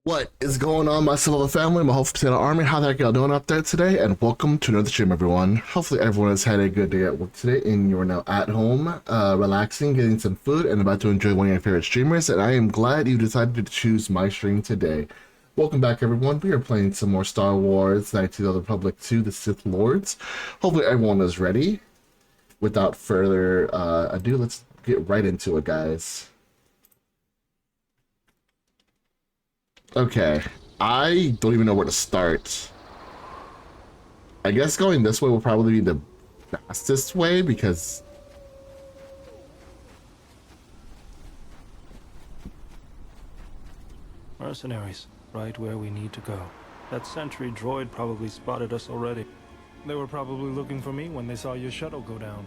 What is going on, my Silver family, my whole potato army? How the heck y'all doing up there today? And welcome to another stream, everyone. Hopefully everyone has had a good day at work today and you are now at home, relaxing, getting some food, and about to enjoy one of your favorite streamers. And I am glad you decided to choose my stream today. Welcome back, everyone. We are playing some more Star Wars Knights of the Old Republic 2, The Sith Lords. Hopefully everyone is ready. Without further ado, let's get right into it, guys. Okay, I don't even know where to start. I guess going this way will probably be the fastest way because Mercenaries, right where we need to go. That sentry droid probably spotted us already. They were probably looking for me when they saw your shuttle go down.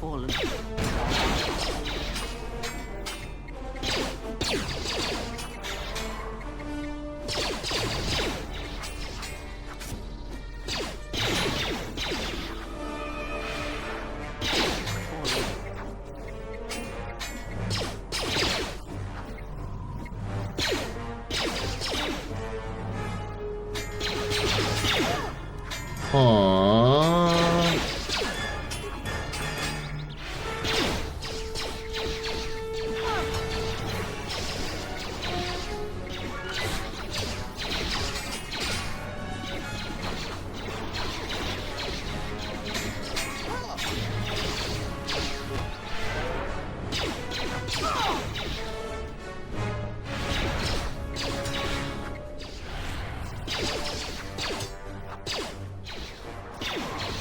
Fallen. aww.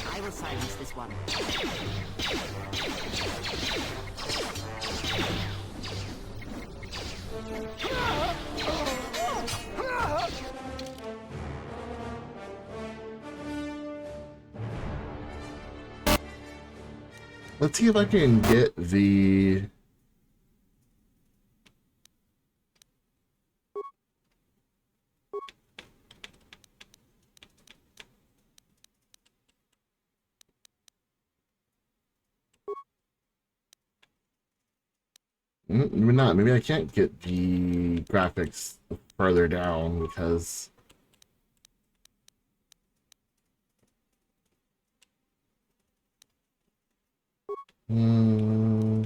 I will silence this one. Let's see if I can get the maybe not. Maybe I can't get the graphics further down because hmm.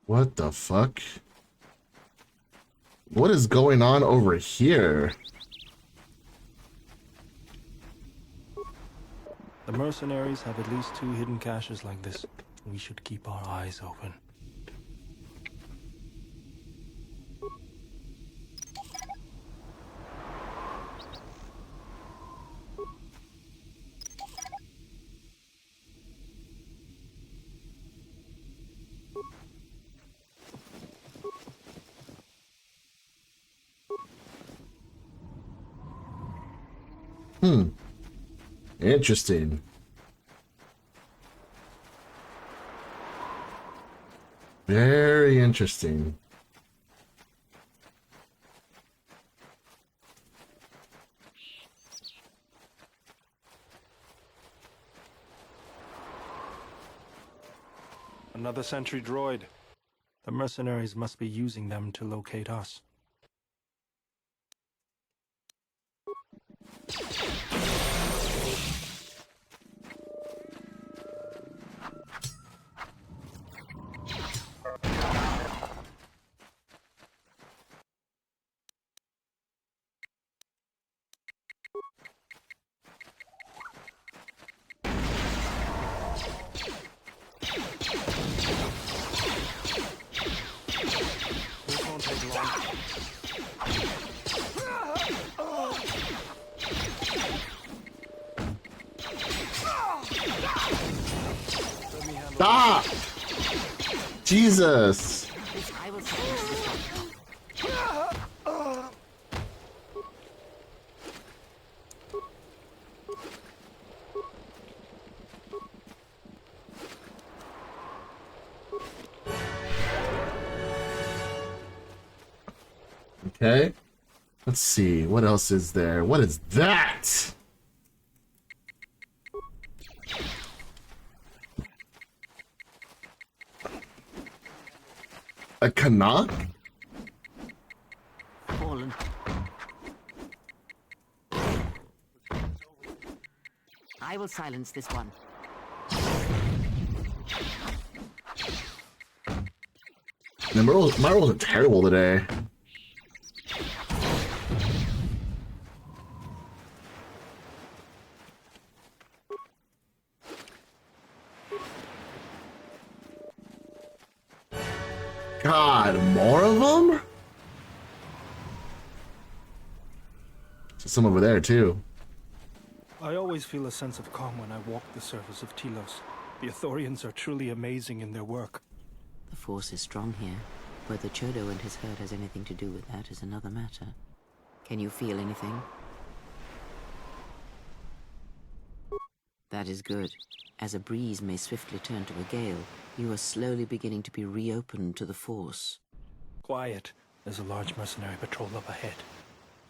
What the fuck? What is going on over here? The mercenaries have at least 2 hidden caches like this. We should keep our eyes open. Interesting. Very interesting. Another sentry droid. The mercenaries must be using them to locate us. Stop! Jesus! I will silence this one. Okay. Let's see. What else is there? What is that? A Canuck? Fallen. I will silence this one. My rolls are terrible today. God, more of them? There's some over there too. I always feel a sense of calm when I walk the surface of Telos. The Ithorians are truly amazing in their work. The force is strong here. Whether Chodo and his herd has anything to do with that is another matter. Can you feel anything? That is good. As a breeze may swiftly turn to a gale, you are slowly beginning to be reopened to the force. Quiet. There's a large mercenary patrol up ahead.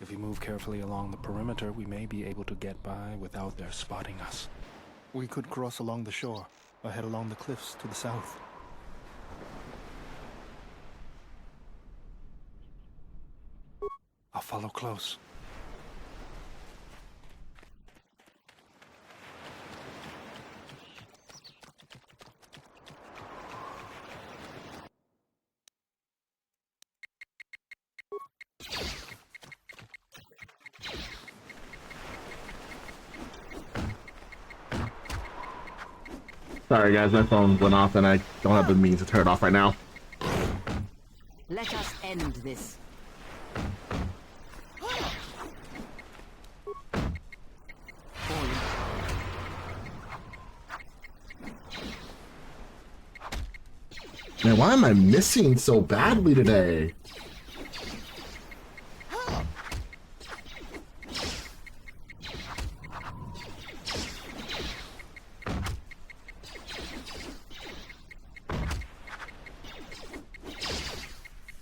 If we move carefully along the perimeter, we may be able to get by without their spotting us. We could cross along the shore, or head along the cliffs to the south. I'll follow close. Sorry guys, my phone went off and I don't have the means to turn it off right now. Let us end this. Fallen. Man, why am I missing so badly today?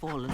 Fallen.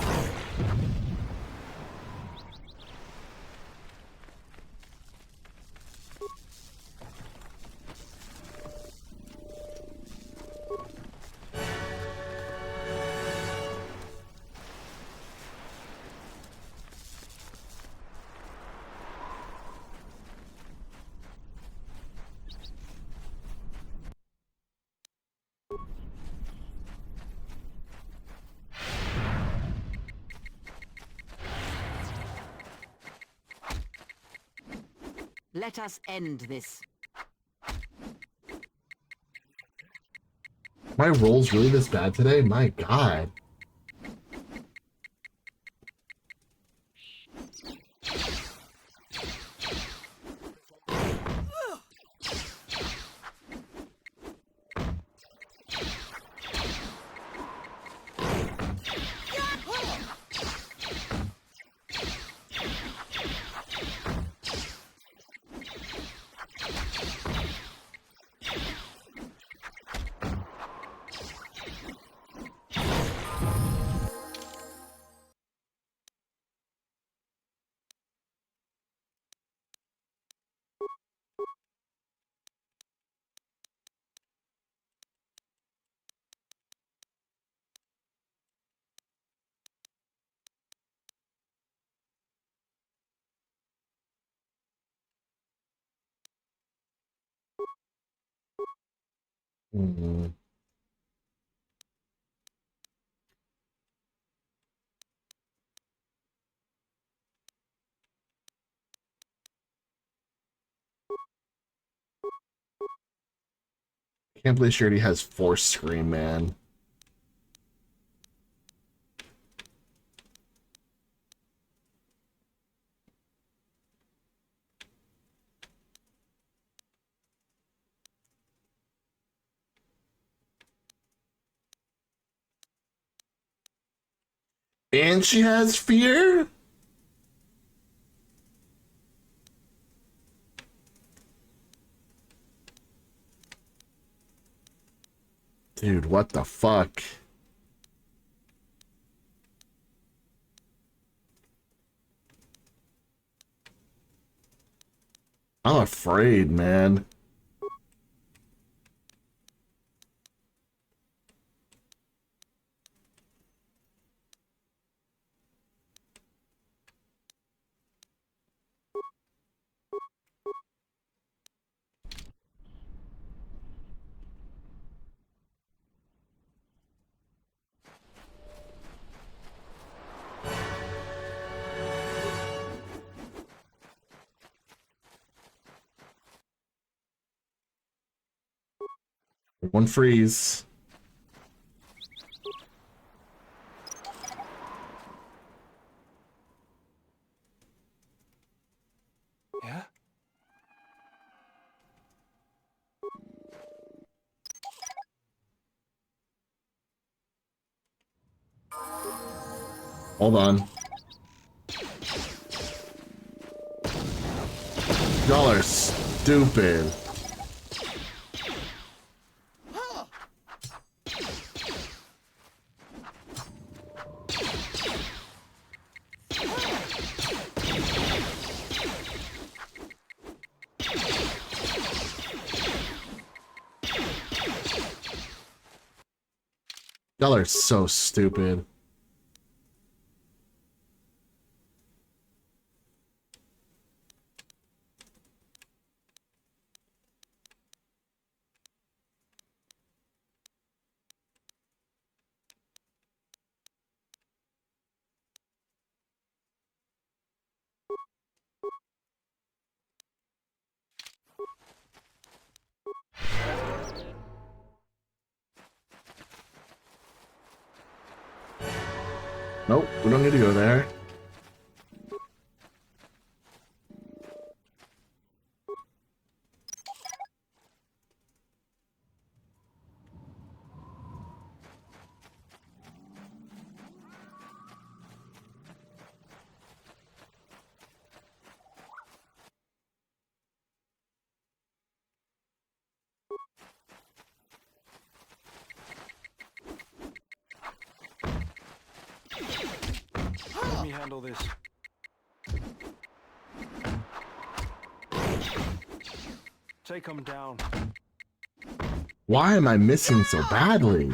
Let us end this. My roll's really this bad today? My God. Hmm. Can't believe she already has Force Scream, man. And she has fear? Dude, what the fuck? I'm afraid, man. One freeze. Yeah? Hold on. Y'all are stupid. Y'all are so stupid. Nope, we don't need to go there. Let me handle this. Take him down. Why am I missing so badly?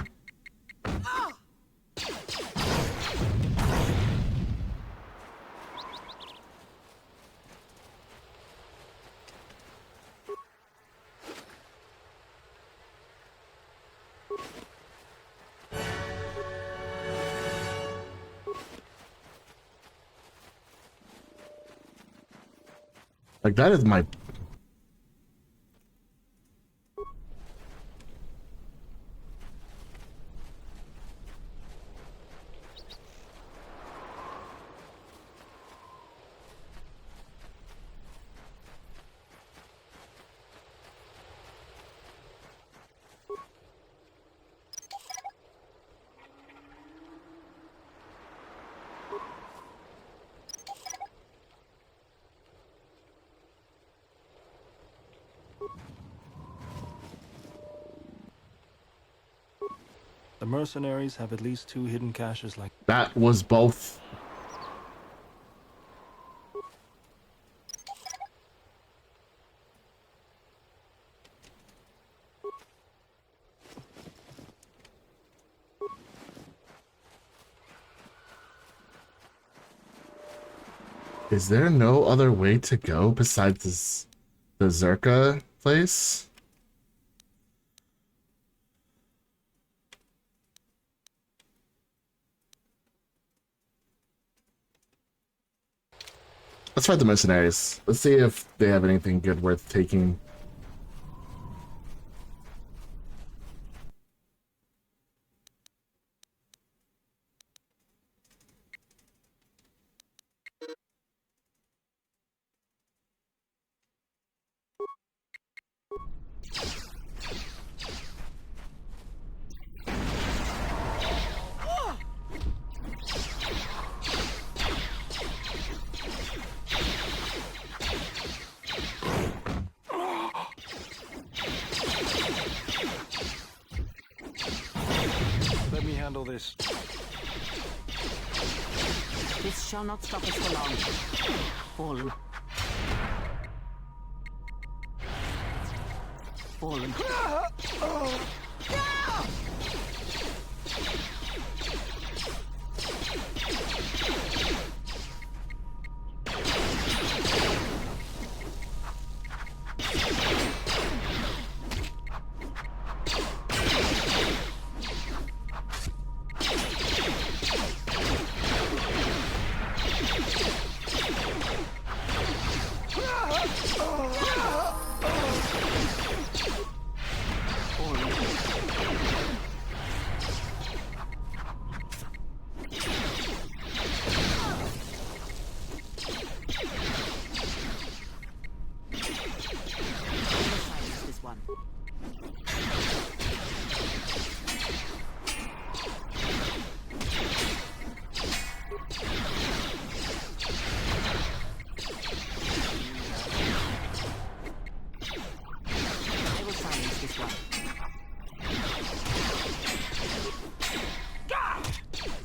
Like, that is my... The mercenaries have at least 2 hidden caches like... That was both. Is there no other way to go besides this, the Zerka place? Let's fight the mercenaries. Let's see if they have anything good worth taking. handle this. This shall not stop us for long. Fallen. Fallen. This one. I will silence this one.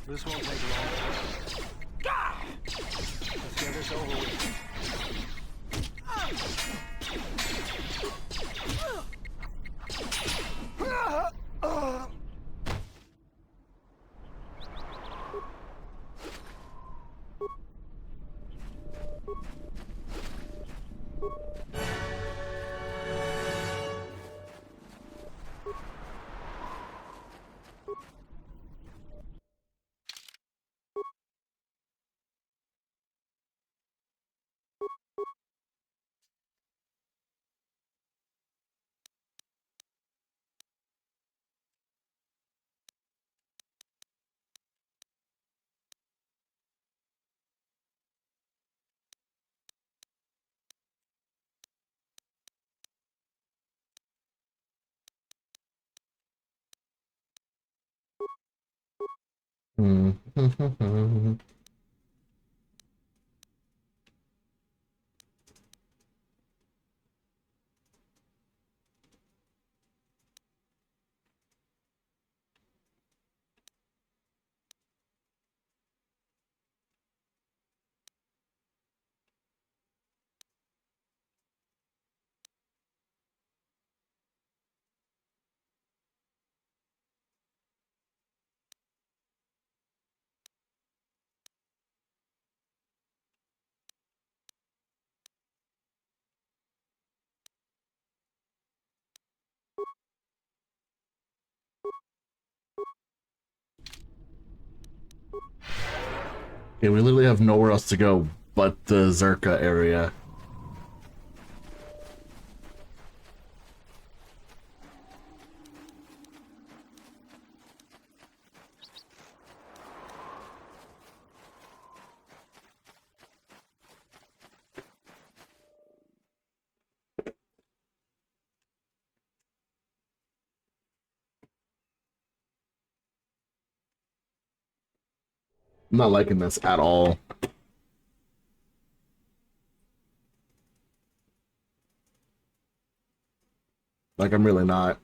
This won't take long. Let's get this over with. Okay, we literally have nowhere else to go but the Zerka area. I'm not liking this at all. Like, I'm really not.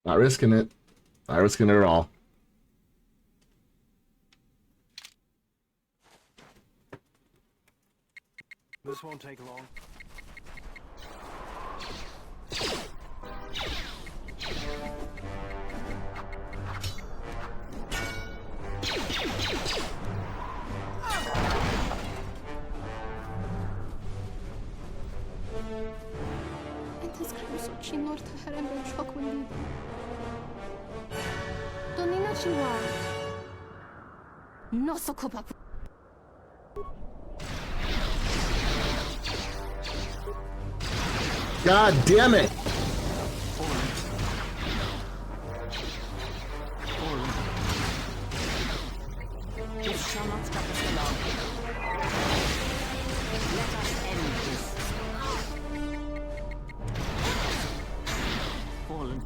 Not risking it. Not risking it at all. This won't take long. انت scrivi ci norta harem çok ünlü. Donina chiwa. No sokopa. God damn it! This shall not stop us for long. Let us end this. Fallen.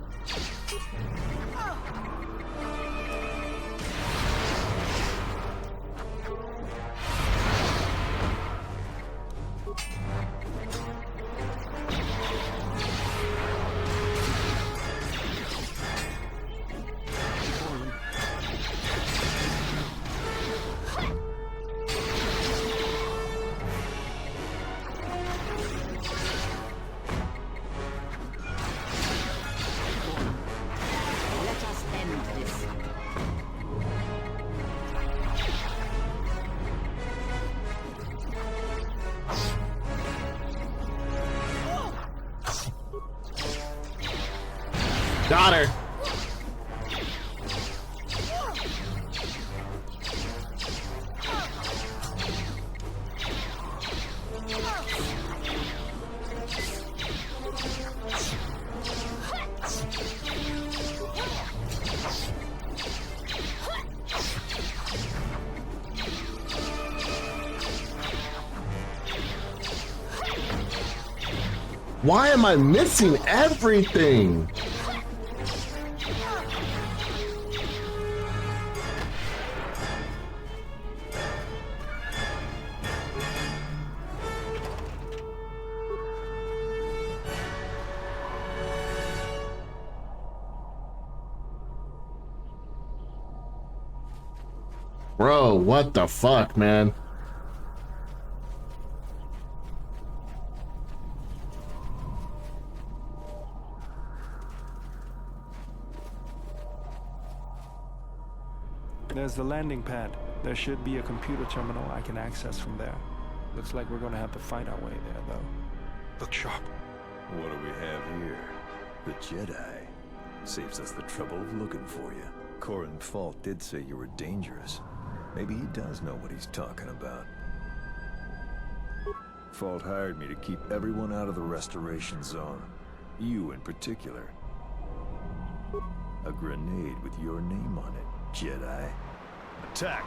Let us end this. Got her. Why am I missing everything? Bro, what the fuck, man? There's the landing pad. There should be a computer terminal I can access from there. Looks like we're gonna have to fight our way there, though. Look sharp. What do we have here? The Jedi. Saves us the trouble of looking for you. Corin Fault did say you were dangerous. Maybe he does know what he's talking about. Fault hired me to keep everyone out of the restoration zone. You in particular. A grenade with your name on it, Jedi. Attack!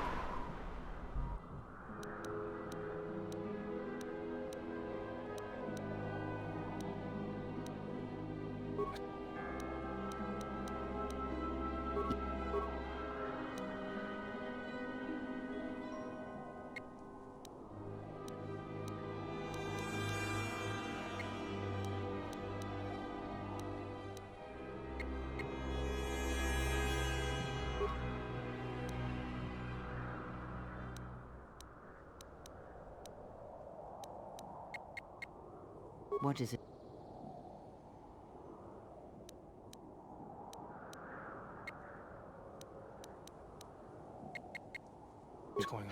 What is it? What's going on?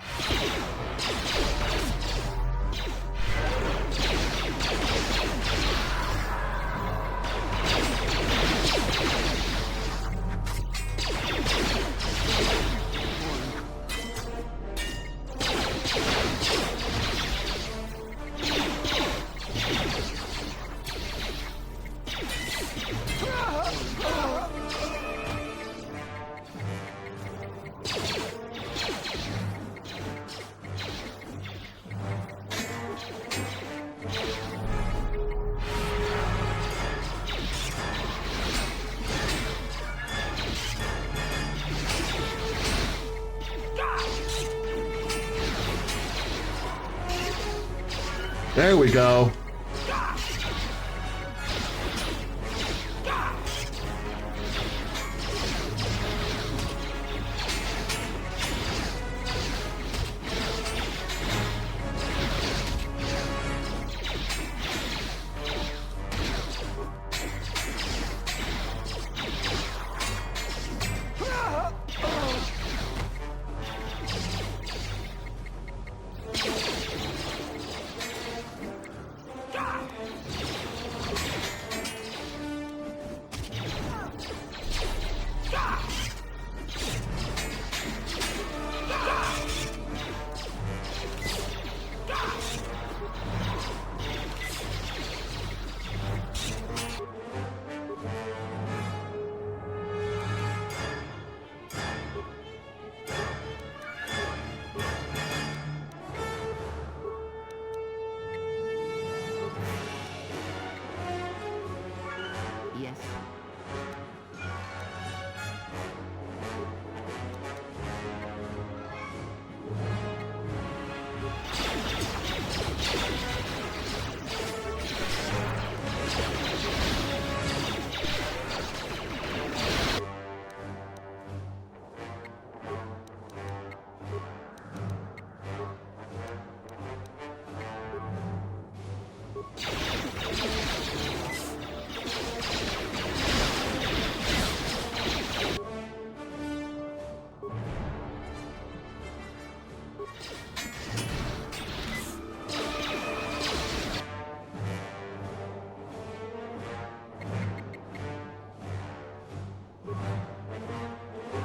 There we go.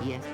Yes.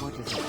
What is it?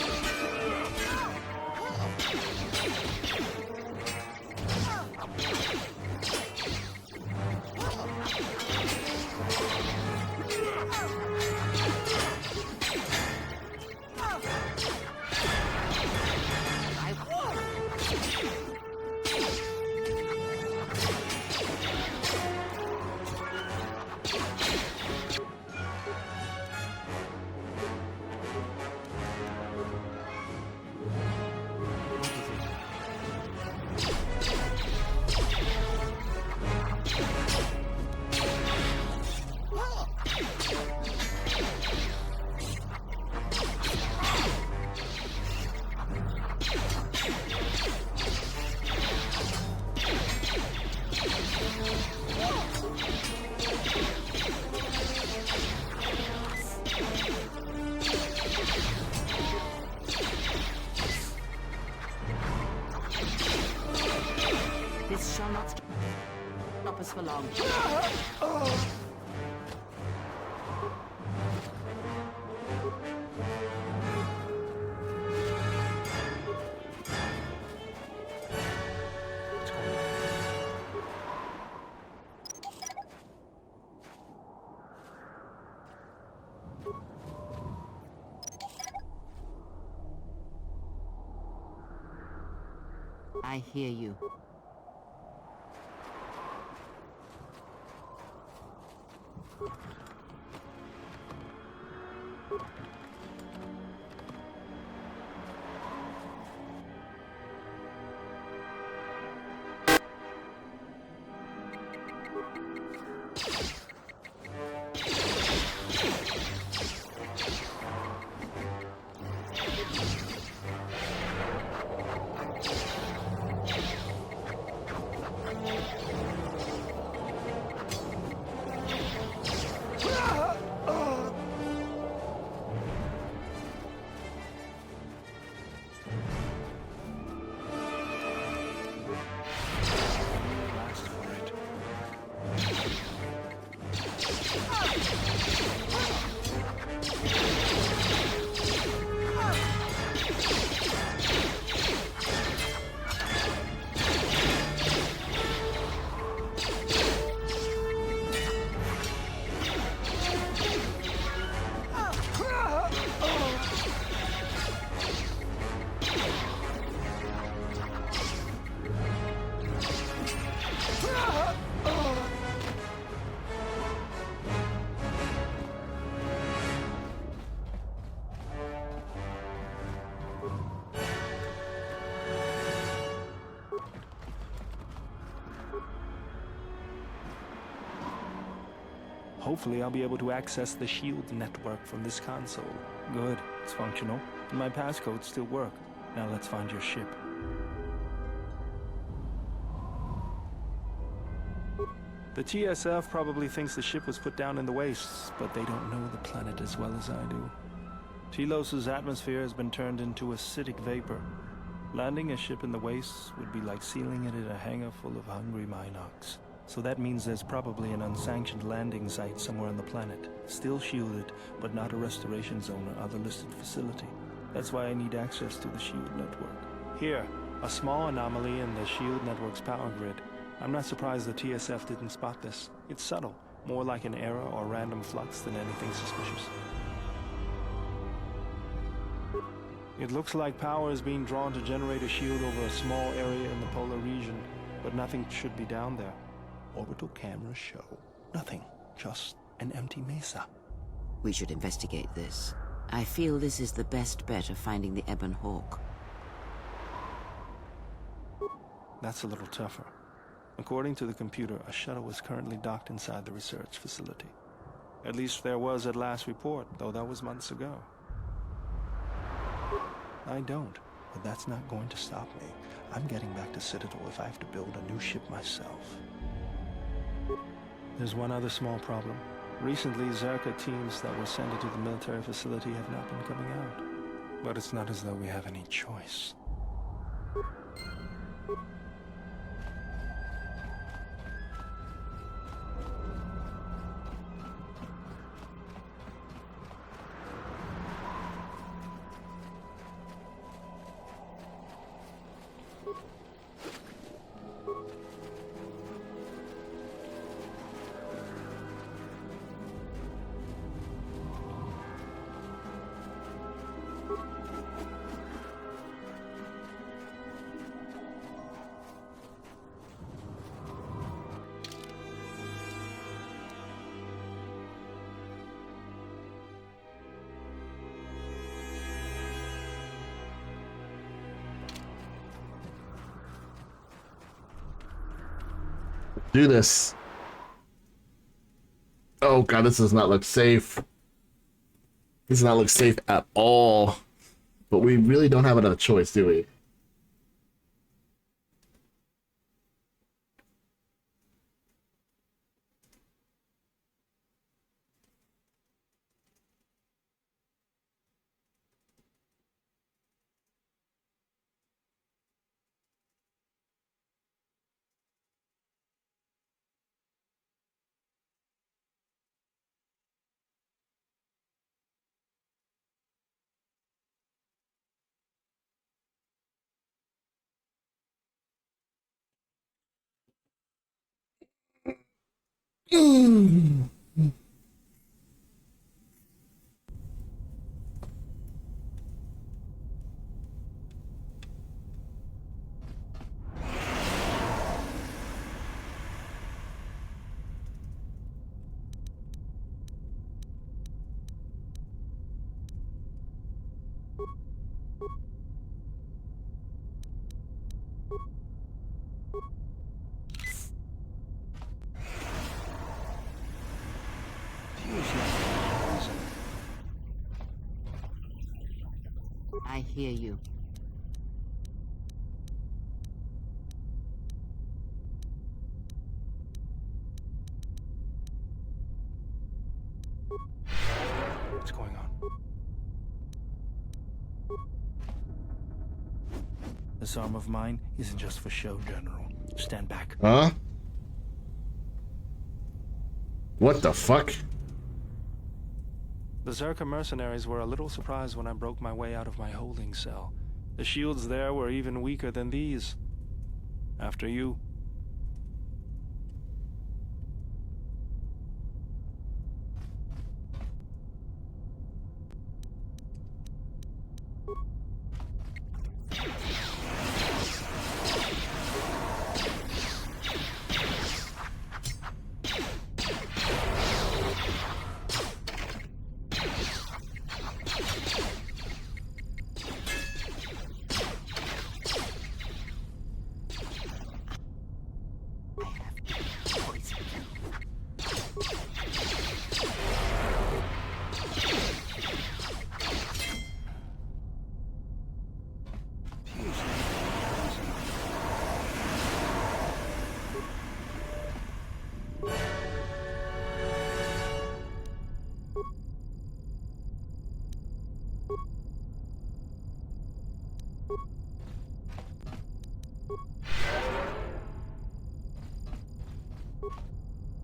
This shall not stop us for long. I hear you. Last for it. Hopefully I'll be able to access the shield network from this console. Good, it's functional. And my passcodes still work. Now let's find your ship. The TSF probably thinks the ship was put down in the wastes, but they don't know the planet as well as I do. Telos' atmosphere has been turned into acidic vapor. Landing a ship in the wastes would be like sealing it in a hangar full of hungry Minocs. So that means there's probably an unsanctioned landing site somewhere on the planet, still shielded, but not a restoration zone or other listed facility. That's why I need access to the shield network. Here, a small anomaly in the shield network's power grid. I'm not surprised the TSF didn't spot this. It's subtle, more like an error or random flux than anything suspicious. It looks like power is being drawn to generate a shield over a small area in the polar region. but nothing should be down there. Orbital cameras show nothing, just an empty mesa. We should investigate this. I feel this is the best bet of finding the Ebon Hawk. That's a little tougher. According to the computer, a shuttle is currently docked inside the research facility. At least there was at last report, though that was months ago. I don't, but that's not going to stop me. I'm getting back to Citadel if I have to build a new ship myself. There's one other small problem. Recently, Zerka teams that were sent into the military facility have not been coming out. But it's not as though we have any choice. Do this. Oh god, this does not look safe. This does not look safe at all. But we really don't have another choice, do we? I hear you. What's going on? This arm of mine isn't just for show, General. Stand back. Huh? What the fuck? The Zerka mercenaries were a little surprised when I broke my way out of my holding cell. The shields there were even weaker than these. After you.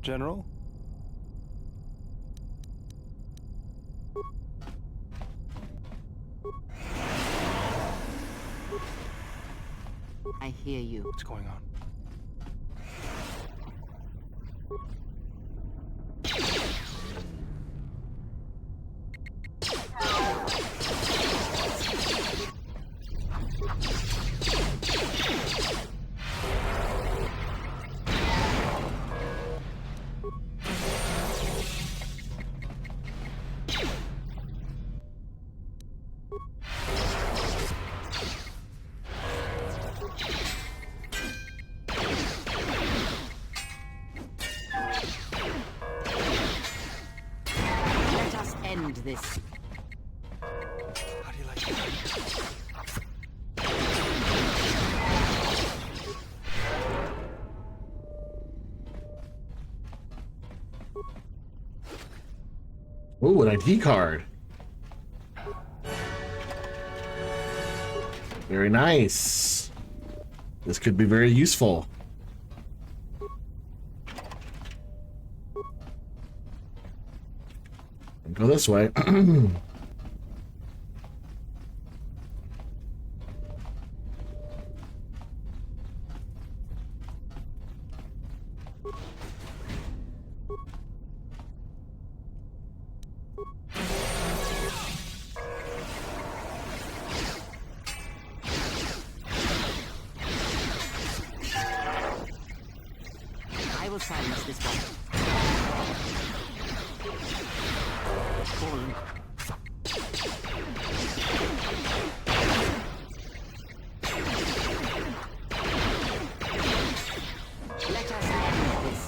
General? I hear you. What's going on? end this. How do you like that? Ooh, an ID card. Very nice. This could be very useful. Go this way. I will silence this one. Fallen. Let us end this.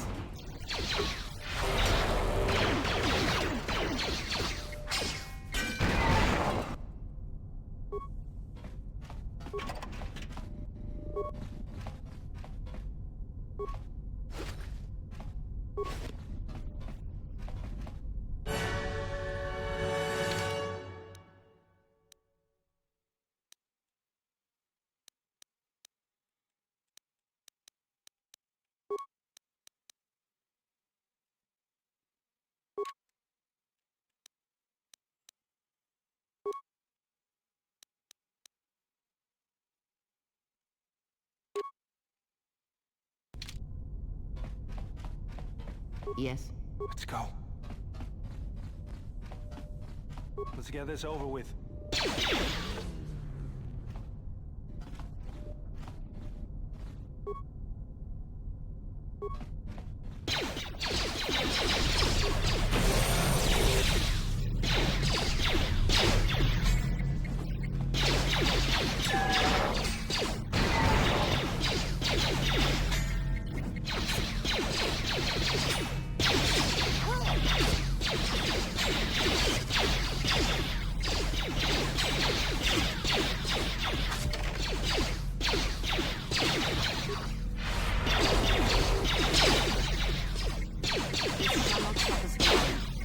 Yes. Let's go. Let's get this over with.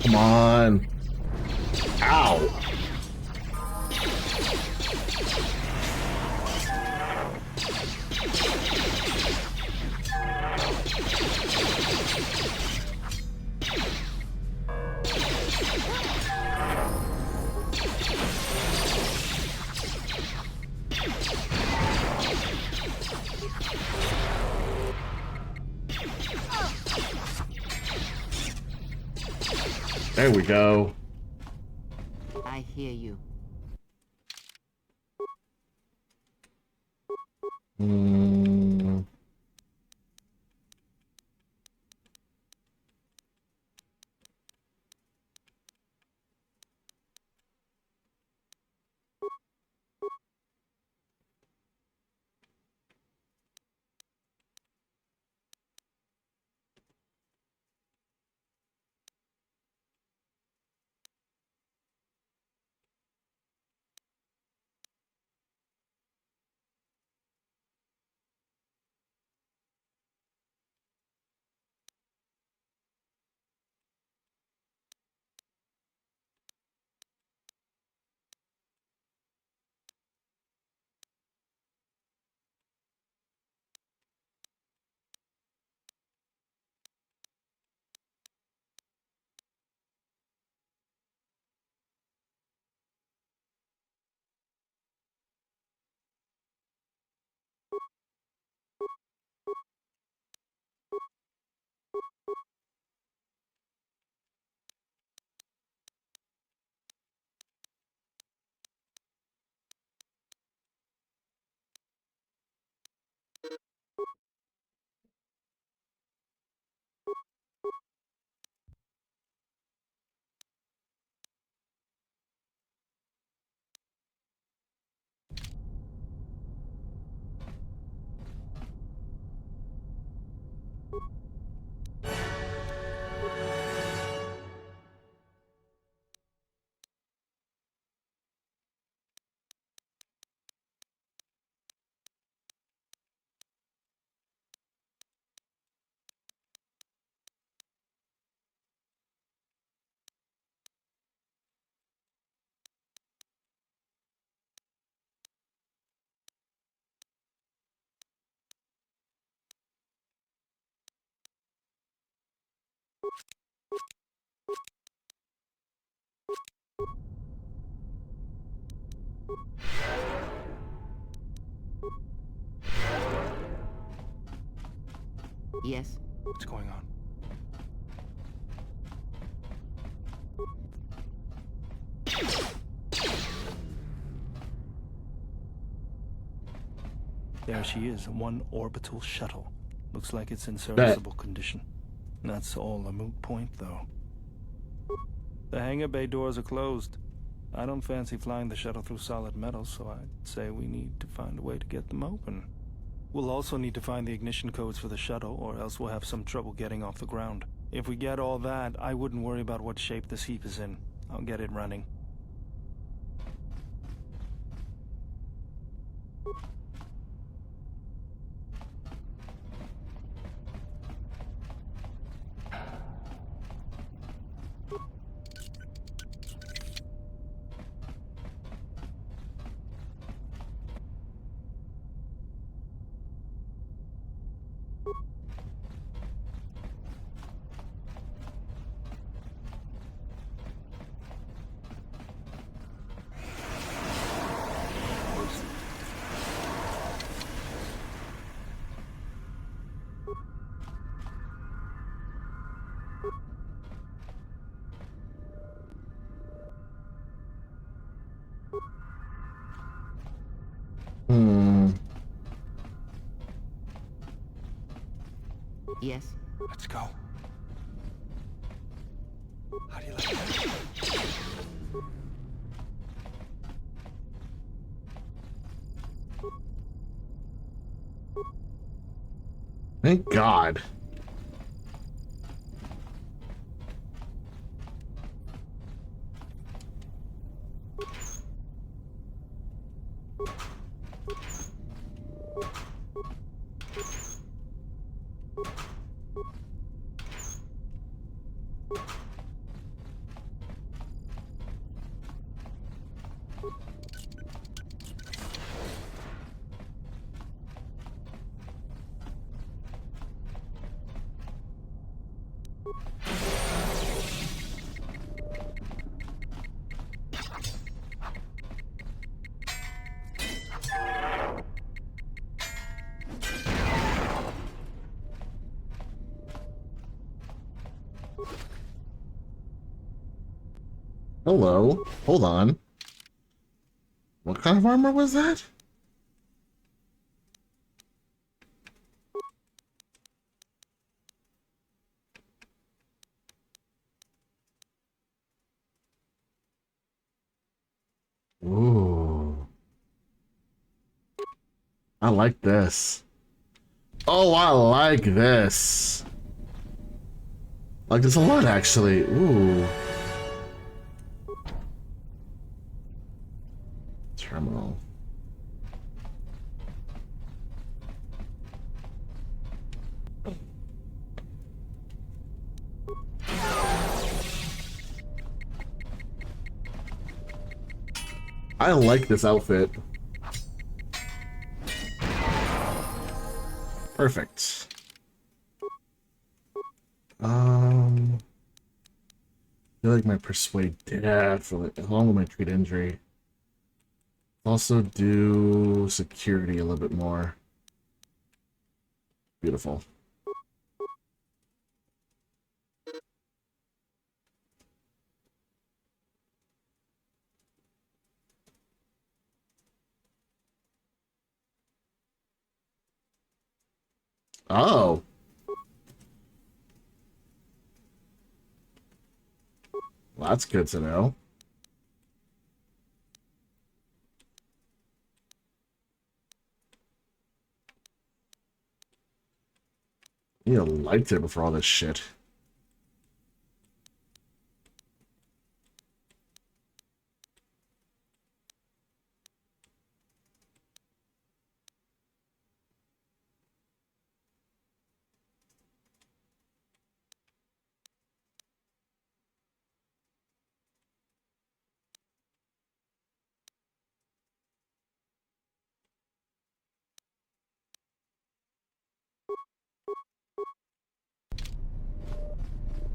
Come on. Ow. There we go. I hear you. Yes? What's going on? There she is, one orbital shuttle. Looks like it's in serviceable condition. That's all a moot point, though. The hangar bay doors are closed. I don't fancy flying the shuttle through solid metal, so I'd say we need to find a way to get them open. We'll also need to find the ignition codes for the shuttle, or else we'll have some trouble getting off the ground. If we get all that, I wouldn't worry about what shape this heap is in. I'll get it running. Yes? Let's go. How do you like that? Thank God. Hello. Hold on. What kind of armor was that? Ooh. I like this. Oh, I like this. Like this a lot, actually. Ooh. Terminal. I like this outfit. Perfect. I feel like my persuade definitely, along with my treat injury. Also do security a little bit more. Beautiful. Oh. Well, that's good to know. Need a lightsaber for all this shit.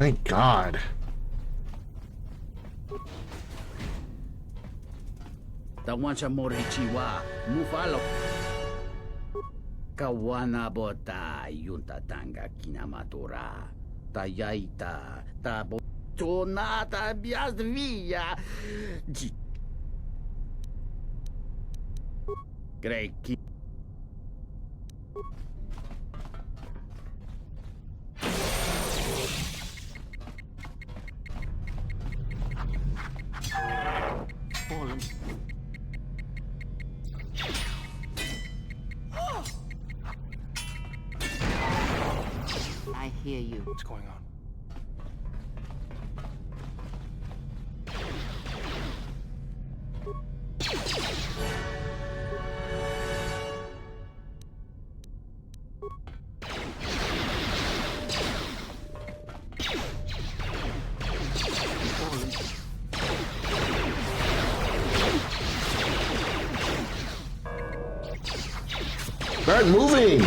Thank God. Tawansa morichiwa mufalo. Kawana bota yunta tanga kinamatora. Tayaita tabo tonata biasvia. Greki. Fallen. I hear you. What's going on? Start moving!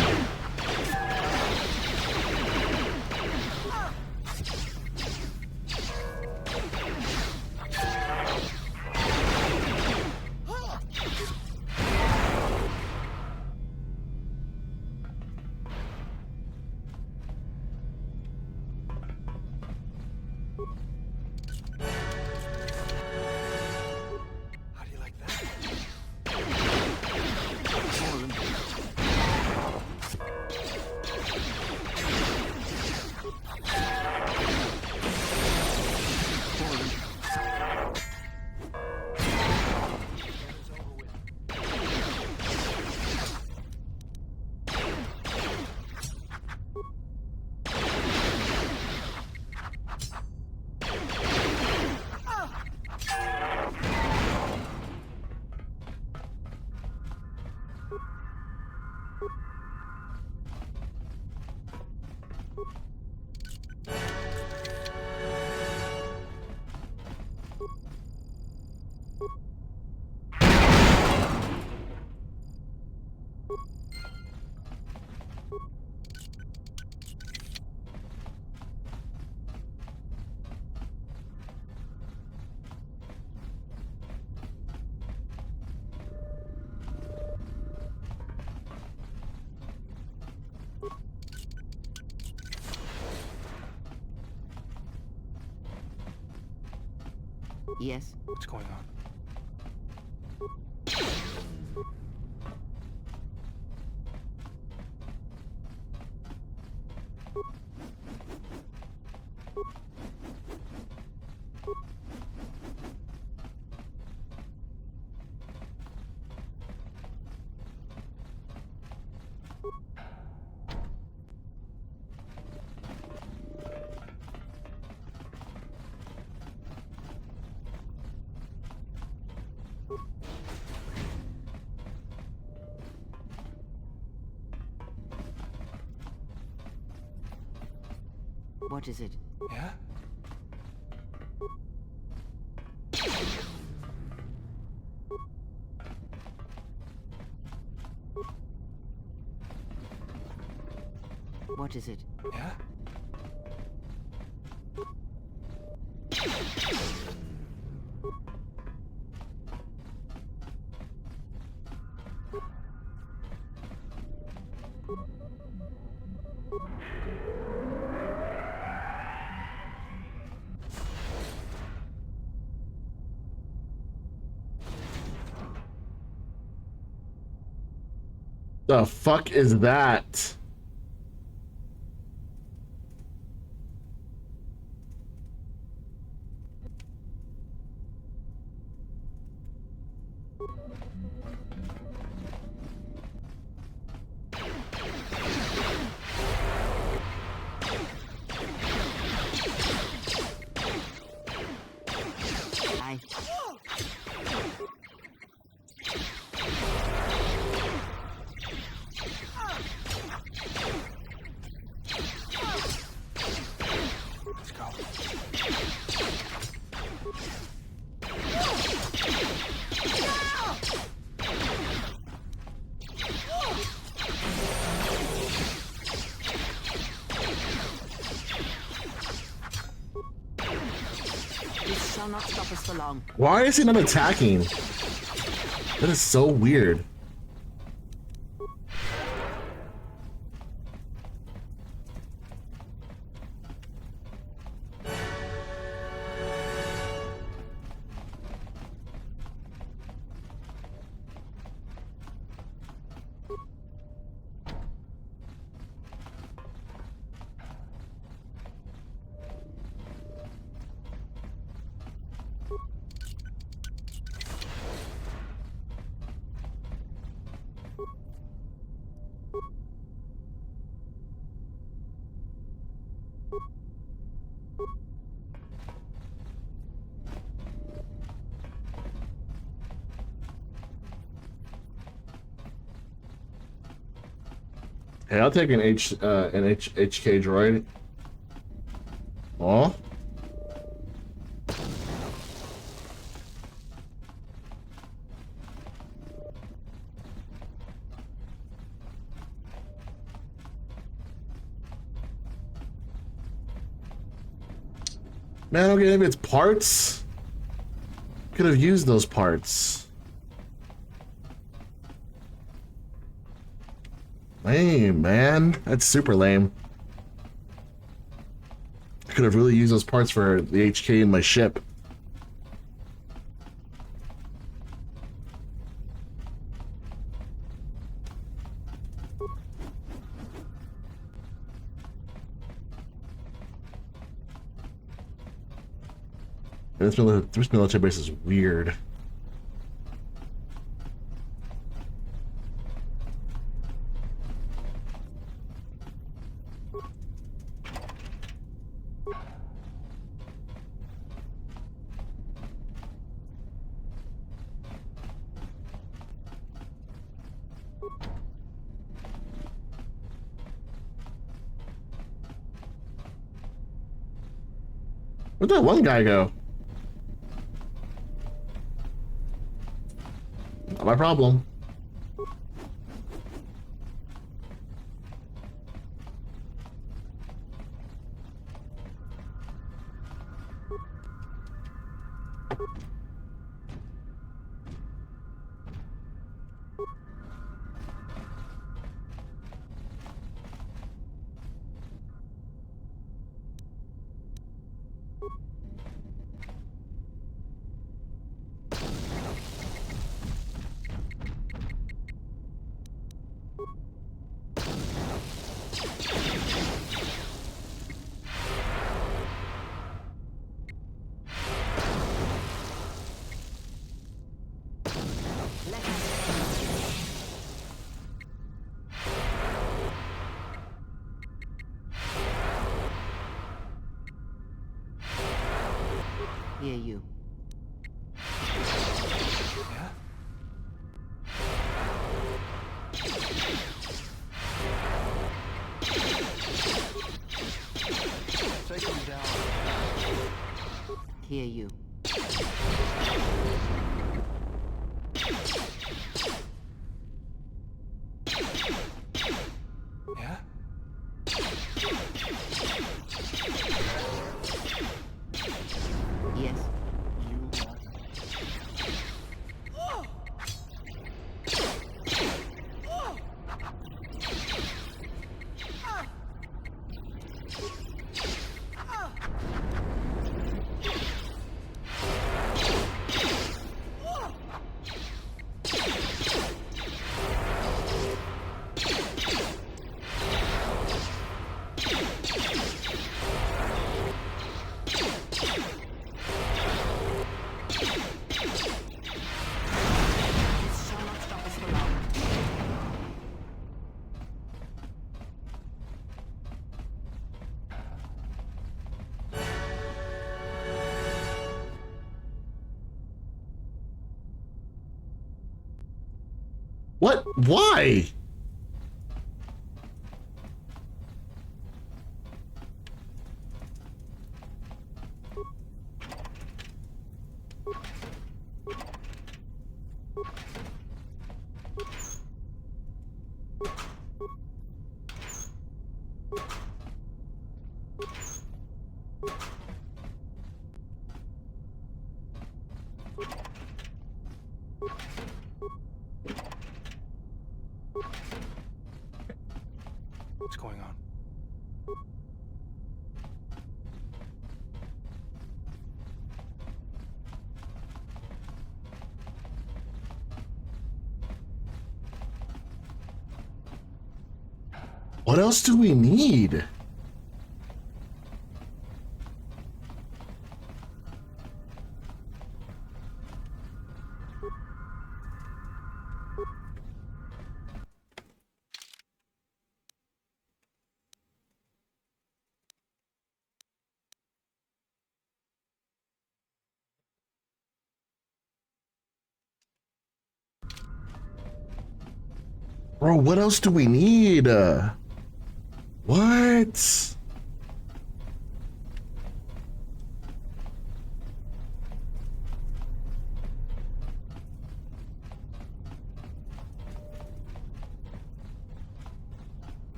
How do you like that? Yes. What's going on? What is it? Yeah? What is it? Yeah? The fuck is that? I... shall not stop us for long. Why is he not attacking? That is so weird. Hey, I'll take an HK droid. Oh. Man, I don't get any of its parts. Could have used those parts. Lame, man. That's super lame. I could have really used those parts for the HK in my ship. This military base is weird. Where'd that one guy go? Not my problem. Hear you. Yeah? Take him down. Hear you. Yeah? Yes. You This shall not stop us for long. What? Why? What else do we need? Bro, what else do we need? What?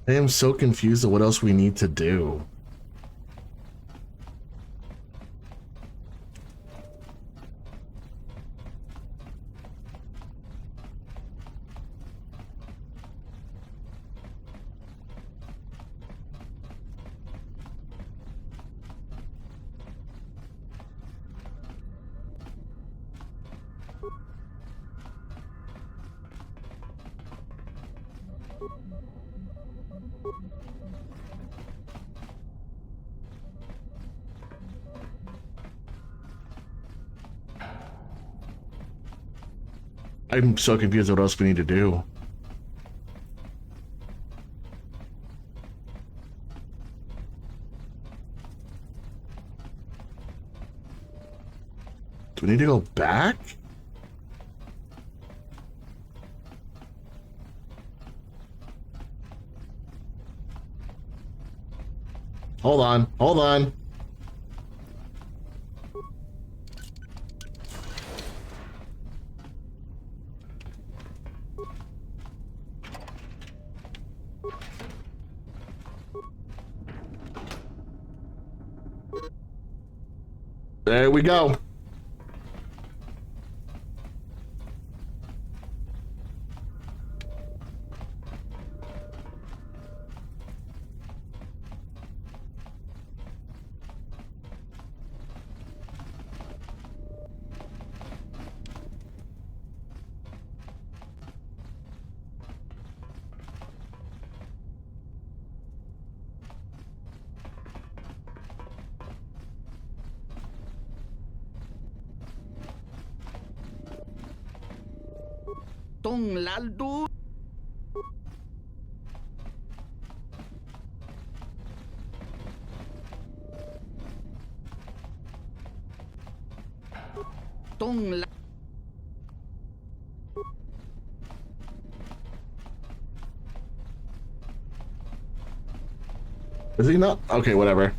I am so confused at what else we need to do. I'm so confused what else we need to do. Do we need to go back? Hold on, hold on. There we go. Tong laldu. Tong la. Is he not? Okay, whatever.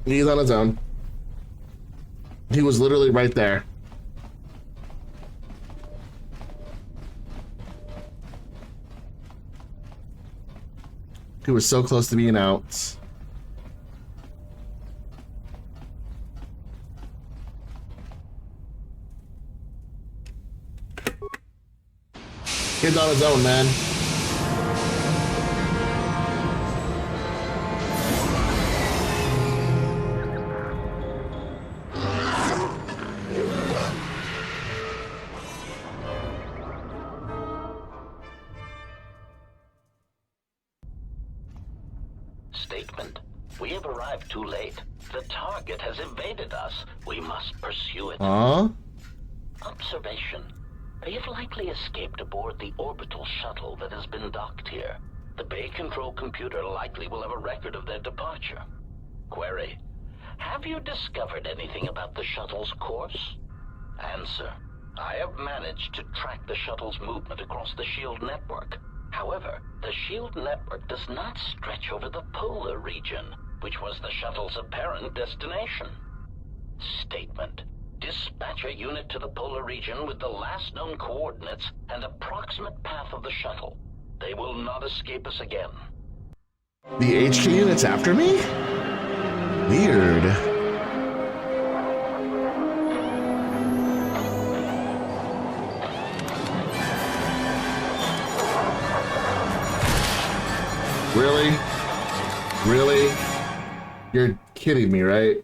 He's on his own. He was literally right there. He was so close to being out. Kid's on his own, man. Statement. We have arrived too late. The target has evaded us. We must pursue it. Huh? Observation. They have likely escaped aboard the orbital shuttle that has been docked here. The bay control computer likely will have a record of their departure. Query. Have you discovered anything about the shuttle's course? Answer. I have managed to track the shuttle's movement across the SHIELD network. However, the SHIELD network does not stretch over the polar region, which was the shuttle's apparent destination. Statement. Dispatch a unit to the polar region with the last known coordinates and approximate path of the shuttle. They will not escape us again. The HK unit's after me? Weird. Really? Really? You're kidding me, right?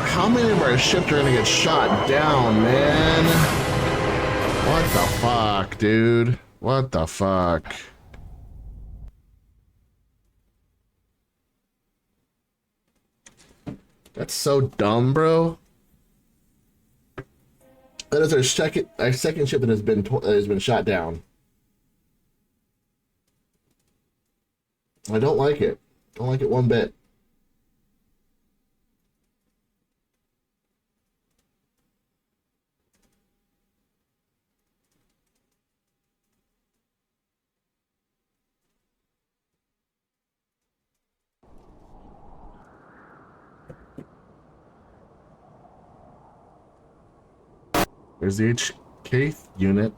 How many of our ships are gonna get shot down, man? What the fuck, dude? What the fuck? That's so dumb, bro. That is our second ship that has been shot down. I don't like it. Don't like it one bit. There's the HK unit.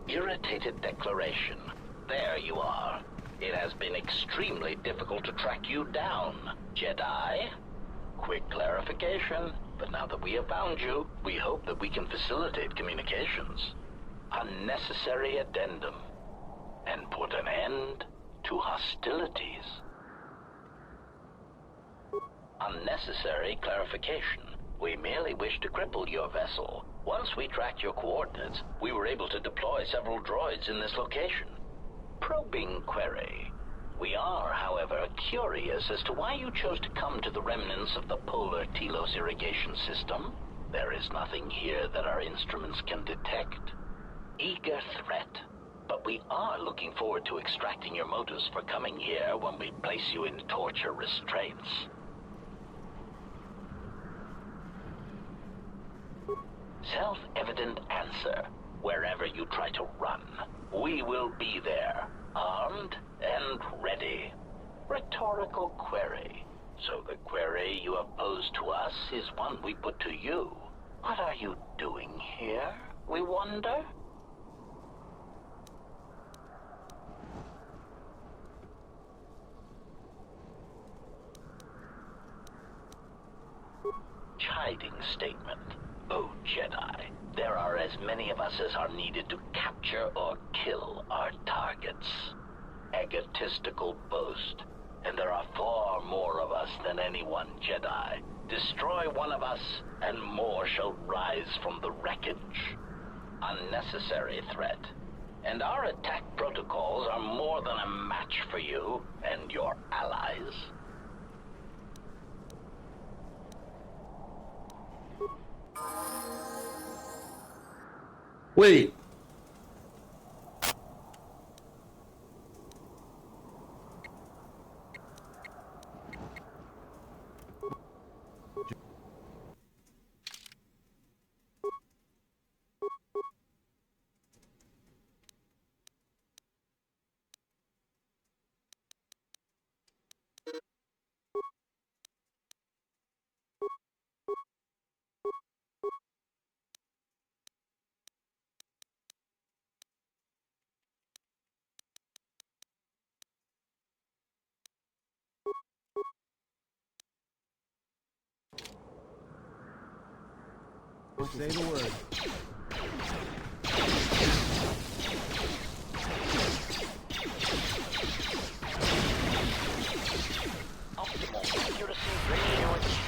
Irritated declaration. There you are. It has been extremely difficult to track you down, Jedi. Quick clarification, but now that we have found you, we hope that we can facilitate communications. Unnecessary addendum. And put an end to hostilities. Unnecessary clarification. We merely wish to cripple your vessel. Once we tracked your coordinates, we were able to deploy several droids in this location. Probing query. We are, however, curious as to why you chose to come to the remnants of the polar Telos irrigation system. There is nothing here that our instruments can detect. Eager threat. But we are looking forward to extracting your motives for coming here when we place you in torture restraints. Self-evident answer. Wherever you try to run, we will be there, armed and ready. Rhetorical query. So the query you have posed to us is one we put to you. What are you doing here, we wonder? Chiding statement. Oh, Jedi, there are as many of us as are needed to capture or kill our targets. Egotistical boast. And there are far more of us than any one Jedi. Destroy one of us, and more shall rise from the wreckage. Unnecessary threat. And our attack protocols are more than a match for you and your allies. Wait. Say the word. Optimal accuracy ratio achieved.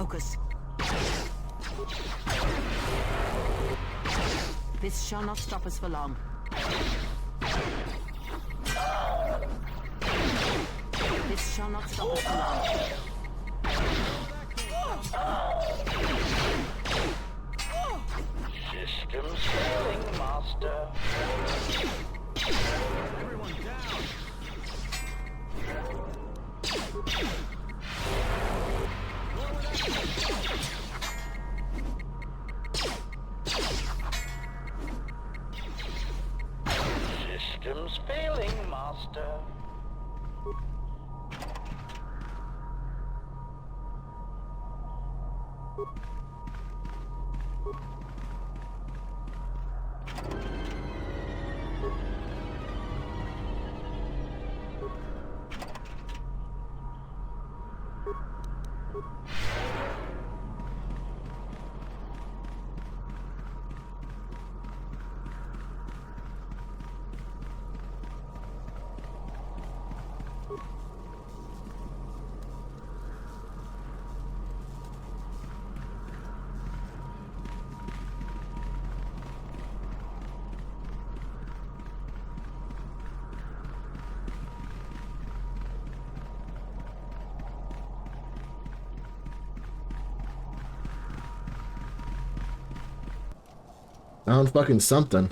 Focus. This shall not stop us for long. This shall not stop us for long. Systems failing, Master. Everyone down! Systems failing, Master. Found fucking something.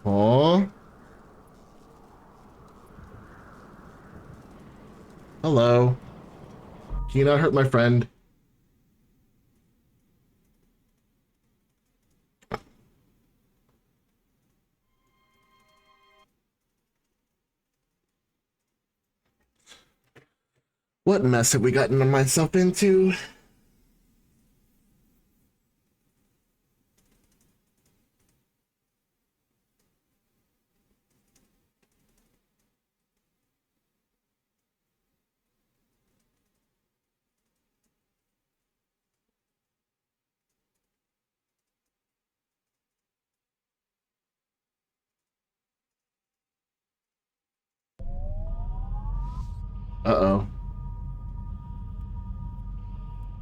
Oh. Hello. Can you not hurt my friend? What mess have we gotten myself into? Uh-oh.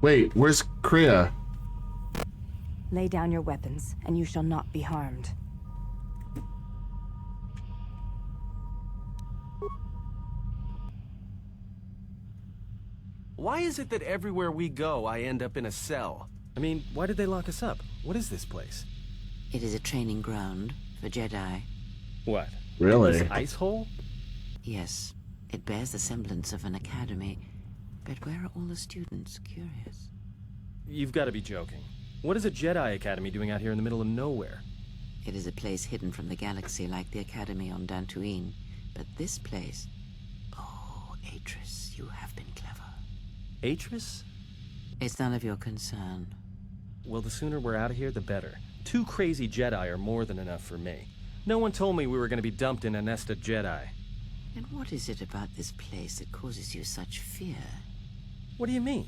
Wait, where's Kriya? Lay down your weapons, and you shall not be harmed. Why is it that everywhere we go, I end up in a cell? I mean, why did they lock us up? What is this place? It is a training ground for Jedi. What? Really? This ice hole? Yes, it bears the semblance of an academy. But where are all the students? Curious. You've got to be joking. What is a Jedi Academy doing out here in the middle of nowhere? It is a place hidden from the galaxy like the academy on Dantooine. But this place... Oh, Atris, you have been clever. Atris? It's none of your concern. Well, the sooner we're out of here, the better. 2 crazy Jedi are more than enough for me. No one told me we were going to be dumped in a nest of Jedi. And what is it about this place that causes you such fear? What do you mean?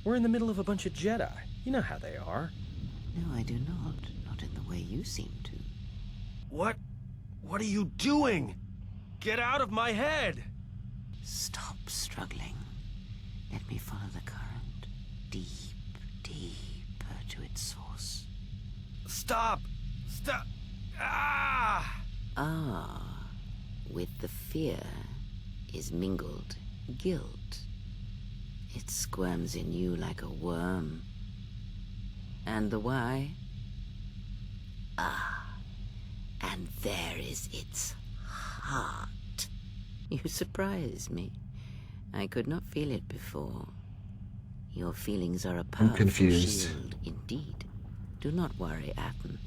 We're in the middle of a bunch of Jedi. You know how they are. No, I do not. Not in the way you seem to. What are you doing? Get out of my head! Stop struggling. Let me follow the current. Deep, deeper to its source. Stop! Stop! Ah! Ah, with the fear is mingled guilt. It squirms in you like a worm. And the why? Ah, and there is its heart. You surprise me. I could not feel it before. Your feelings are a powerful confused. shield indeed. Do not worry, Atten.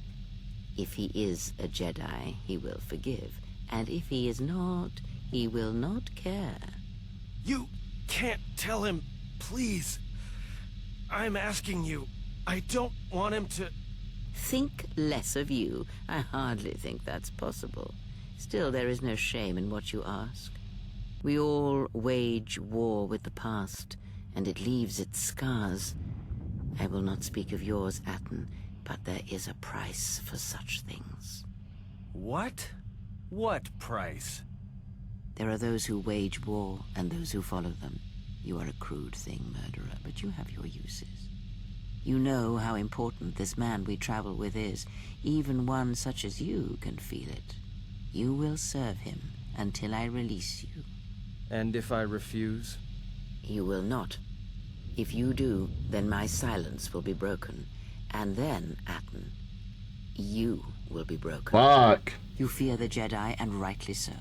If he is a Jedi, he will forgive. And if he is not, he will not care. You can't tell him, please. I'm asking you. I don't want him to... Think less of you. I hardly think that's possible. Still, there is no shame in what you ask. We all wage war with the past, and it leaves its scars. I will not speak of yours, Atten, but there is a price for such things. What? What price? There are those who wage war and those who follow them. You are a crude thing, murderer, but you have your uses. You know how important this man we travel with is. Even one such as you can feel it. You will serve him until I release you. And if I refuse? You will not. If you do, then my silence will be broken. And then, Atten, you will be broken. Fuck. You fear the Jedi, and rightly so.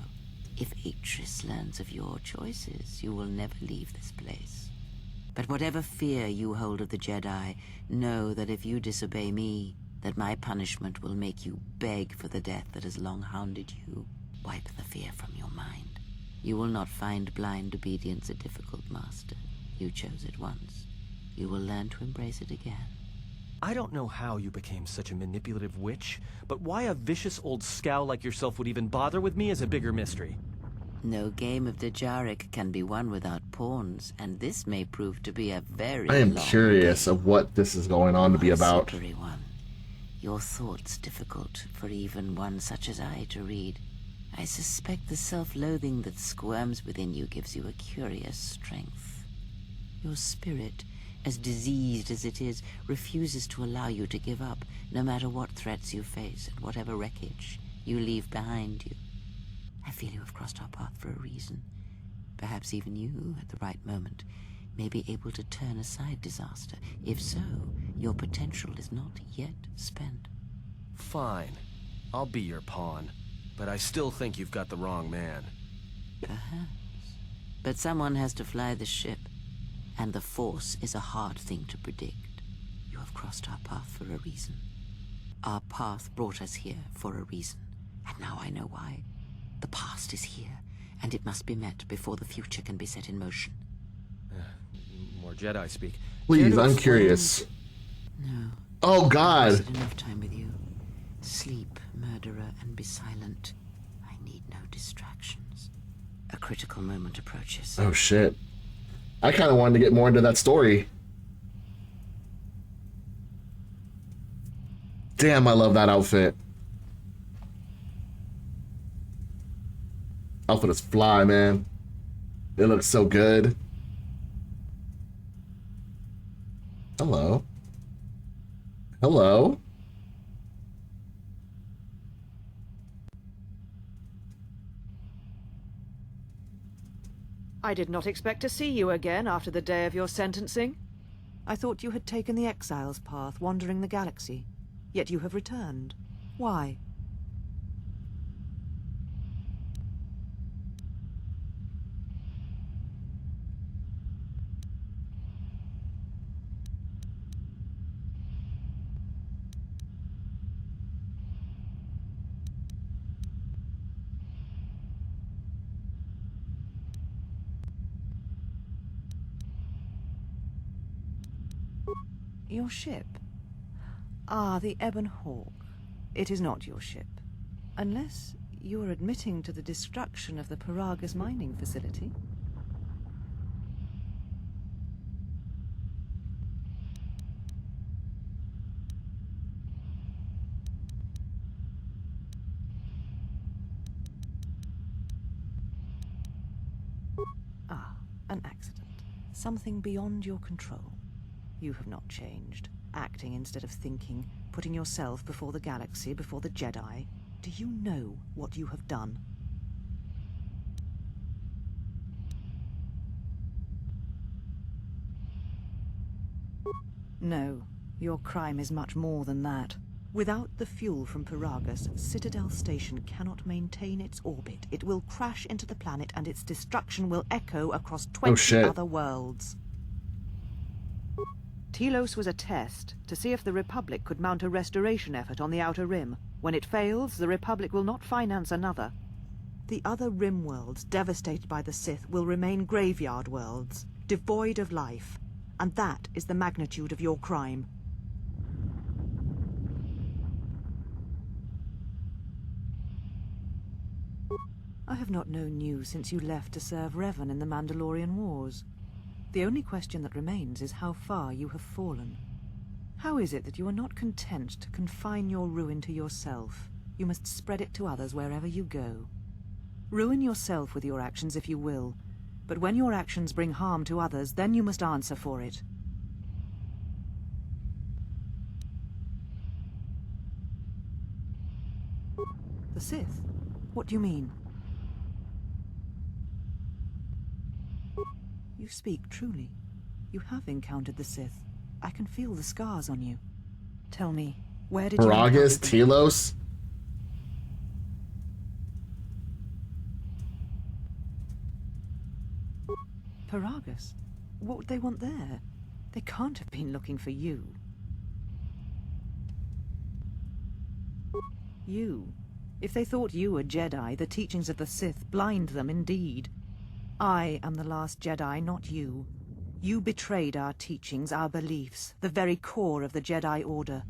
If Atris learns of your choices, you will never leave this place. But whatever fear you hold of the Jedi, know that if you disobey me, that my punishment will make you beg for the death that has long hounded you. Wipe the fear from your mind. You will not find blind obedience a difficult master. You chose it once. You will learn to embrace it again. I don't know how you became such a manipulative witch, but why a vicious old scowl like yourself would even bother with me is a bigger mystery. No game of Dajaric can be won without pawns, and this may prove to be a very I am long curious game. of what this is going on to be My about. slippery one. Your thoughts difficult for even one such as I to read. I suspect the self-loathing that squirms within you gives you a curious strength. Your spirit, as diseased as it is, refuses to allow you to give up, no matter what threats you face and whatever wreckage you leave behind you. I feel you have crossed our path for a reason. Perhaps even you, at the right moment, may be able to turn aside disaster. If so, your potential is not yet spent. Fine. I'll be your pawn. But I still think you've got the wrong man. Perhaps. But someone has to fly the ship. And the Force is a hard thing to predict. You have crossed our path for a reason. Our path brought us here for a reason. And now I know why. The past is here, and it must be met before the future can be set in motion. More Jedi speak. Please, Care to I'm explain- curious. No. Oh I've God. wasted enough time with you. Sleep, murderer, and be silent. I need no distractions. A critical moment approaches. Oh shit. I kind of wanted to get more into that story. Damn, I love that outfit. Outfit is fly, man. It looks so good. Hello. Hello. I did not expect to see you again after the day of your sentencing. I thought you had taken the exile's path, wandering the galaxy. Yet you have returned. Why? Your ship? Ah, the Ebon Hawk. It is not your ship. Unless you are admitting to the destruction of the Paragus mining facility. Ah, an accident. Something beyond your control. You have not changed. Acting instead of thinking, putting yourself before the galaxy, before the Jedi. Do you know what you have done? No, your crime is much more than that. Without the fuel from Paragus, Citadel Station cannot maintain its orbit. It will crash into the planet and its destruction will echo across 20 other worlds. Telos was a test to see if the Republic could mount a restoration effort on the Outer Rim. When it fails, the Republic will not finance another. The other Rim worlds, devastated by the Sith, will remain graveyard worlds, devoid of life. And that is the magnitude of your crime. I have not known you since you left to serve Revan in the Mandalorian Wars. The only question that remains is how far you have fallen. How is it that you are not content to confine your ruin to yourself? you must spread it to others wherever you go. Ruin yourself with your actions if you will, but when your actions bring harm to others, then you must answer for it. The Sith? What do you mean? You speak truly. You have encountered the Sith. I can feel the scars on you. Tell me, where did you encounter Paragus, them? Telos. Paragus? What would they want there? They can't have been looking for you. You? If they thought you a Jedi, the teachings of the Sith blind them indeed. I am the last Jedi, not you. You betrayed our teachings, our beliefs, the very core of the Jedi Order.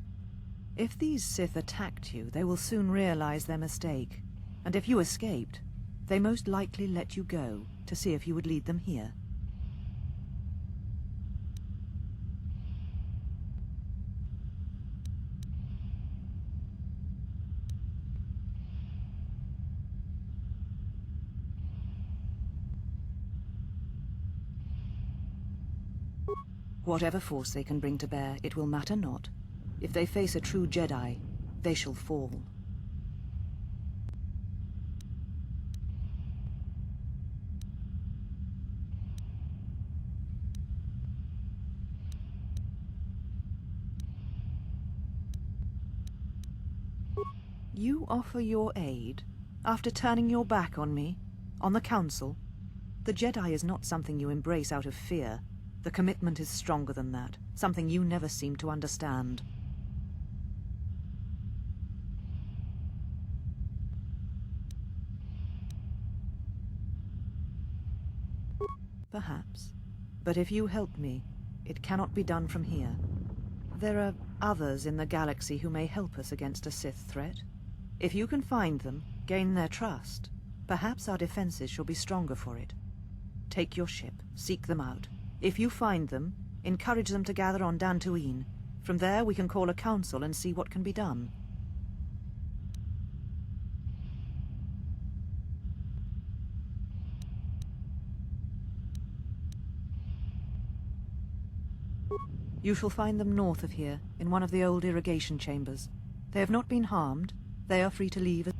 If these Sith attacked you, they will soon realize their mistake. And if you escaped, they most likely let you go to see if you would lead them here. Whatever force they can bring to bear, it will matter not. If they face a true Jedi, they shall fall. You offer your aid after turning your back on me, on the Council? The Jedi is not something you embrace out of fear. The commitment is stronger than that, something you never seem to understand. Perhaps. But if you help me, it cannot be done from here. There are others in the galaxy who may help us against a Sith threat. If you can find them, gain their trust, perhaps our defenses shall be stronger for it. Take your ship, seek them out. If you find them, encourage them to gather on Dantooine. From there we can call a council and see what can be done. You shall find them north of here, in one of the old irrigation chambers. They have not been harmed. They are free to leave.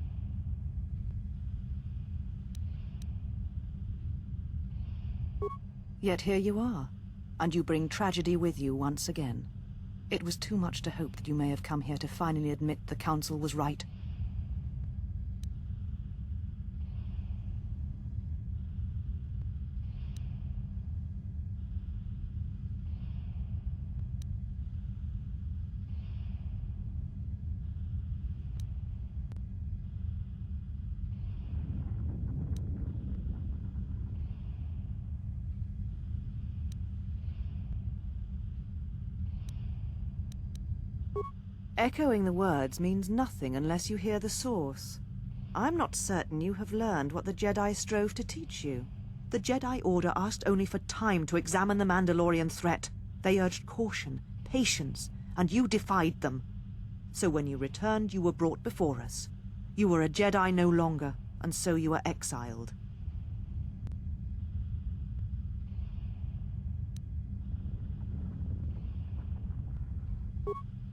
Yet here you are, and you bring tragedy with you once again. It was too much to hope that you may have come here to finally admit the Council was right. Echoing the words means nothing unless you hear the source. I'm not certain you have learned what the Jedi strove to teach you. The Jedi Order asked only for time to examine the Mandalorian threat. They urged caution, patience, and you defied them. So when you returned, you were brought before us. You were a Jedi no longer, and so you were exiled.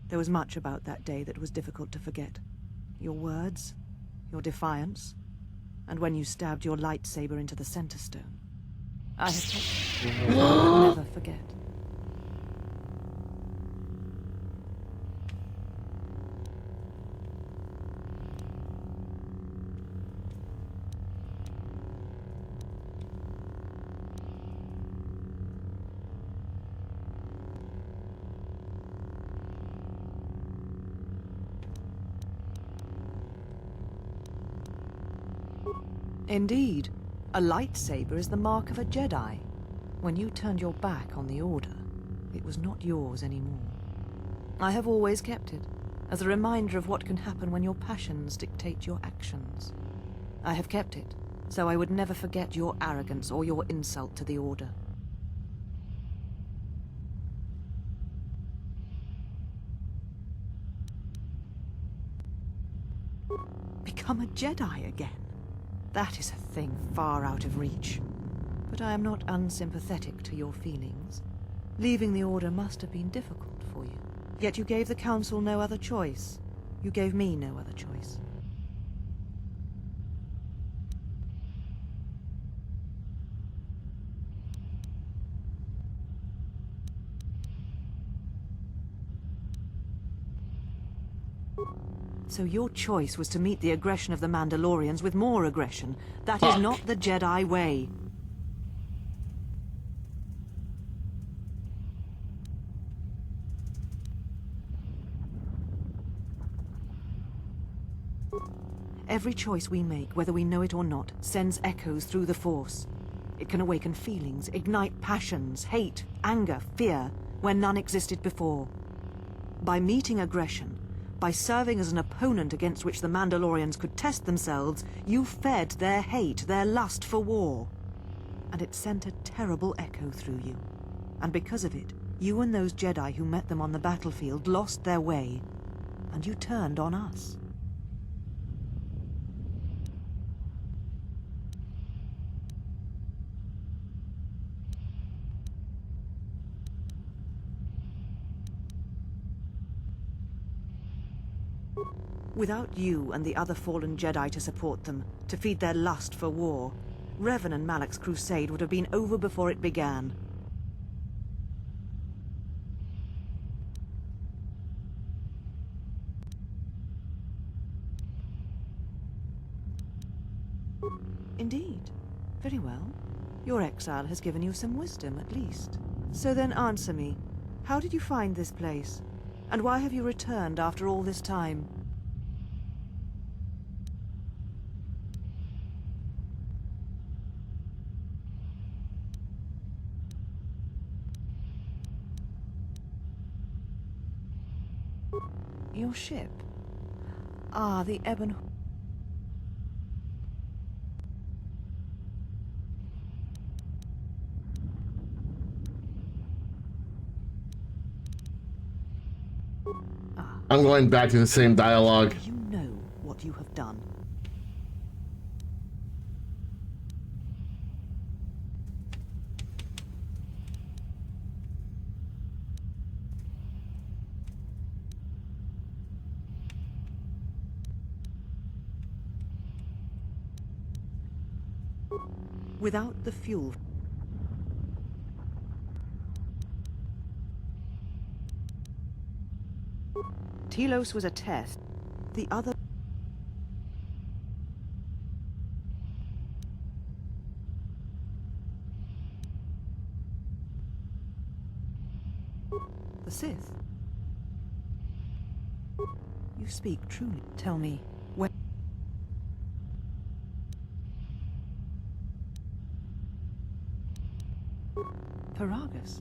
There was much about that day that was difficult to forget. Your words, your defiance, and when you stabbed your lightsaber into the center stone. I have kept I will never forget. Indeed, a lightsaber is the mark of a Jedi. When you turned your back on the Order, it was not yours anymore. I have always kept it, as a reminder of what can happen when your passions dictate your actions. I have kept it, so I would never forget your arrogance or your insult to the Order. become a Jedi again. That is a thing far out of reach. But I am not unsympathetic to your feelings. Leaving the Order must have been difficult for you. Yet you gave the Council no other choice. You gave me no other choice. So your choice was to meet the aggression of the Mandalorians with more aggression. That is not the Jedi way. Every choice we make, whether we know it or not, sends echoes through the Force. It can awaken feelings, ignite passions, hate, anger, fear, where none existed before. By meeting aggression, by serving as an opponent against which the Mandalorians could test themselves, you fed their hate, their lust for war. And it sent a terrible echo through you. And because of it, you and those Jedi who met them on the battlefield lost their way. And you turned on us. Without you and the other fallen Jedi to support them, to feed their lust for war, Revan and Malak's crusade would have been over before it began. Indeed. Very well. Your exile has given you some wisdom, at least. So then answer me. How did you find this place? And why have you returned after all this time? Your ship? Ah, the Ebon... I'm going back to the same dialogue. You know what you have done. Without the fuel... Telos was a test. The other... The Sith. You speak truly. Tell me, where... Paragus.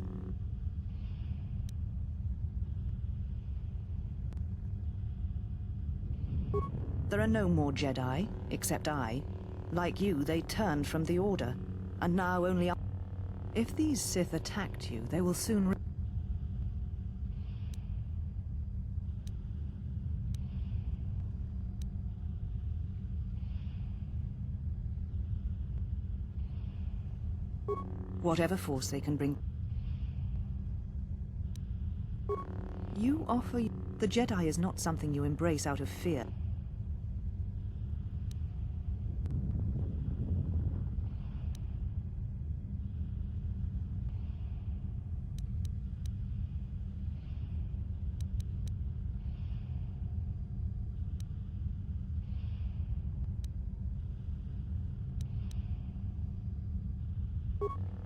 There are no more Jedi, except I. Like you, they turned from the Order, and now only I... If these Sith attacked you, they will soon... Whatever force they can bring... You offer... The Jedi is not something you embrace out of fear.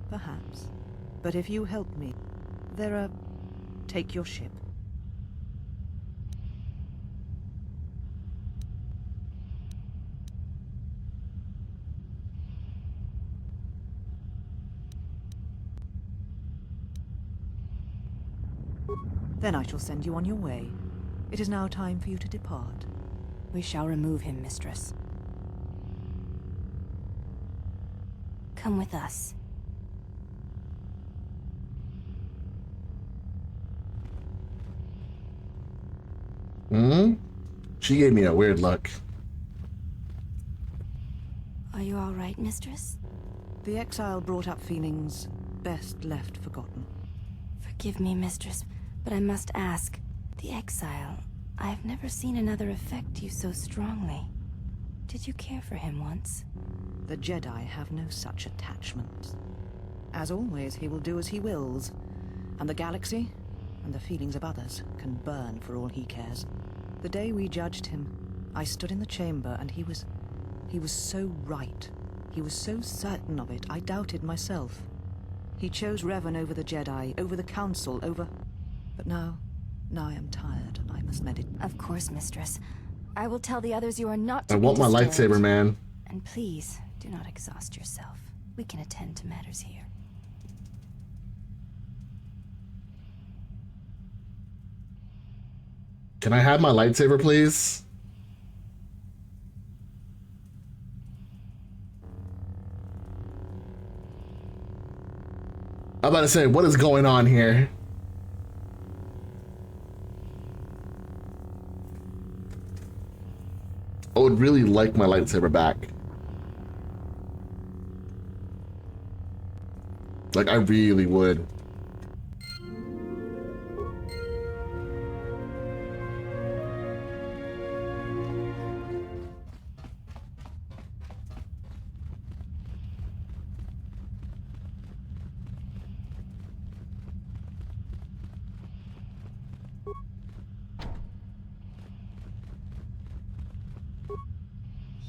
Perhaps. But if you help me, there are... Take your ship. Then I shall send you on your way. It is now time for you to depart. We shall remove him, mistress. Come with us. She gave me a weird look. Are you all right, Mistress? The exile brought up feelings best left forgotten. Forgive me, Mistress, but I must ask. The exile, I've never seen another affect you so strongly. Did you care for him once? The Jedi have no such attachments. As always, he will do as he wills. And the galaxy, and the feelings of others, can burn for all he cares. The day we judged him, I stood in the chamber and he was so right. He was so certain of it, I doubted myself. He chose Revan over the Jedi, over the Council, over... But now I am tired. I must meditate. Of course, Mistress. I will tell the others you are not to I be want my disturbed. lightsaber, man. And please, do not exhaust yourself. We can attend to matters here. Can I have my lightsaber, please? I'm about to say, what is going on here? I would really like my lightsaber back. Like, I really would.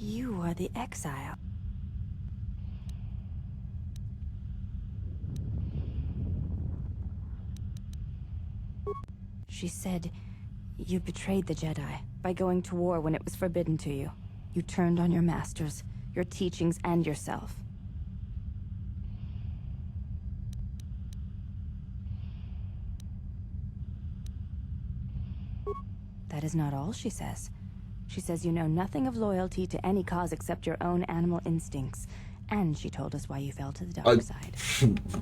You are the exile. She said you betrayed the Jedi by going to war when it was forbidden to you. You turned on your masters, your teachings, and yourself. That is not all she says. She says you know nothing of loyalty to any cause except your own animal instincts. And she told us why you fell to the dark side.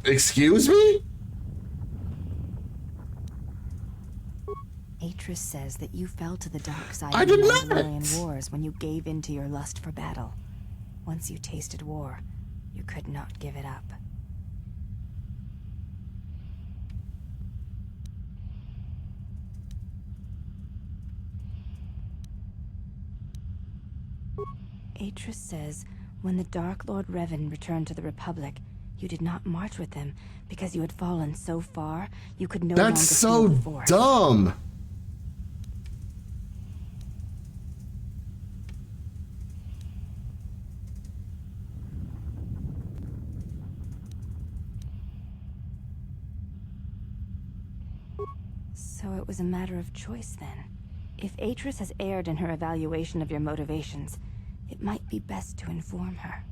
Excuse me? Atris says that you fell to the dark side I in the did not! Mandalorian wars when you gave in to your lust for battle. Once you tasted war, you could not give it up. Atris says when the Dark Lord Revan returned to the Republic, you did not march with them because you had fallen so far you could no longer That's feel so the Force. dumb. So it was a matter of choice then. If Atris has erred in her evaluation of your motivations, it might be best to inform her.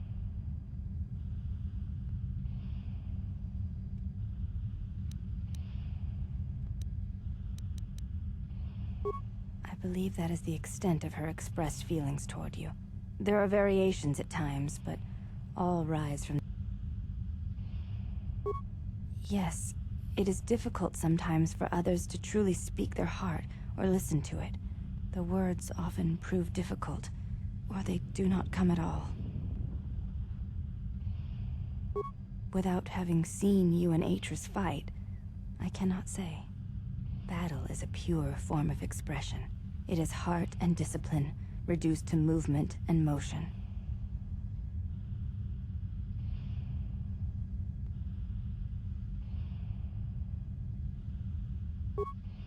I believe that is the extent of her expressed feelings toward you. There are variations at times, but all rise from... Yes, it is difficult sometimes for others to truly speak their heart or listen to it. The words often prove difficult, or they do not come at all. Without having seen you and Atris fight, I cannot say. Battle is a pure form of expression. It is heart and discipline, reduced to movement and motion.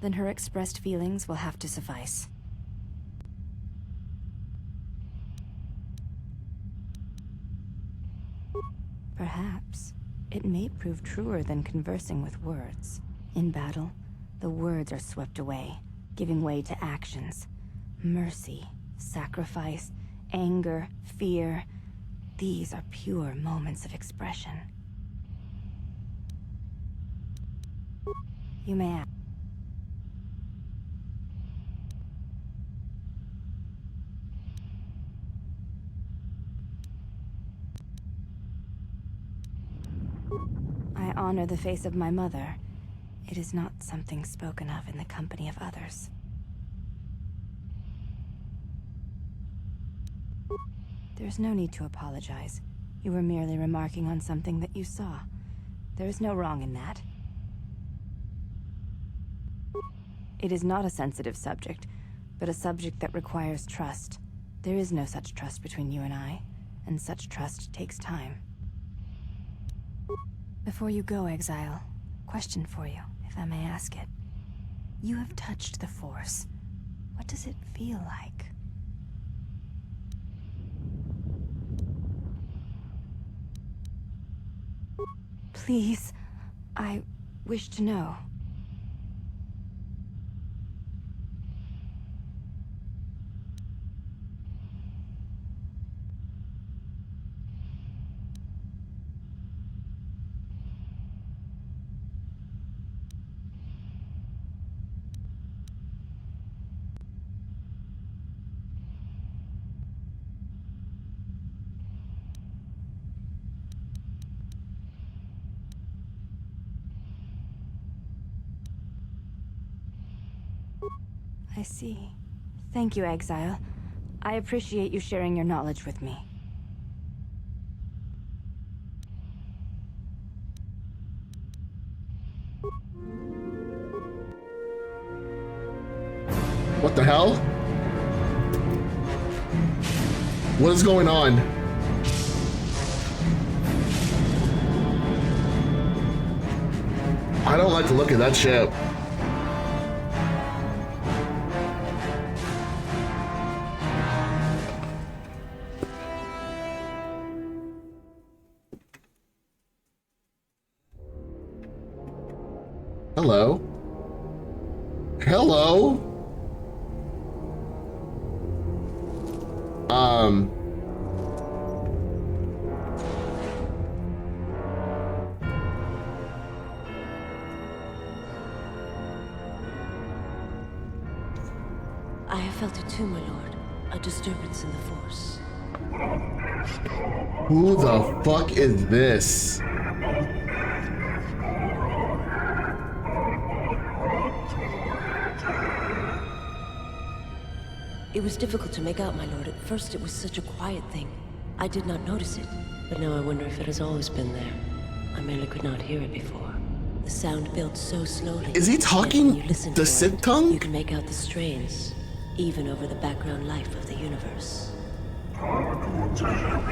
Then her expressed feelings will have to suffice. Perhaps it may prove truer than conversing with words. In battle, the words are swept away, giving way to actions. Mercy, sacrifice, anger, fear. These are pure moments of expression. You may ask. I honor the face of my mother. It is not something spoken of in the company of others. There's no need to apologize. You were merely remarking on something that you saw. There is no wrong in that. It is not a sensitive subject, but a subject that requires trust. There is no such trust between you and I, and such trust takes time. Before you go, Exile, question for you, if I may ask it. You have touched the Force. What does it feel like? Please, I wish to know. I see. Thank you, Exile. I appreciate you sharing your knowledge with me. What the hell? What is going on? I don't like the look of that ship. Hello? Hello? I have felt it too, my lord. A disturbance in the Force. Who the fuck is this? It was difficult to make out, my lord. At first it was such a quiet thing. I did not notice it. But now I wonder if it has always been there. I merely could not hear it before. The sound built so slowly. Is he talking you listen the Sith tongue? You can make out the strains, even over the background life of the universe.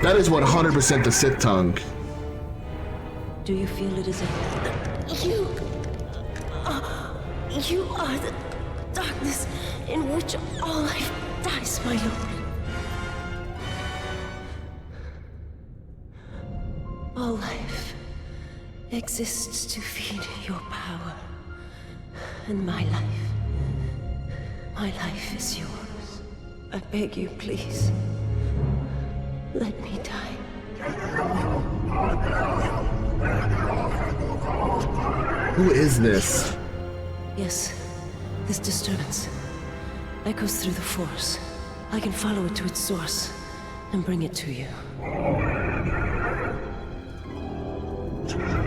That is 100% the Sith tongue. Do you feel it is a... You are the darkness in which all life dies, my lord. All life exists to feed your power. And my life is yours. I beg you, please. Let me die. Who is this? Yes, this disturbance echoes through the Force. I can follow it to its source and bring it to you.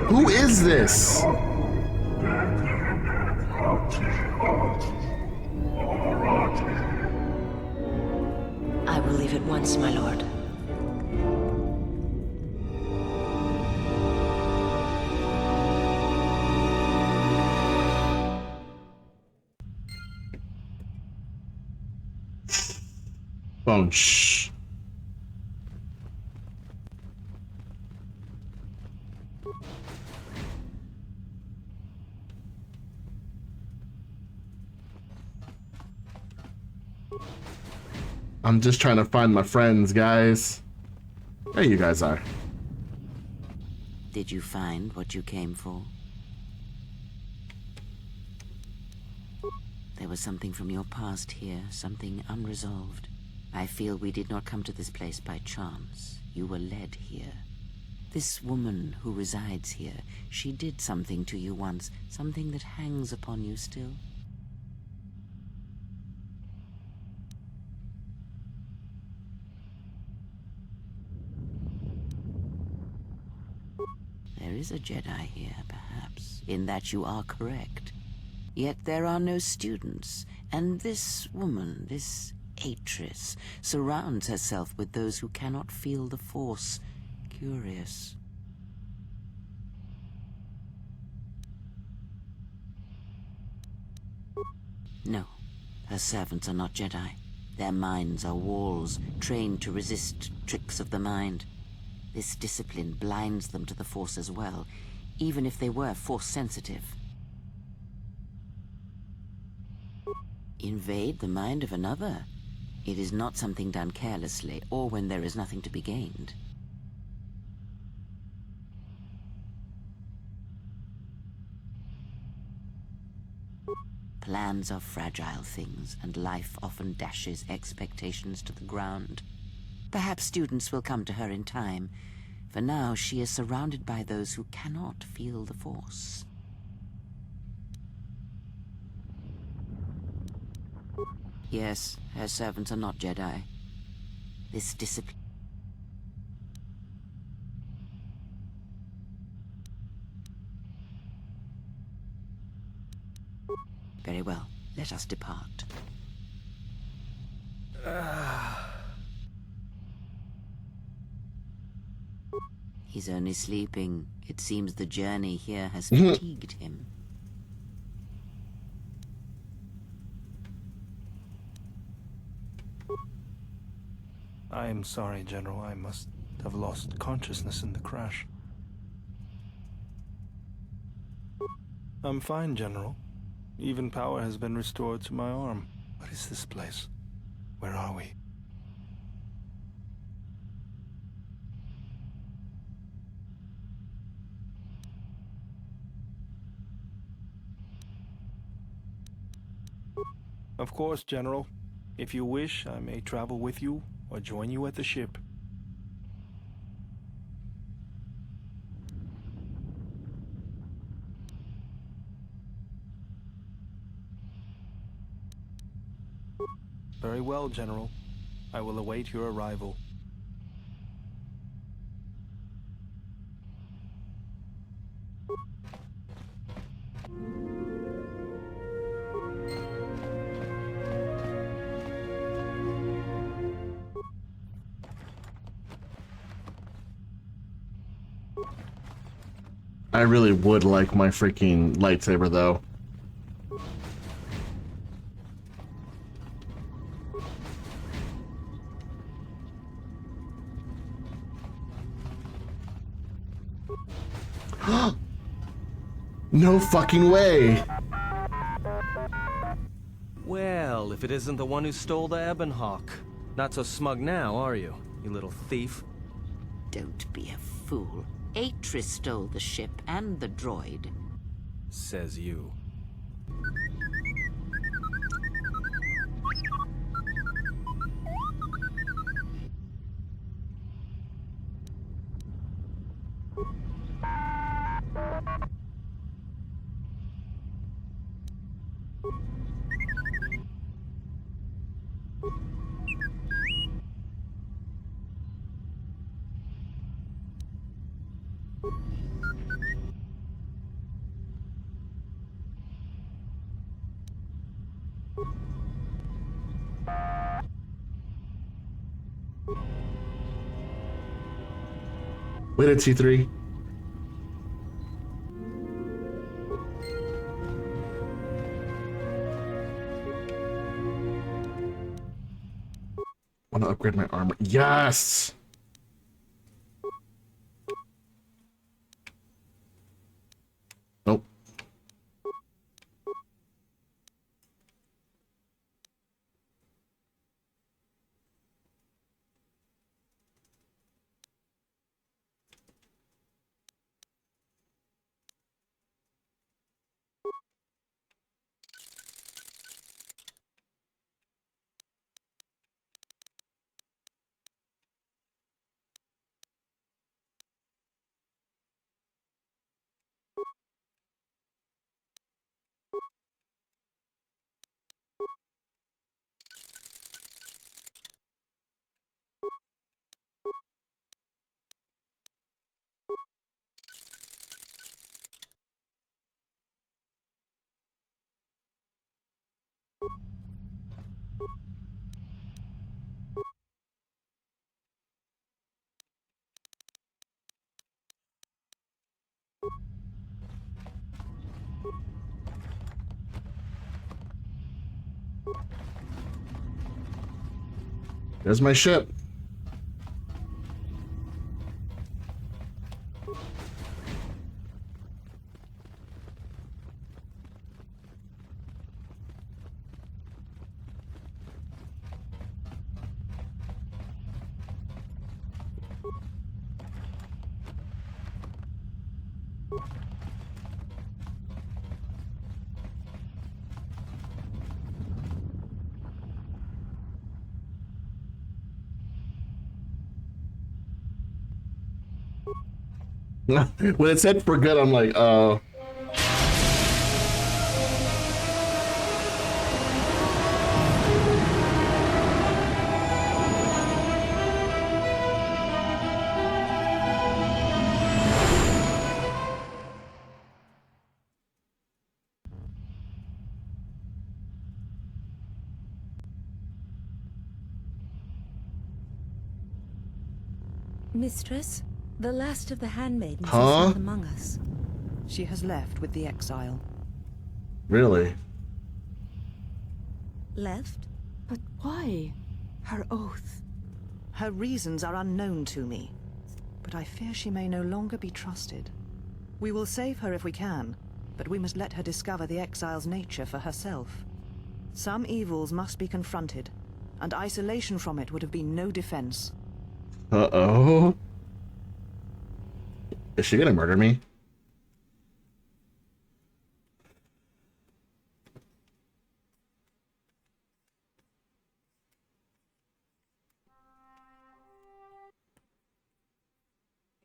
Who is this? I will leave at once, my lord. Oh, shh. I'm just trying to find my friends, guys. There you guys are. Did you find what you came for? There was something from your past here, something unresolved. I feel we did not come to this place by chance. You were led here. This woman who resides here, she did something to you once, something that hangs upon you still. There is a Jedi here, perhaps, in that you are correct. Yet there are no students, and this woman, this Atris surrounds herself with those who cannot feel the Force. Curious. No, her servants are not Jedi. Their minds are walls, trained to resist tricks of the mind. This discipline blinds them to the Force as well, even if they were Force-sensitive. Invade the mind of another. It is not something done carelessly, or when there is nothing to be gained. Plans are fragile things, and life often dashes expectations to the ground. Perhaps students will come to her in time. For now, she is surrounded by those who cannot feel the Force. Yes, her servants are not Jedi. This discipline... Very well. Let us depart. He's only sleeping. It seems the journey here has fatigued him. I am sorry, General. I must have lost consciousness in the crash. I'm fine, General. Even power has been restored to my arm. What is this place? Where are we? Of course, General. If you wish, I may travel with you or join you at the ship. Very well, General. I will await your arrival. I really would like my freaking lightsaber, though. No fucking way! Well, if it isn't the one who stole the Ebon Hawk. Not so smug now, are you, you little thief? Don't be a fool. Atris stole the ship and the droid. Says you. Wait at T3. Want to upgrade my armor? Yes! Nope. There's my ship. When it said for good, I'm like, oh. Mistress, the last of the handmaidens is Huh? not among us. She has left with the exile. Really? Left? But why? Her oath. Her reasons are unknown to me, but I fear she may no longer be trusted. We will save her if we can, but we must let her discover the exile's nature for herself. Some evils must be confronted, and isolation from it would have been no defense. Uh-oh. Is she gonna murder me?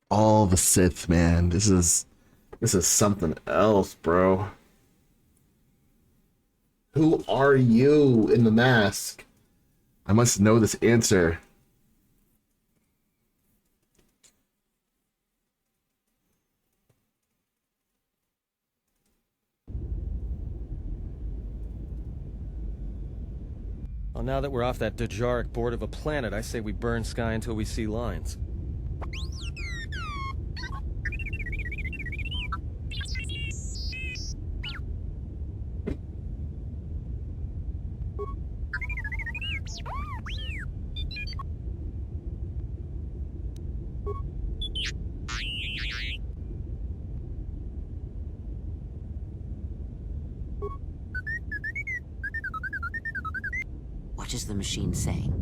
All the Sith, man. This is something else, bro. Who are you in the mask? I must know this answer. Well, now that we're off that Dejaric board of a planet, I say we burn sky until we see lines. What is the machine saying?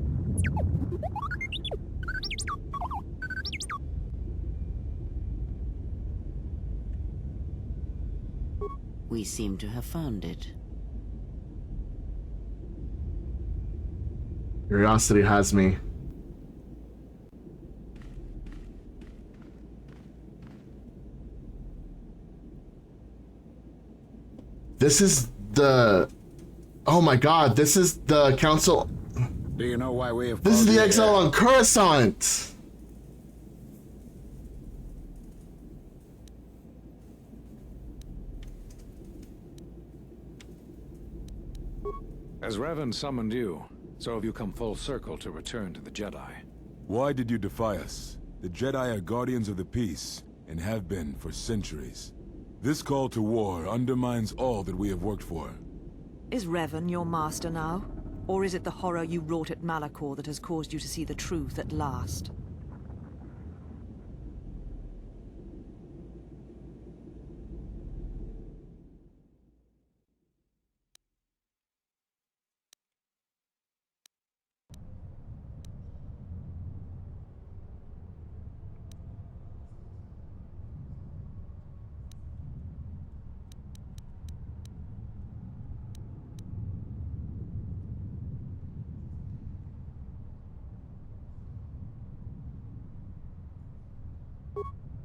We seem to have found it. Curiosity has me. This is the... Oh my god, this is the council... Do you know why we have... This is called the you exile here? on Coruscant! As Revan summoned you, so have you come full circle to return to the Jedi. Why did you defy us? The Jedi are guardians of the peace, and have been for centuries. This call to war undermines all that we have worked for. Is Revan your master now? Or is it the horror you wrought at Malachor that has caused you to see the truth at last?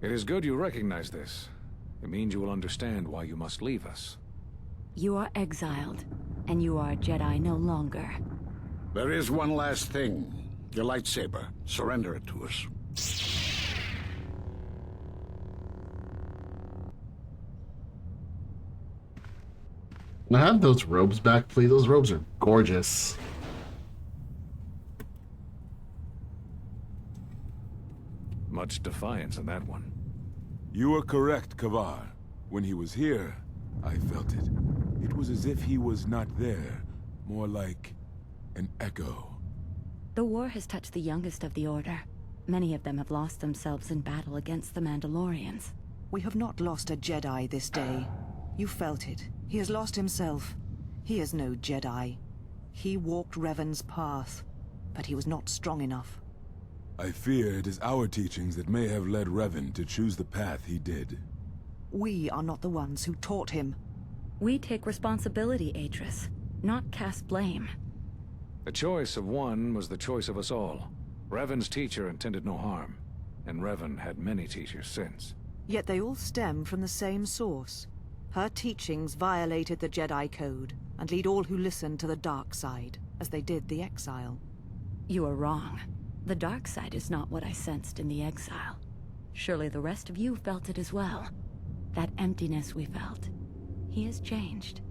It is good you recognize this. It means you will understand why you must leave us. You are exiled, and you are a Jedi no longer. There is one last thing. Your lightsaber. Surrender it to us. Can I have those robes back, please? Those robes are gorgeous. Much defiance in that one. You are correct, Kavar. When he was here, I felt it. It was as if he was not there, more like an echo. The war has touched the youngest of the Order. Many of them have lost themselves in battle against the Mandalorians. We have not lost a Jedi this day. You felt it. He has lost himself. He is no Jedi. He walked Revan's path, but he was not strong enough. I fear it is our teachings that may have led Revan to choose the path he did. We are not the ones who taught him. We take responsibility, Atris, not cast blame. The choice of one was the choice of us all. Revan's teacher intended no harm, and Revan had many teachers since. Yet they all stem from the same source. Her teachings violated the Jedi Code, and lead all who listen to the dark side, as they did the Exile. You are wrong. The dark side is not what I sensed in the Exile. Surely the rest of you felt it as well. That emptiness we felt. He has changed.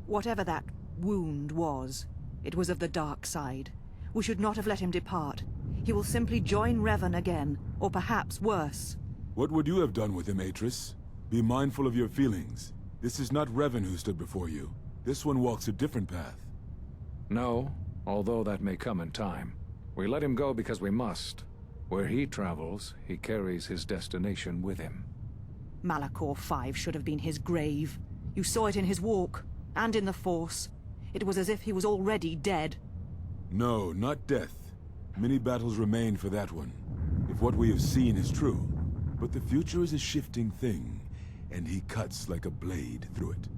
Whatever that wound was, it was of the dark side. We should not have let him depart. He will simply join Revan again, or perhaps worse. What would you have done with him, Atris? Be mindful of your feelings. This is not Revan who stood before you. This one walks a different path. No, although that may come in time. We let him go because we must. Where he travels, he carries his destination with him. Malachor 5 should have been his grave. You saw it in his walk, and in the Force. It was as if he was already dead. No, not death. Many battles remain for that one, if what we have seen is true. But the future is a shifting thing, and he cuts like a blade through it.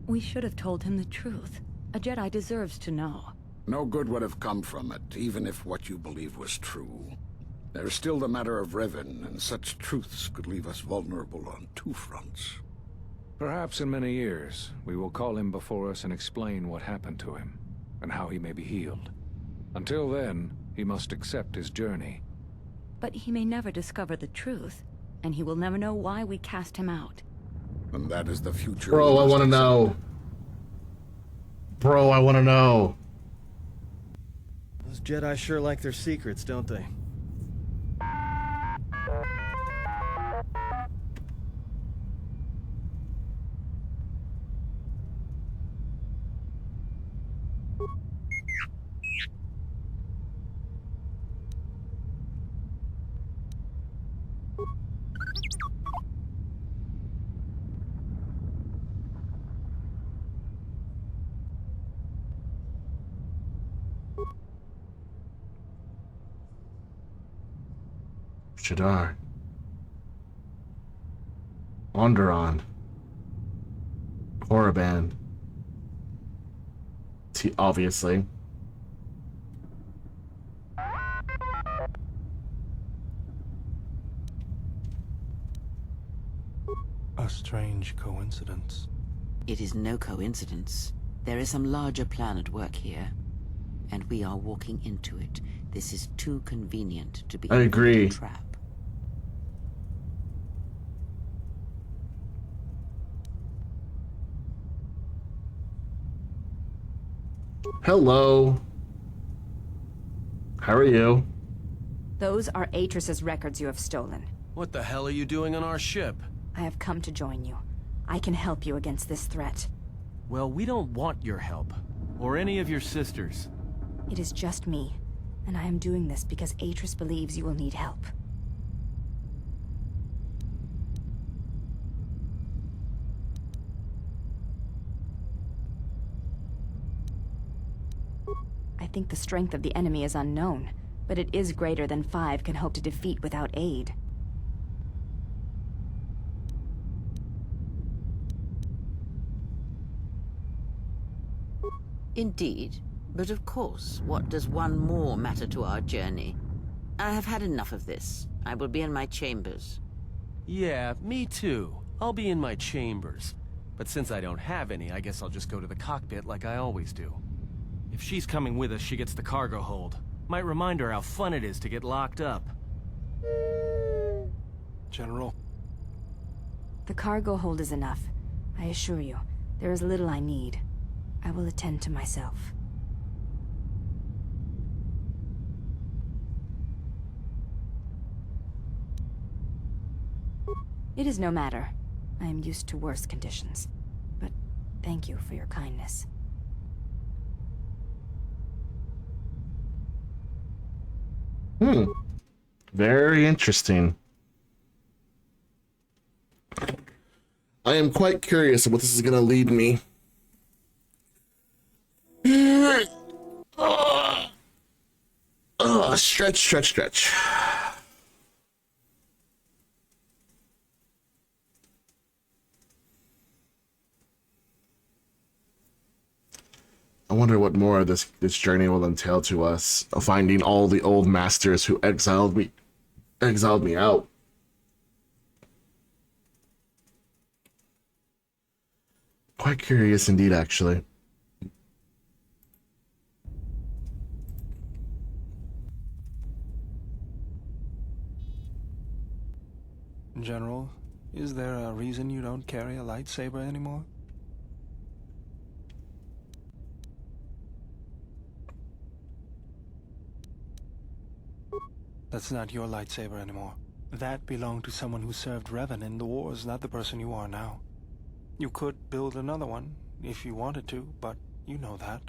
We should have told him the truth. A Jedi deserves to know. No good would have come from it, even if what you believe was true. There's still the matter of Revan, and such truths could leave us vulnerable on two fronts. Perhaps in many years, we will call him before us and explain what happened to him, and how he may be healed. Until then, he must accept his journey. But he may never discover the truth, and he will never know why we cast him out. And that is the future. Bro, I want to know. Bro, I want to know. Those Jedi sure like their secrets, don't they? Shadar. Onderon. Korriban. Obviously. A strange coincidence. It is no coincidence. There is some larger plan at work here, and we are walking into it. This is too convenient to be I agree. a trap. Hello. How are you? Those are Atris's records you have stolen. What the hell are you doing on our ship? I have come to join you. I can help you against this threat. Well, we don't want your help. Or any of your sisters. It is just me, and I am doing this because Atris believes you will need help. I think the strength of the enemy is unknown, but it is greater than 5 can hope to defeat without aid. Indeed. But of course, what does one more matter to our journey? I have had enough of this. I will be in my chambers. Yeah, me too. I'll be in my chambers. But since I don't have any, I guess I'll just go to the cockpit like I always do. If she's coming with us, she gets the cargo hold. Might remind her how fun it is to get locked up. General. The cargo hold is enough. I assure you, there is little I need. I will attend to myself. It is no matter. I am used to worse conditions. But thank you for your kindness. Very interesting. I am quite curious of what this is gonna lead me. Stretch, stretch, stretch. I wonder what more of this journey will entail to us, finding all the old masters who exiled me out. Quite curious indeed, actually. General, is there a reason you don't carry a lightsaber anymore? That's not your lightsaber anymore. That belonged to someone who served Revan in the wars, not the person you are now. You could build another one, if you wanted to, but you know that.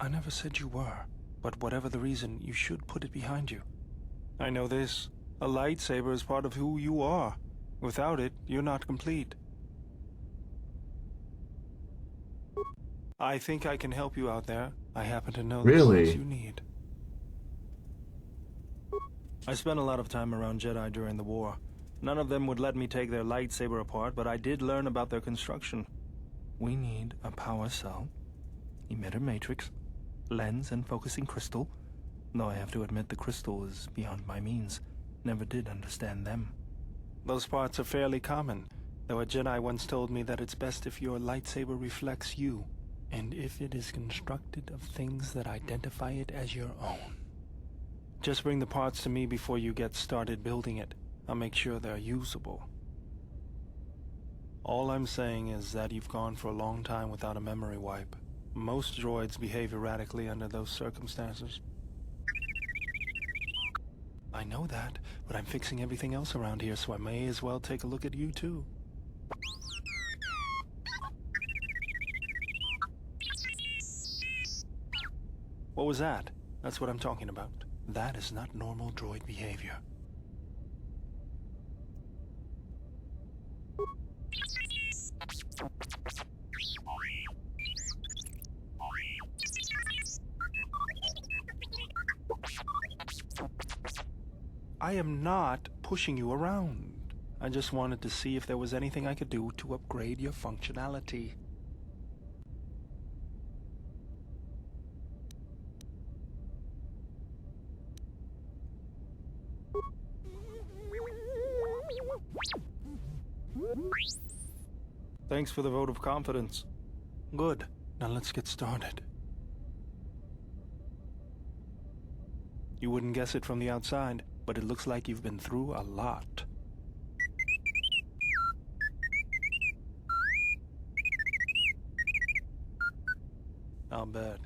I never said you were, but whatever the reason, you should put it behind you. I know this. A lightsaber is part of who you are. Without it, you're not complete. I think I can help you out there. I happen to know the tools you need. I spent a lot of time around Jedi during the war. None of them would let me take their lightsaber apart, but I did learn about their construction. We need a power cell, emitter matrix, lens and focusing crystal, though I have to admit the crystal is beyond my means. Never did understand them. Those parts are fairly common, though a Jedi once told me that it's best if your lightsaber reflects you, and if it is constructed of things that identify it as your own. Just bring the parts to me before you get started building it. I'll make sure they're usable. All I'm saying is that you've gone for a long time without a memory wipe. Most droids behave erratically under those circumstances. I know that, but I'm fixing everything else around here, so I may as well take a look at you too. What was that? That's what I'm talking about. That is not normal droid behavior. I am not pushing you around. I just wanted to see if there was anything I could do to upgrade your functionality. Thanks for the vote of confidence. Good. Now let's get started. You wouldn't guess it from the outside, but it looks like you've been through a lot. I'll bet.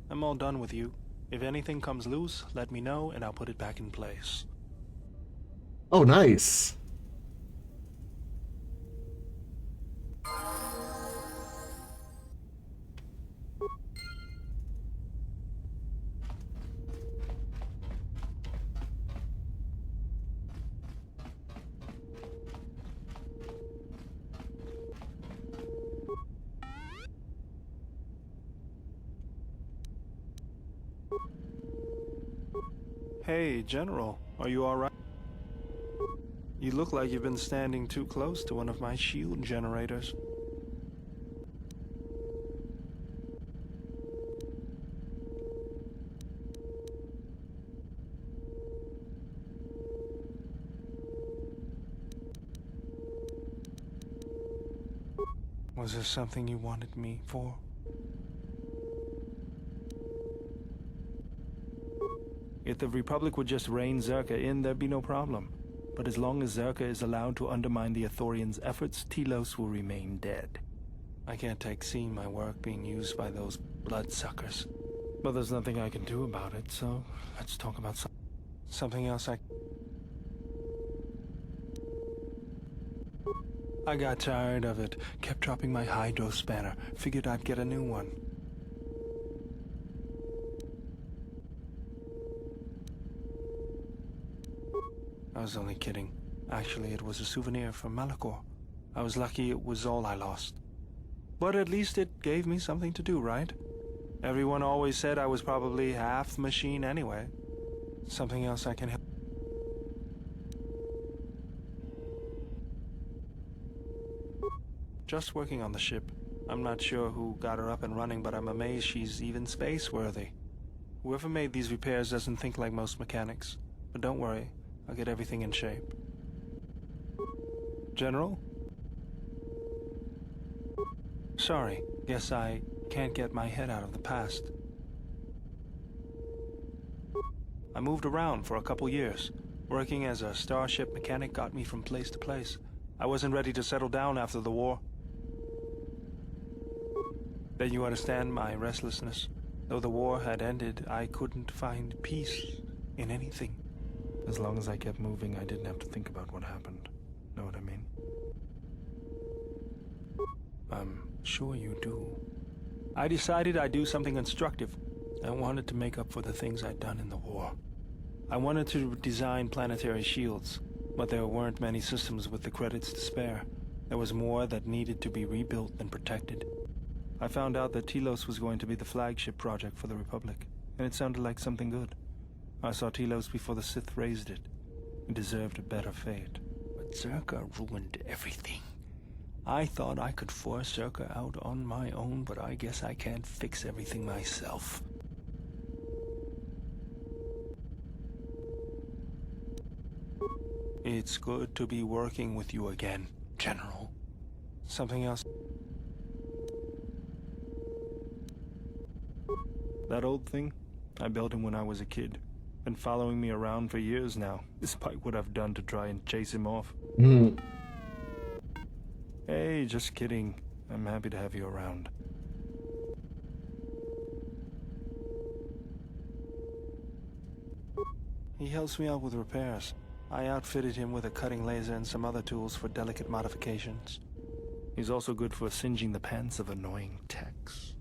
I'm all done with you. If anything comes loose, let me know and I'll put it back in place. Oh, nice. Hey, General, are you alright? You look like you've been standing too close to one of my shield generators. Was there something you wanted me for? If the Republic would just rein Zerka in, there'd be no problem. But as long as Zerka is allowed to undermine the Ithorians' efforts, Telos will remain dead. I can't take seeing my work being used by those bloodsuckers. But there's nothing I can do about it, so let's talk about something else I got tired of it, kept dropping my hydro spanner, figured I'd get a new one. I was only kidding. Actually, it was a souvenir from Malachor. I was lucky it was all I lost. But at least it gave me something to do, right? Everyone always said I was probably half machine anyway. Something else I can help. Just working on the ship. I'm not sure who got her up and running, but I'm amazed she's even space-worthy. Whoever made these repairs doesn't think like most mechanics. But don't worry, I'll get everything in shape. General? Sorry, guess I can't get my head out of the past. I moved around for a couple years. Working as a starship mechanic got me from place to place. I wasn't ready to settle down after the war. Then you understand my restlessness. Though the war had ended, I couldn't find peace in anything. As long as I kept moving, I didn't have to think about what happened. Know what I mean? I'm sure you do. I decided I'd do something constructive. I wanted to make up for the things I'd done in the war. I wanted to design planetary shields, but there weren't many systems with the credits to spare. There was more that needed to be rebuilt and protected. I found out that Telos was going to be the flagship project for the Republic, and it sounded like something good. I saw Telos before the Sith raised it. It deserved a better fate. But Zerka ruined everything. I thought I could force Zerka out on my own, but I guess I can't fix everything myself. It's good to be working with you again, General. Something else? That old thing? I built him when I was a kid. Been following me around for years now, despite what I've done to try and chase him off. Hey, just kidding. I'm happy to have you around. He helps me out with repairs. I outfitted him with a cutting laser and some other tools for delicate modifications. He's also good for singeing the pants of annoying techs.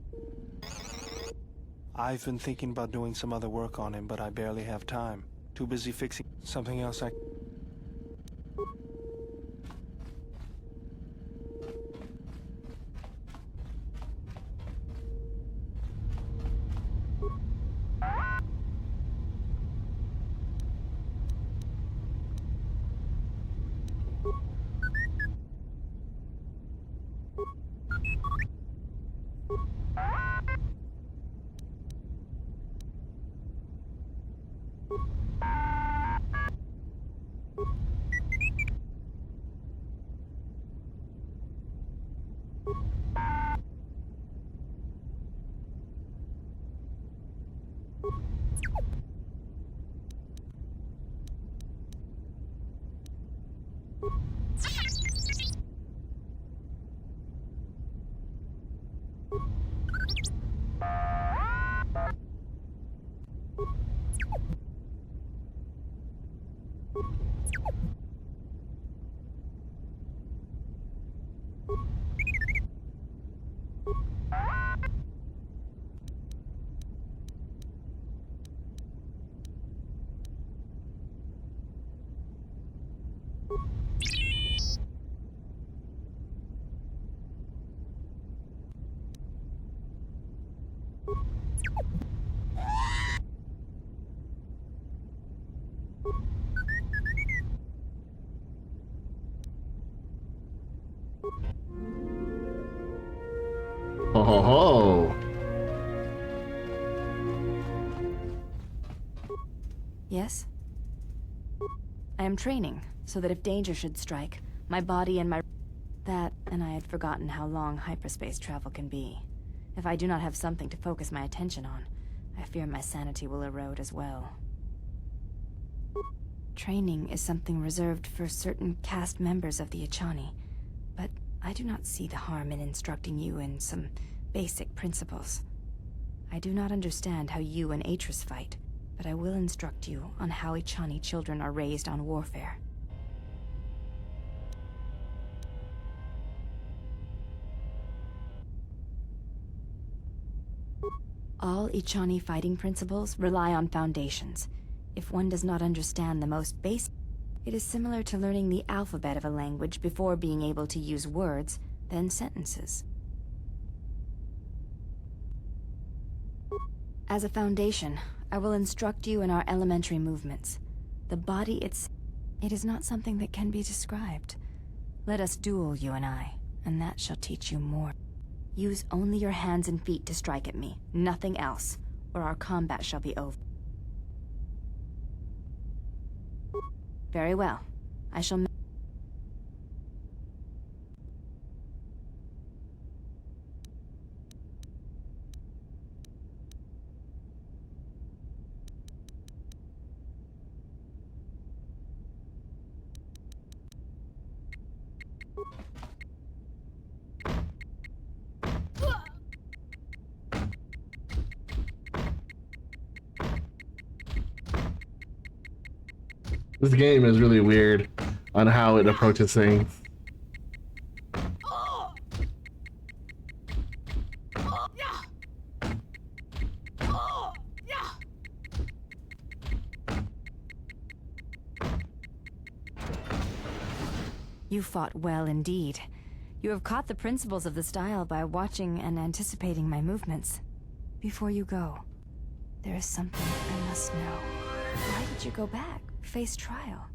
I've been thinking about doing some other work on him, but I barely have time. Too busy fixing something else I... Ho ho ho! Yes? I am training, so that if danger should strike, my body and my... That, and I had forgotten how long hyperspace travel can be. If I do not have something to focus my attention on, I fear my sanity will erode as well. Training is something reserved for certain caste members of the Echani, but I do not see the harm in instructing you in some basic principles. I do not understand how you and Atris fight, but I will instruct you on how Echani children are raised on warfare. All Ichani fighting principles rely on foundations. If one does not understand the most basic, it is similar to learning the alphabet of a language before being able to use words, then sentences. As a foundation, I will instruct you in our elementary movements. The body it is not something that can be described. Let us duel, you and I, and that shall teach you more. Use only your hands and feet to strike at me, nothing else, or our combat shall be over. Very well. I shall... This game is really weird on how it approaches things. You fought well indeed. You have caught the principles of the style by watching and anticipating my movements. Before you go, there is something I must know. Why did you go back? Face trial?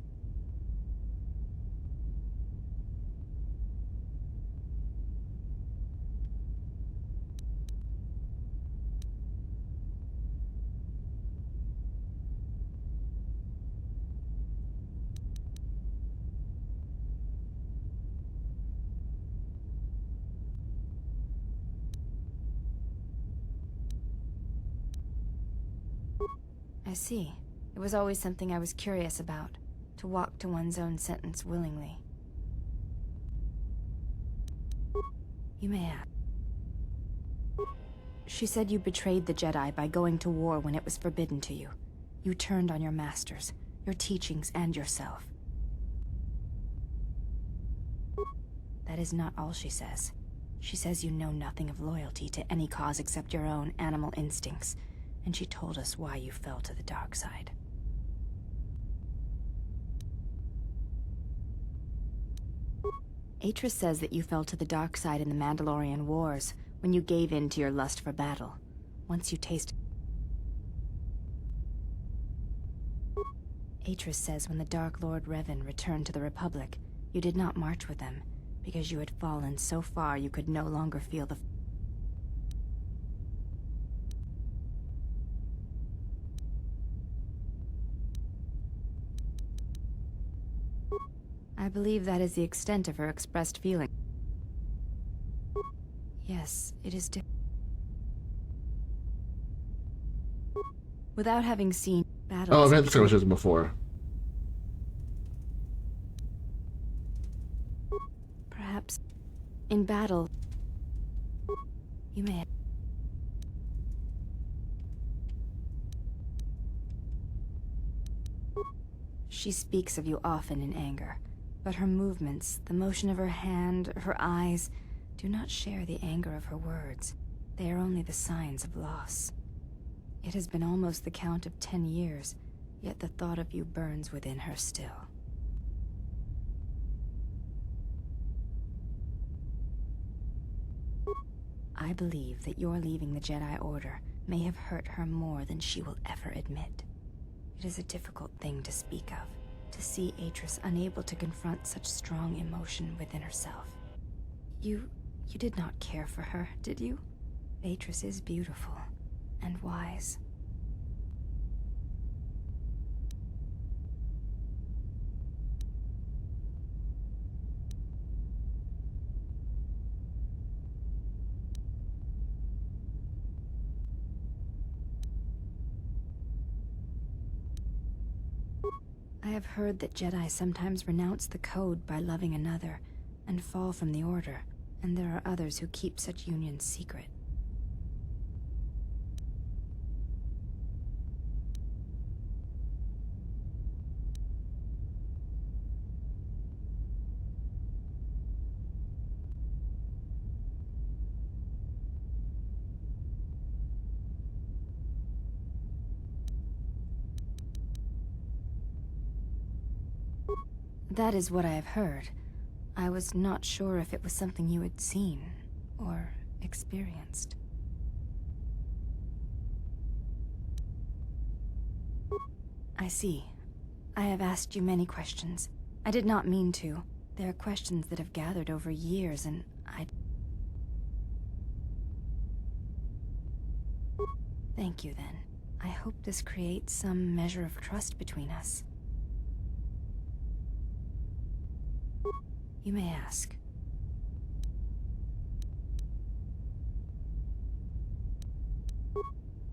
I see. It was always something I was curious about, to walk to one's own sentence willingly. You may ask. She said you betrayed the Jedi by going to war when it was forbidden to you. You turned on your masters, your teachings, and yourself. That is not all she says. She says you know nothing of loyalty to any cause except your own animal instincts, and she told us why you fell to the dark side. Atris says that you fell to the dark side in the Mandalorian Wars, when you gave in to your lust for battle. Once you tasted... Atris says when the Dark Lord Revan returned to the Republic, you did not march with them, because you had fallen so far you could no longer feel the... I believe that is the extent of her expressed feeling. Yes, it is without having seen battles... Oh, I've had this conversation before. Perhaps in battle, you may... She speaks of you often in anger, but her movements, the motion of her hand, her eyes, do not share the anger of her words. They are only the signs of loss. It has been almost the count of 10 years, yet the thought of you burns within her still. I believe that your leaving the Jedi Order may have hurt her more than she will ever admit. It is a difficult thing to speak of, to see Atris unable to confront such strong emotion within herself. You did not care for her, did you? Atris is beautiful and wise. I have heard that Jedi sometimes renounce the code by loving another and fall from the Order, and there are others who keep such unions secret. That is what I have heard. I was not sure if it was something you had seen or experienced. I see. I have asked you many questions. I did not mean to. There are questions that have gathered over years, and I... Thank you, then. I hope this creates some measure of trust between us. You may ask.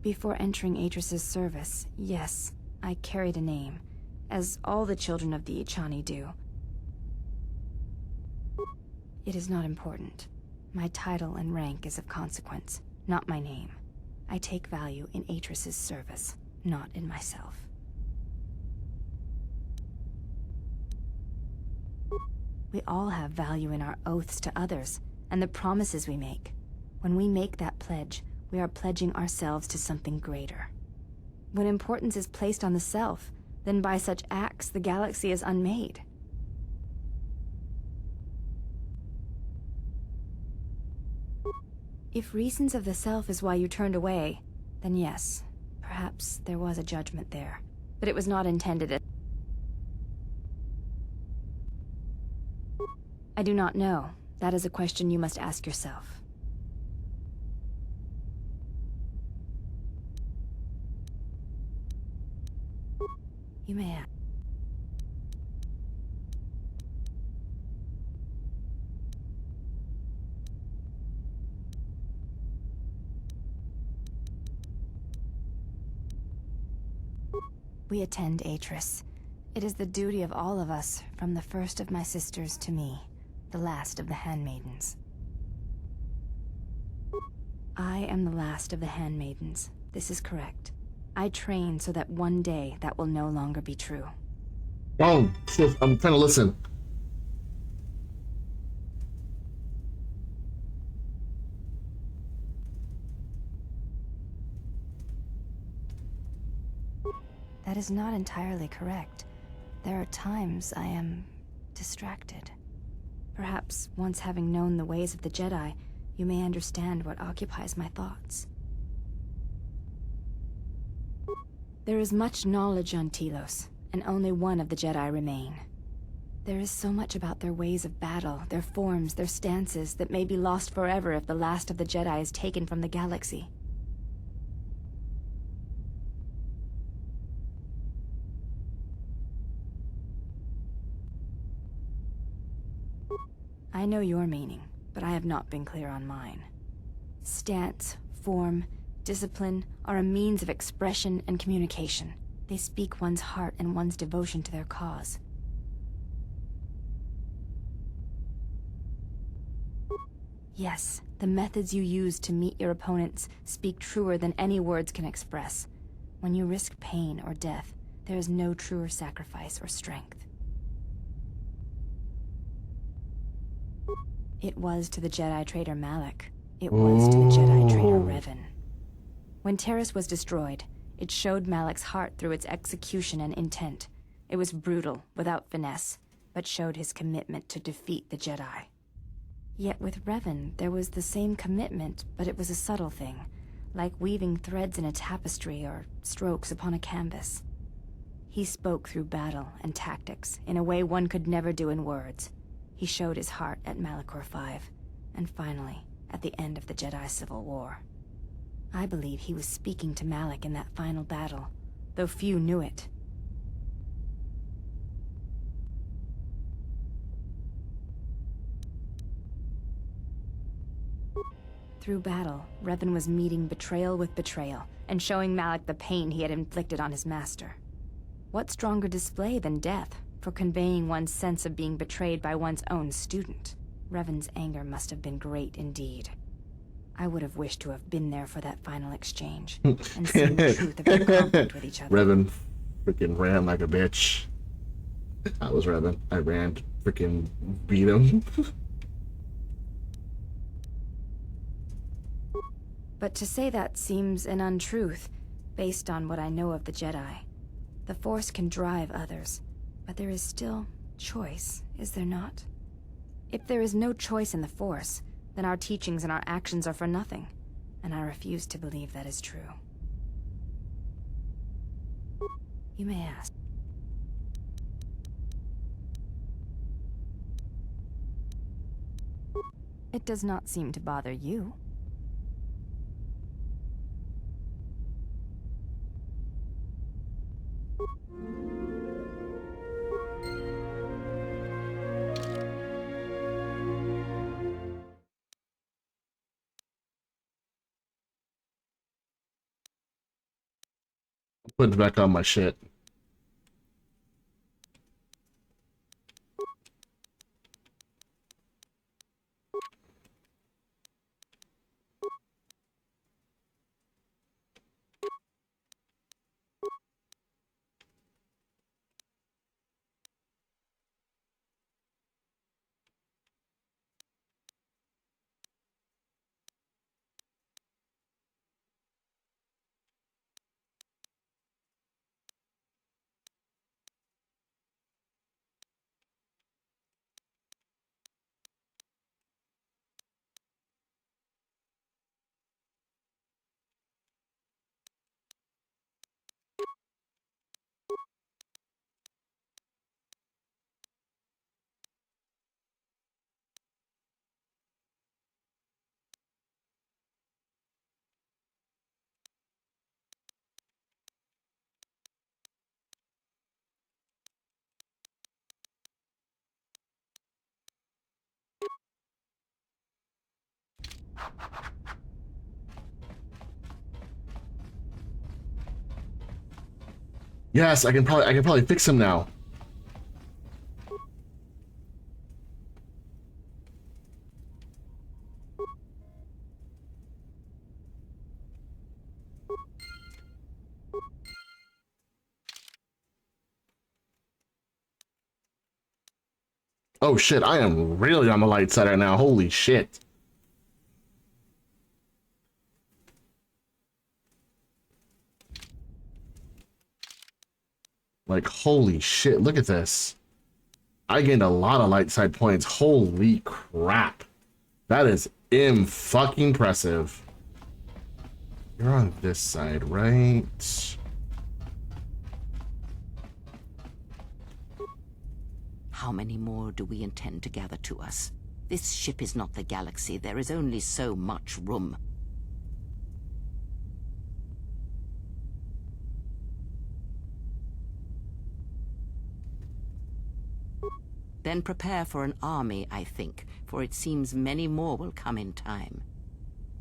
Before entering Atris's service, yes, I carried a name, as all the children of the Ichani do. It is not important. My title and rank is of consequence, not my name. I take value in Atris's service, not in myself. We all have value in our oaths to others, and the promises we make. When we make that pledge, we are pledging ourselves to something greater. When importance is placed on the self, then by such acts the galaxy is unmade. If reasons of the self is why you turned away, then yes, perhaps there was a judgment there. But it was not intended as... I do not know. That is a question you must ask yourself. You may ask. We attend Atris. It is the duty of all of us, from the first of my sisters to me, the last of the handmaidens. I am the last of the handmaidens. This is correct. I train so that one day that will no longer be true. Oh, shit, I'm trying to listen. That is not entirely correct. There are times I am distracted. Perhaps once having known the ways of the Jedi, you may understand what occupies my thoughts. There is much knowledge on Telos, and only one of the Jedi remain. There is so much about their ways of battle, their forms, their stances, that may be lost forever if the last of the Jedi is taken from the galaxy. I know your meaning, but I have not been clear on mine. Stance, form, discipline are a means of expression and communication. They speak one's heart and one's devotion to their cause. Yes, the methods you use to meet your opponents speak truer than any words can express. When you risk pain or death, there is no truer sacrifice or strength. It was to the Jedi traitor Malak. It was to the Jedi traitor Revan. When Terrace was destroyed, it showed Malak's heart through its execution and intent. It was brutal, without finesse, but showed his commitment to defeat the Jedi. Yet with Revan, there was the same commitment, but it was a subtle thing, like weaving threads in a tapestry or strokes upon a canvas. He spoke through battle and tactics in a way one could never do in words. He showed his heart at Malachor V, and finally, at the end of the Jedi Civil War. I believe he was speaking to Malak in that final battle, though few knew it. Through battle, Revan was meeting betrayal with betrayal, and showing Malak the pain he had inflicted on his master. What stronger display than death for conveying one's sense of being betrayed by one's own student? Revan's anger must have been great indeed. I would have wished to have been there for that final exchange, and seen the truth of their conflict with each other. Revan freaking ran like a bitch. I was Revan. I ran, freaking beat him. But to say that seems an untruth, based on what I know of the Jedi. The Force can drive others, but there is still Choice, is there not? If there is no choice in the Force, then our teachings and our actions are for nothing, and I refuse to believe that is true. You may ask. It does not seem to bother you. Put it back on my shit. Yes, I can probably fix him now. Oh shit, I am really on the light side right now. Holy shit. Like, holy shit, look at this. I gained a lot of light side points. Holy crap. That is fucking impressive. You're on this side, right? How many more do we intend to gather to us? This ship is not the galaxy. There is only so much room. Then prepare for an army, I think, for it seems many more will come in time.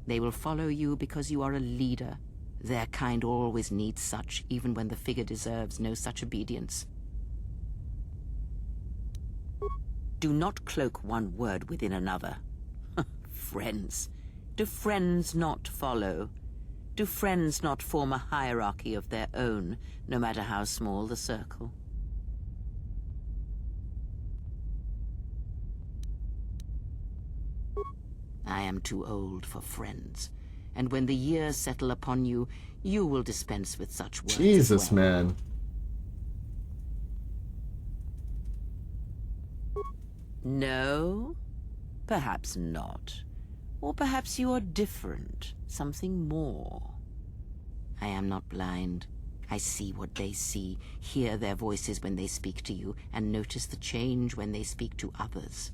They will follow you because you are a leader. Their kind always needs such, even when the figure deserves no such obedience. Do not cloak one word within another. Friends. Do friends not follow? Do friends not form a hierarchy of their own, no matter how small the circle? I am too old for friends, and when the years settle upon you, you will dispense with such words. Jesus, as well. man. No? Perhaps not. Or perhaps you are different, something more. I am not blind. I see what they see, hear their voices when they speak to you, and notice the change when they speak to others.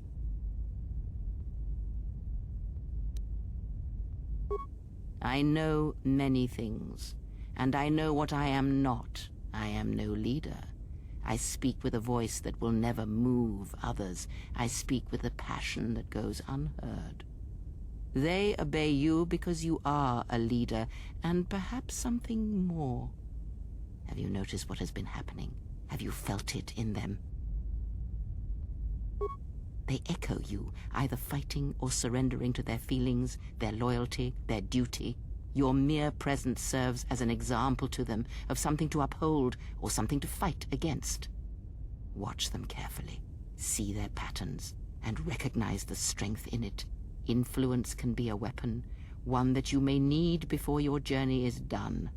I know many things, and I know what I am not. I am no leader. I speak with a voice that will never move others. I speak with a passion that goes unheard. They obey you because you are a leader, and perhaps something more. Have you noticed what has been happening? Have you felt it in them? They echo you, either fighting or surrendering to their feelings, their loyalty, their duty. Your mere presence serves as an example to them of something to uphold or something to fight against. Watch them carefully, see their patterns, and recognize the strength in it. Influence can be a weapon, one that you may need before your journey is done.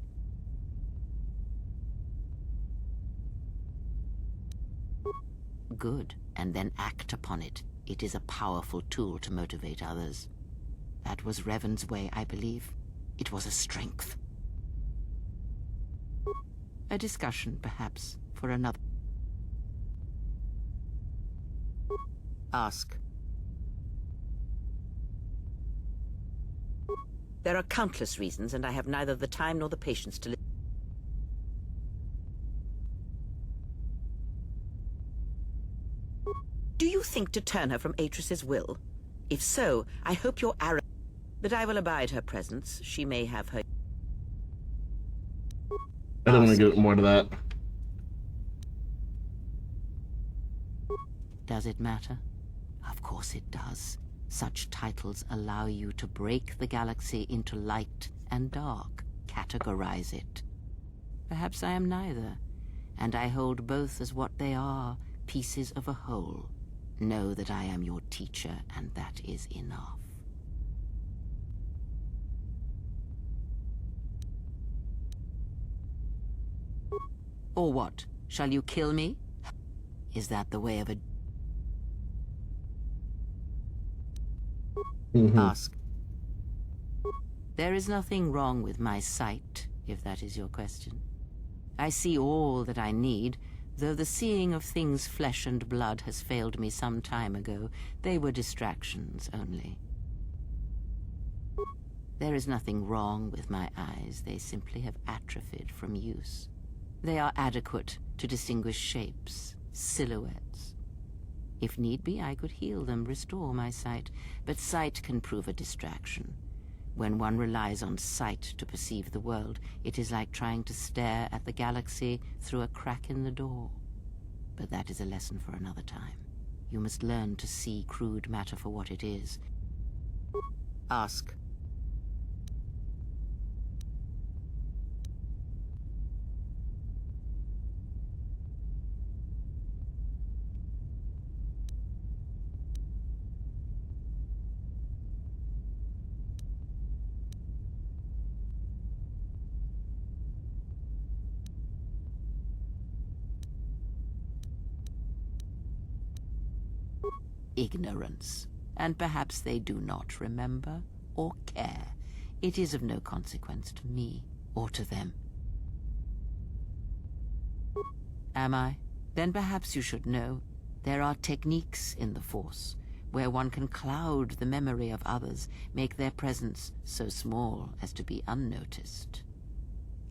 good and then act upon it, it is a powerful tool to motivate others. That was Revan's way, I believe. It was a strength. A discussion, perhaps, for another. Ask. There are countless reasons, and I have neither the time nor the patience to listen. Do you think to turn her from Atris's will? If so, I hope your arrow... But I will abide her presence. She may have her... I don't want to get more to that. Does it matter? Of course it does. Such titles allow you to break the galaxy into light and dark, categorize it. Perhaps I am neither, and I hold both as what they are, pieces of a whole. Know that I am your teacher, and that is enough. Or what? Shall you kill me? Is that the way of a... Ask. There is nothing wrong with my sight, if that is your question. I see all that I need, though the seeing of things flesh and blood has failed me some time ago. They were distractions only. There is nothing wrong with my eyes. They simply have atrophied from use. They are adequate to distinguish shapes, silhouettes. If need be, I could heal them, restore my sight, but sight can prove a distraction. When one relies on sight to perceive the world, it is like trying to stare at the galaxy through a crack in the door. But that is a lesson for another time. You must learn to see crude matter for what it is. Ask. Ignorance, and perhaps they do not remember or care. It is of no consequence to me or to them. Am I? Then perhaps you should know there are techniques in the Force where one can cloud the memory of others, make their presence so small as to be unnoticed.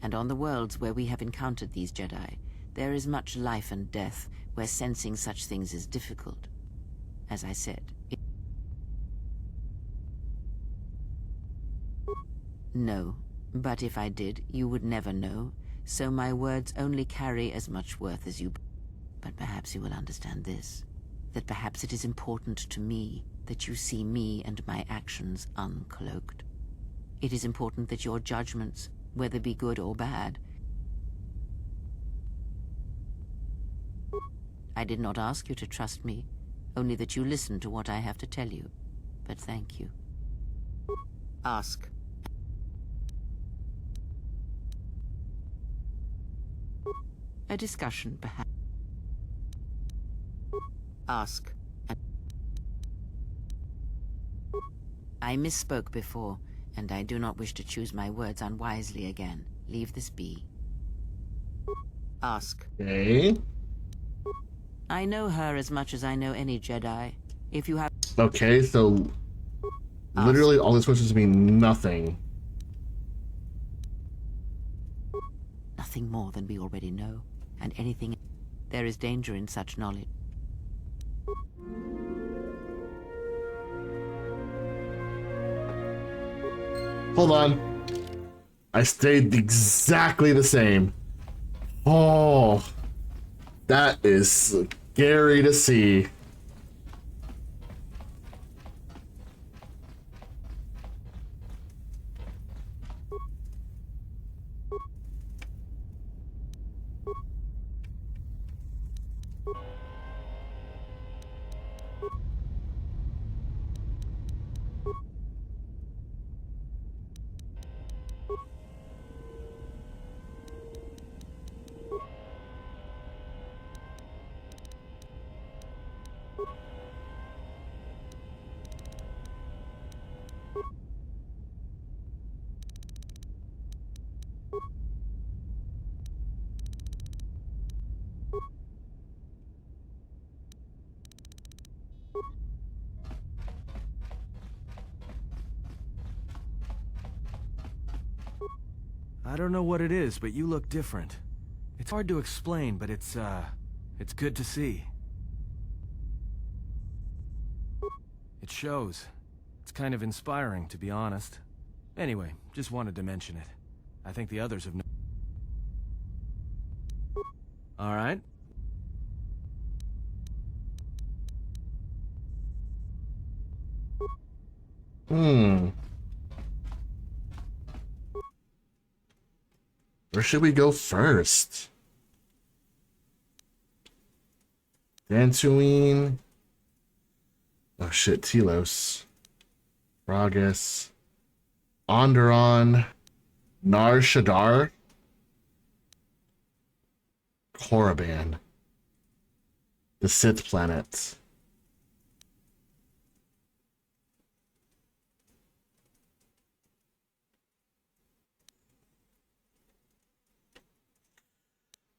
And on the worlds where we have encountered these Jedi, there is much life and death where sensing such things is difficult. As I said, no, but if I did, you would never know, so my words only carry as much worth as you. But perhaps you will understand this, that perhaps it is important to me that you see me and my actions uncloaked. It is important that your judgments, whether be good or bad... I did not ask you to trust me, only that you listen to what I have to tell you. But thank you. Ask. A discussion, perhaps. Ask. I misspoke before, and I do not wish to choose my words unwisely again. Leave this be. Ask. Okay. I know her as much as I know any Jedi. If you have... Okay, so... Literally all these questions mean nothing. Nothing more than we already know. And anything... There is danger in such knowledge. Hold on. I stayed exactly the same. Oh... That is scary to see. I don't know what it is, but you look different. It's hard to explain, but it's good to see. It shows. It's kind of inspiring, to be honest. Anyway, just wanted to mention it. I think the others have known. All right. Where should we go first? Dantooine. Oh shit, Telos. Ragus. Onderon. Nar Shaddaa. Korriban. The Sith planet.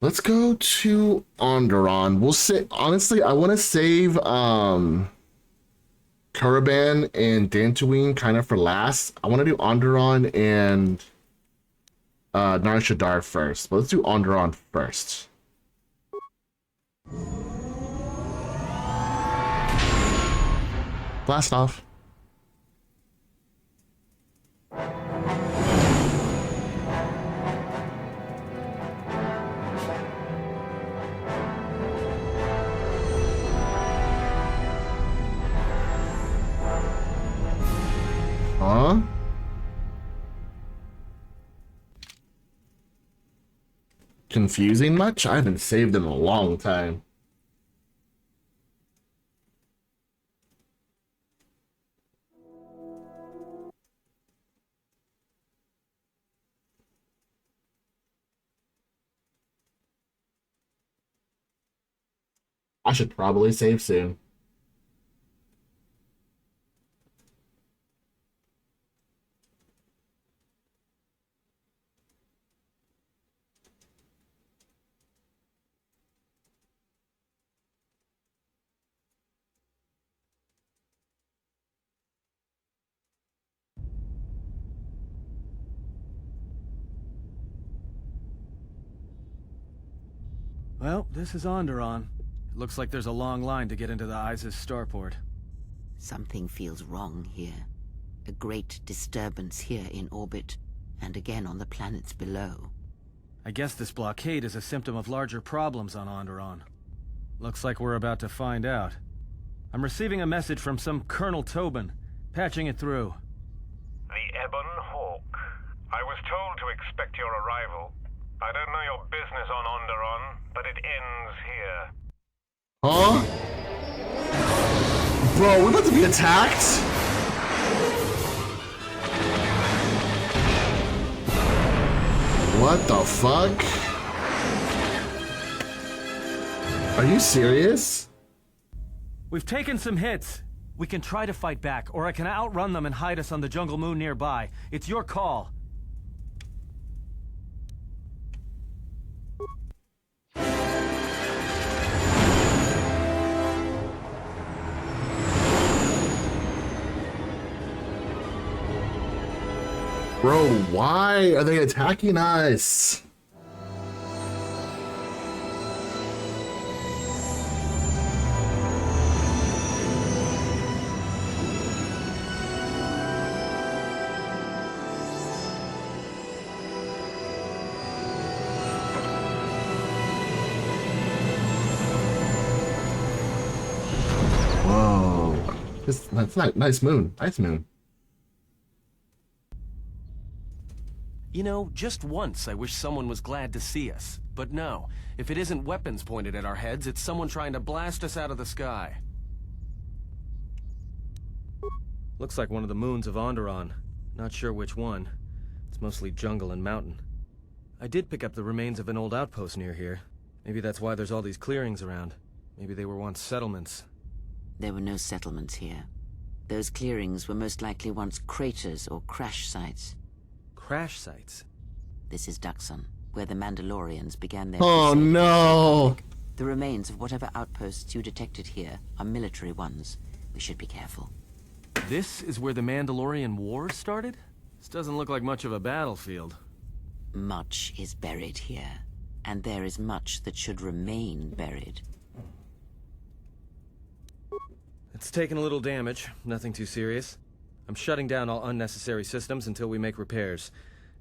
Let's go to Onderon. We'll say, honestly, I want to save Korriban and Dantooine kind of for last. I want to do Onderon and Nar Shaddaa first. But let's do Onderon first. Blast off. Huh? Confusing much? I haven't saved in a long time. I should probably save soon. Well, this is Onderon. It looks like there's a long line to get into the Isis starport. Something feels wrong here. A great disturbance here in orbit, and again on the planets below. I guess this blockade is a symptom of larger problems on Onderon. Looks like we're about to find out. I'm receiving a message from some Colonel Tobin. Patching it through. The Ebon Hawk. I was told to expect your arrival. I don't know your business on Onderon, but it ends here. Huh? Bro, we're about to be attacked? What the fuck? Are you serious? We've taken some hits. We can try to fight back, or I can outrun them and hide us on the jungle moon nearby. It's your call. Bro, why are they attacking us? Whoa. That's not nice moon. Nice moon. You know, just once I wish someone was glad to see us. But no, if it isn't weapons pointed at our heads, it's someone trying to blast us out of the sky. Looks like one of the moons of Onderon. Not sure which one. It's mostly jungle and mountain. I did pick up the remains of an old outpost near here. Maybe that's why there's all these clearings around. Maybe they were once settlements. There were no settlements here. Those clearings were most likely once craters or crash sites. Crash sites? This is Duxon, where the Mandalorians began their... Oh no! The remains of whatever outposts you detected here are military ones. We should be careful. This is where the Mandalorian War started? This doesn't look like much of a battlefield. Much is buried here, and there is much that should remain buried. It's taken a little damage, nothing too serious. I'm shutting down all unnecessary systems until we make repairs.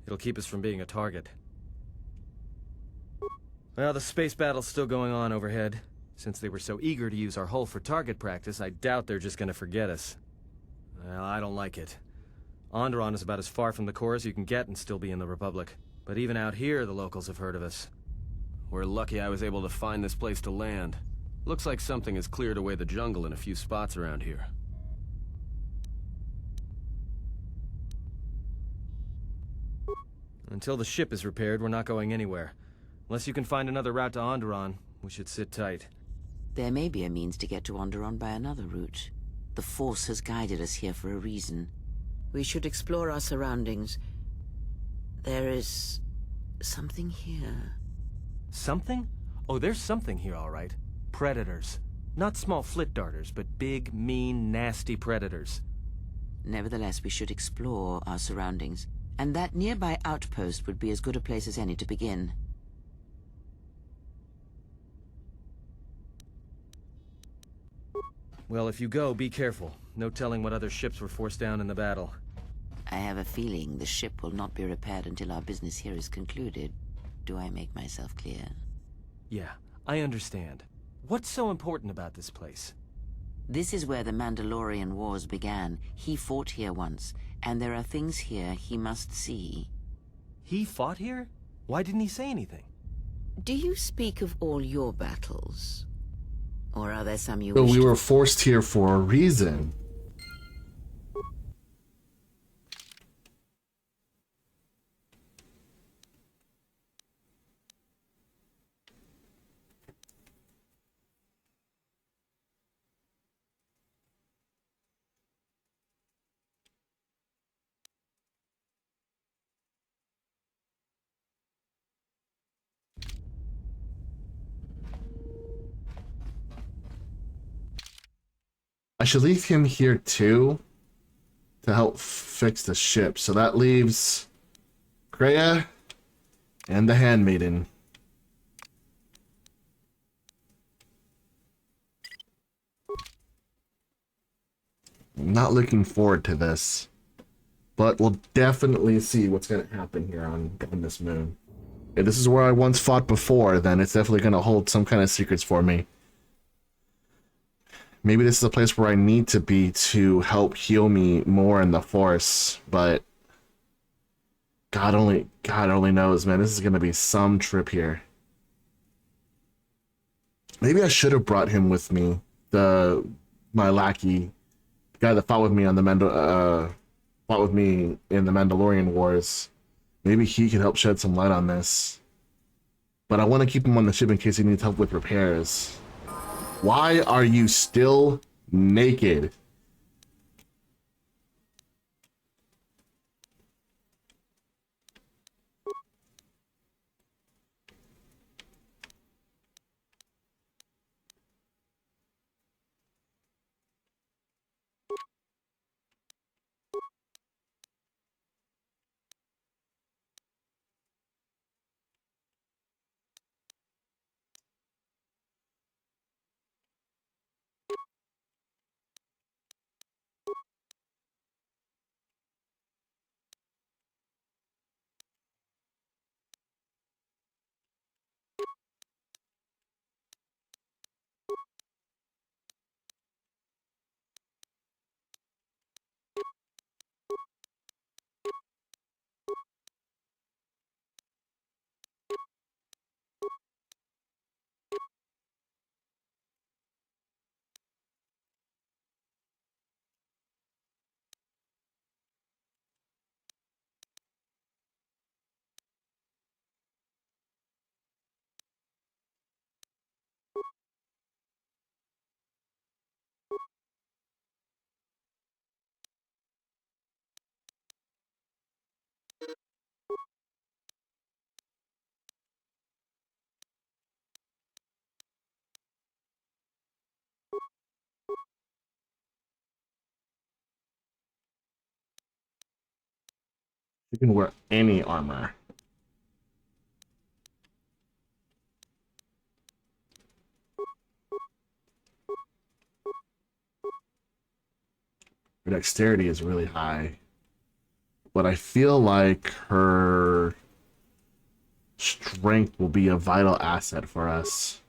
It'll keep us from being a target. Well, the space battle's still going on overhead. Since they were so eager to use our hull for target practice, I doubt they're just gonna forget us. Well, I don't like it. Onderon is about as far from the core as you can get and still be in the Republic. But even out here, the locals have heard of us. We're lucky I was able to find this place to land. Looks like something has cleared away the jungle in a few spots around here. Until the ship is repaired, we're not going anywhere. Unless you can find another route to Onderon, we should sit tight. There may be a means to get to Onderon by another route. The Force has guided us here for a reason. We should explore our surroundings. There is something here. Something? Oh, there's something here, all right. Predators. Not small flit darters, but big, mean, nasty predators. Nevertheless, we should explore our surroundings, and that nearby outpost would be as good a place as any to begin. Well, if you go, be careful. No telling what other ships were forced down in the battle. I have a feeling the ship will not be repaired until our business here is concluded. Do I make myself clear? Yeah, I understand. What's so important about this place? This is where the Mandalorian Wars began. He fought here once, and there are things here he must see. He fought here? Why didn't he say anything? Do you speak of all your battles? Or are there some you So wish we to... were forced here for a reason. I should leave him here too to help fix the ship. So that leaves Kreia and the Handmaiden. I'm not looking forward to this, but we'll definitely see what's going to happen here on this moon. If this is where I once fought before, then it's definitely going to hold some kind of secrets for me. Maybe this is a place where I need to be to help heal me more in the Force, but God only knows, man. This is gonna be some trip here. Maybe I should have brought him with me, my lackey, the guy that fought with me on the fought with me in the Mandalorian Wars. Maybe he could help shed some light on this. But I want to keep him on the ship in case he needs help with repairs. Why are you still naked? You can wear any armor. Her dexterity is really high. But I feel like her strength will be a vital asset for us.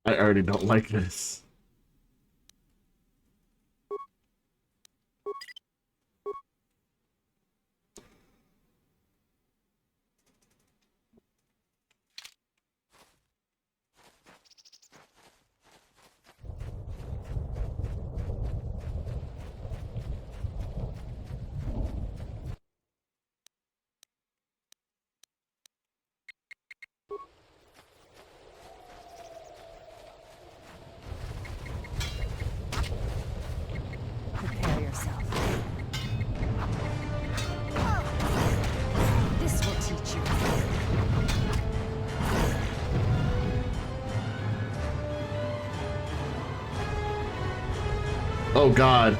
I already don't like this. Prepare yourself. This will teach you. Oh God.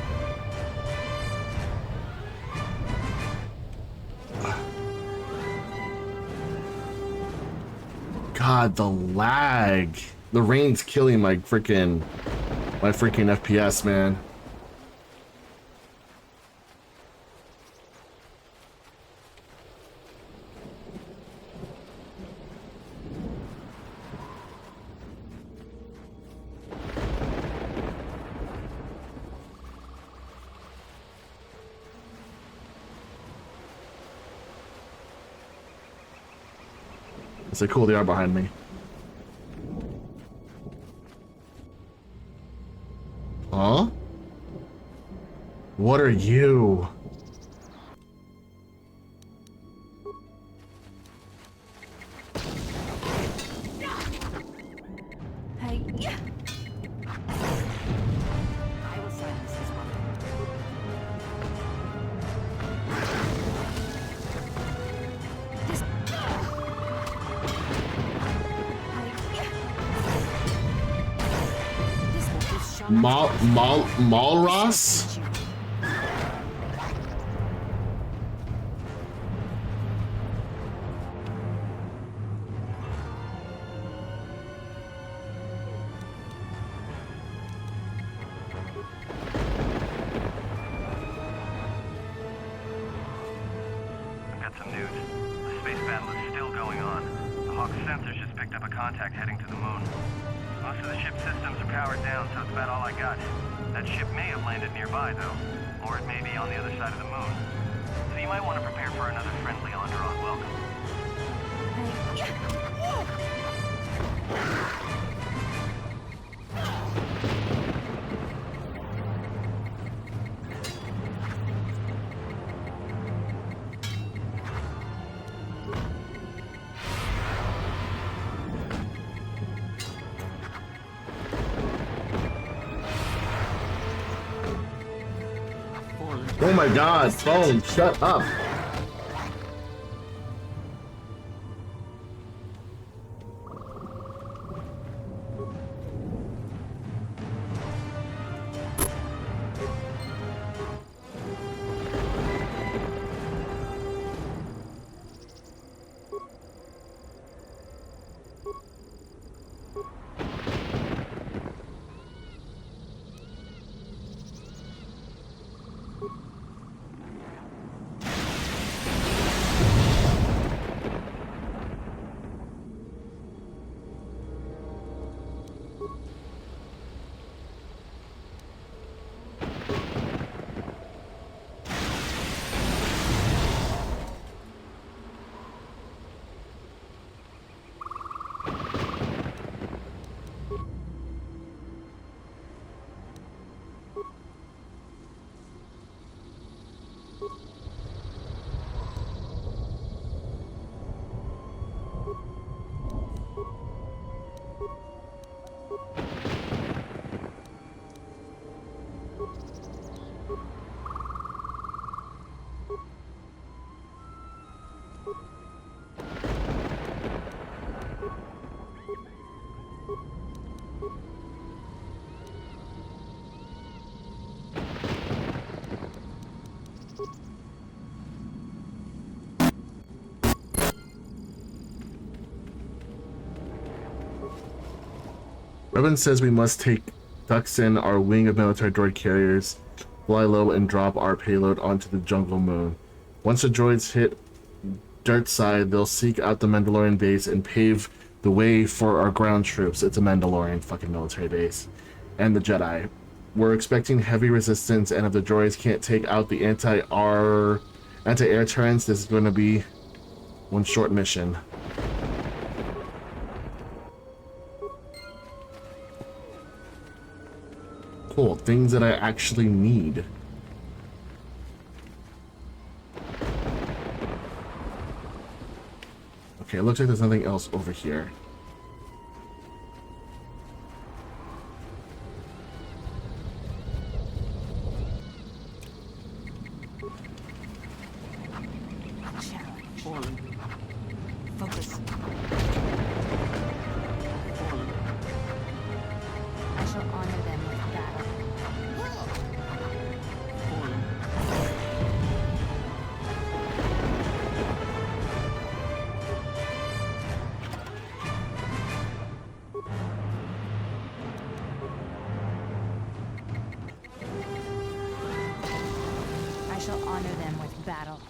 God, the lag. The rain's killing my freaking FPS, man. It's like cool, they are behind me. Huh? What are you? Hey, yeah. I will silence this one. This. Malros? I've got some news. The space battle is still going on. The Hawk's sensors just picked up a contact heading to the moon. Most of the ship's systems are powered down, so it's about all I got. That ship may have landed nearby, though. Or it may be on the other side of the moon. So you might want to prepare for another friendly Onderon welcome. Oh my God, phone, shut up. Revan says we must take ducks in our wing of military droid carriers, fly low, and drop our payload onto the jungle moon. Once the droids hit dirt side, they'll seek out the Mandalorian base and pave the way for our ground troops. It's a Mandalorian fucking military base. And the Jedi. We're expecting heavy resistance, and if the droids can't take out the anti-air turrets, this is going to be one short mission. Cool, things that I actually need. Okay, it looks like there's nothing else over here. Focus. I shall honor them with battle. I shall honor them with battle.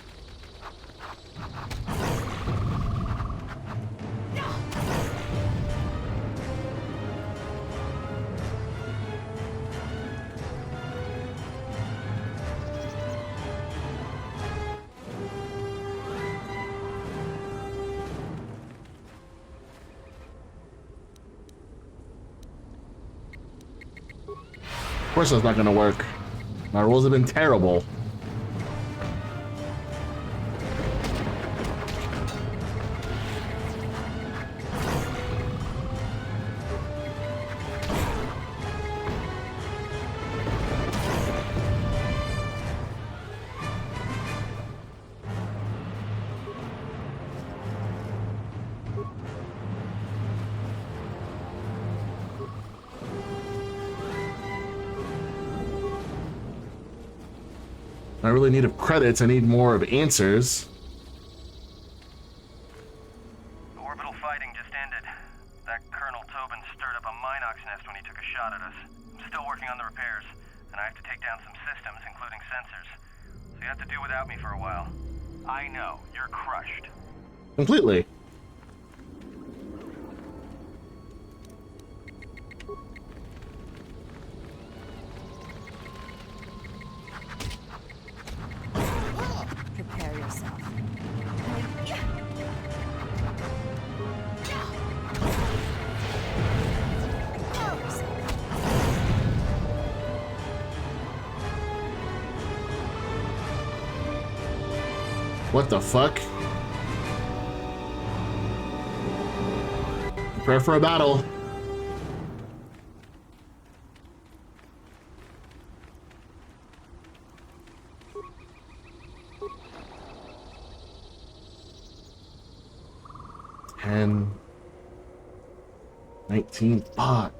Of course that's not gonna work. My rolls have been terrible. I really need of credits, I need more of answers. The orbital fighting just ended. That Colonel Tobin stirred up a Minox nest when he took a shot at us. I'm still working on the repairs, and I have to take down some systems, including sensors. So you have to do without me for a while. I know, you're crushed. Completely. Prepare yourself. What the fuck? Prepare for a battle. And 19. Fuck.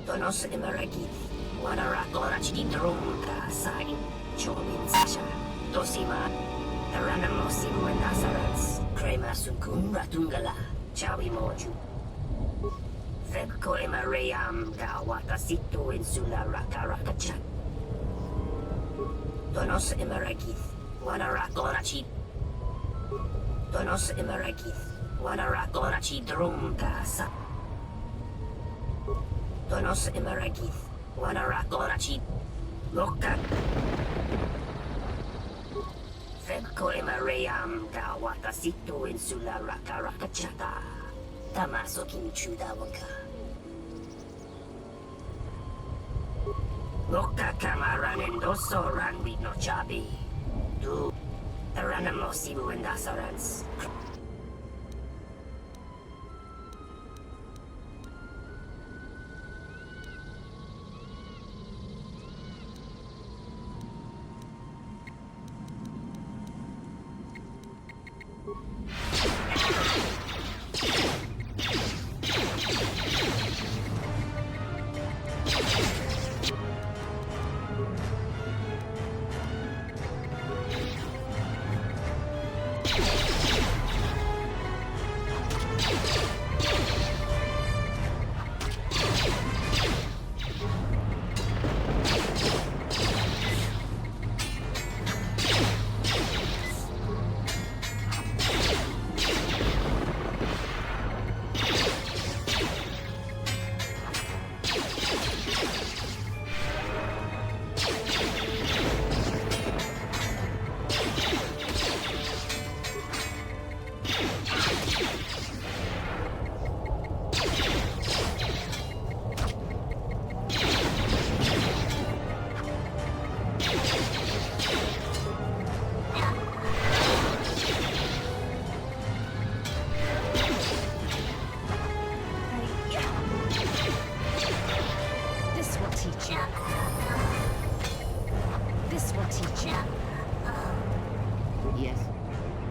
Donos emeragit, wanarakora chidrum ka sain, chomin sasha, dosima, aranamosim wenasarats, crema sunkun ratungala, chawi moju. Febko emarayam ga watasitu insula rakarakachat. Donos emeragit, wanarakora chid. Donos emeragit, wanarakora chidrum ka sa. Donos emeragith, wanarakorachi, lokak. Febko emarayam ga watasitu insula rakarakachata. Tamasokin chudawanka. Loka kamaran endoso ranwi no chabi. Du, aranamosimu endasarans.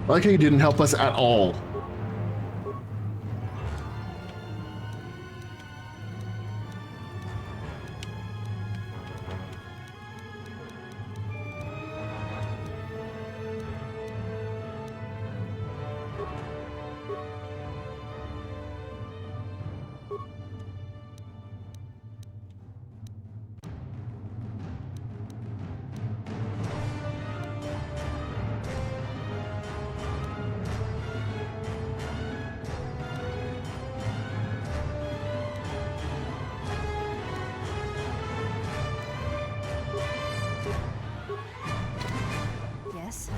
I like how you didn't help us at all. Yes?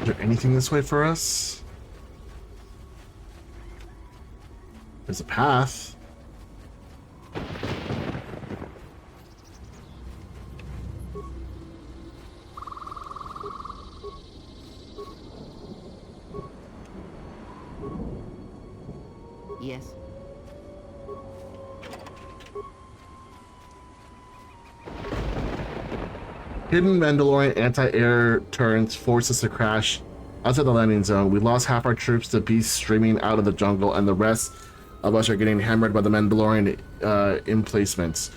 Is there anything this way for us? There's a path. Yes? Hidden Mandalorian anti-air turrets forced us to crash outside the landing zone. We lost half our troops to beasts streaming out of the jungle, and the rest of us are getting hammered by the Mandalorian emplacements.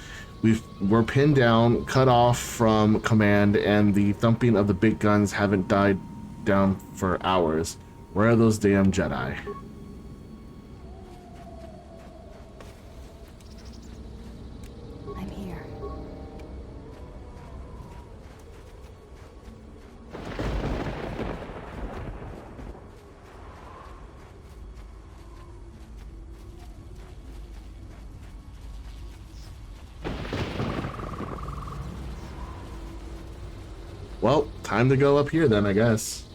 We're pinned down, cut off from command, and the thumping of the big guns haven't died down for hours. Where are those damn Jedi? I'm here. Well, time to go up here then, I guess.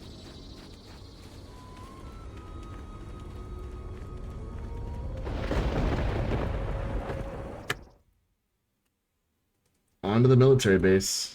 On to the military base.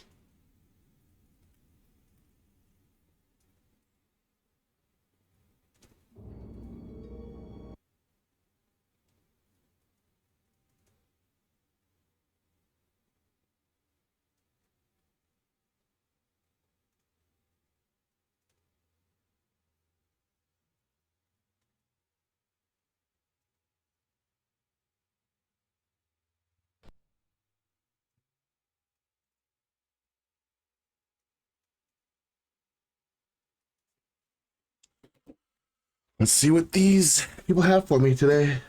Let's see what these people have for me today.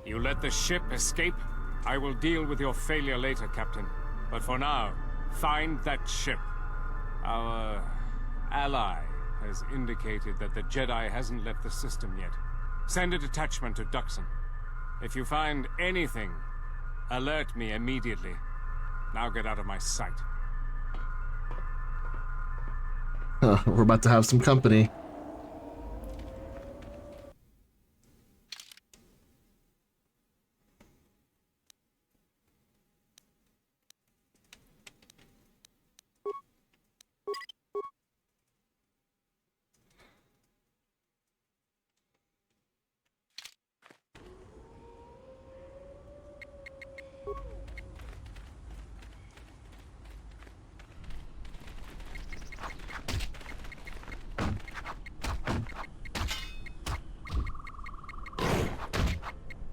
You let the ship escape? I will deal with your failure later, Captain. But for now, find that ship. Our ally has indicated that the Jedi hasn't left the system yet. Send a detachment to Duxon. If you find anything, alert me immediately. Now get out of my sight. We're about to have some company.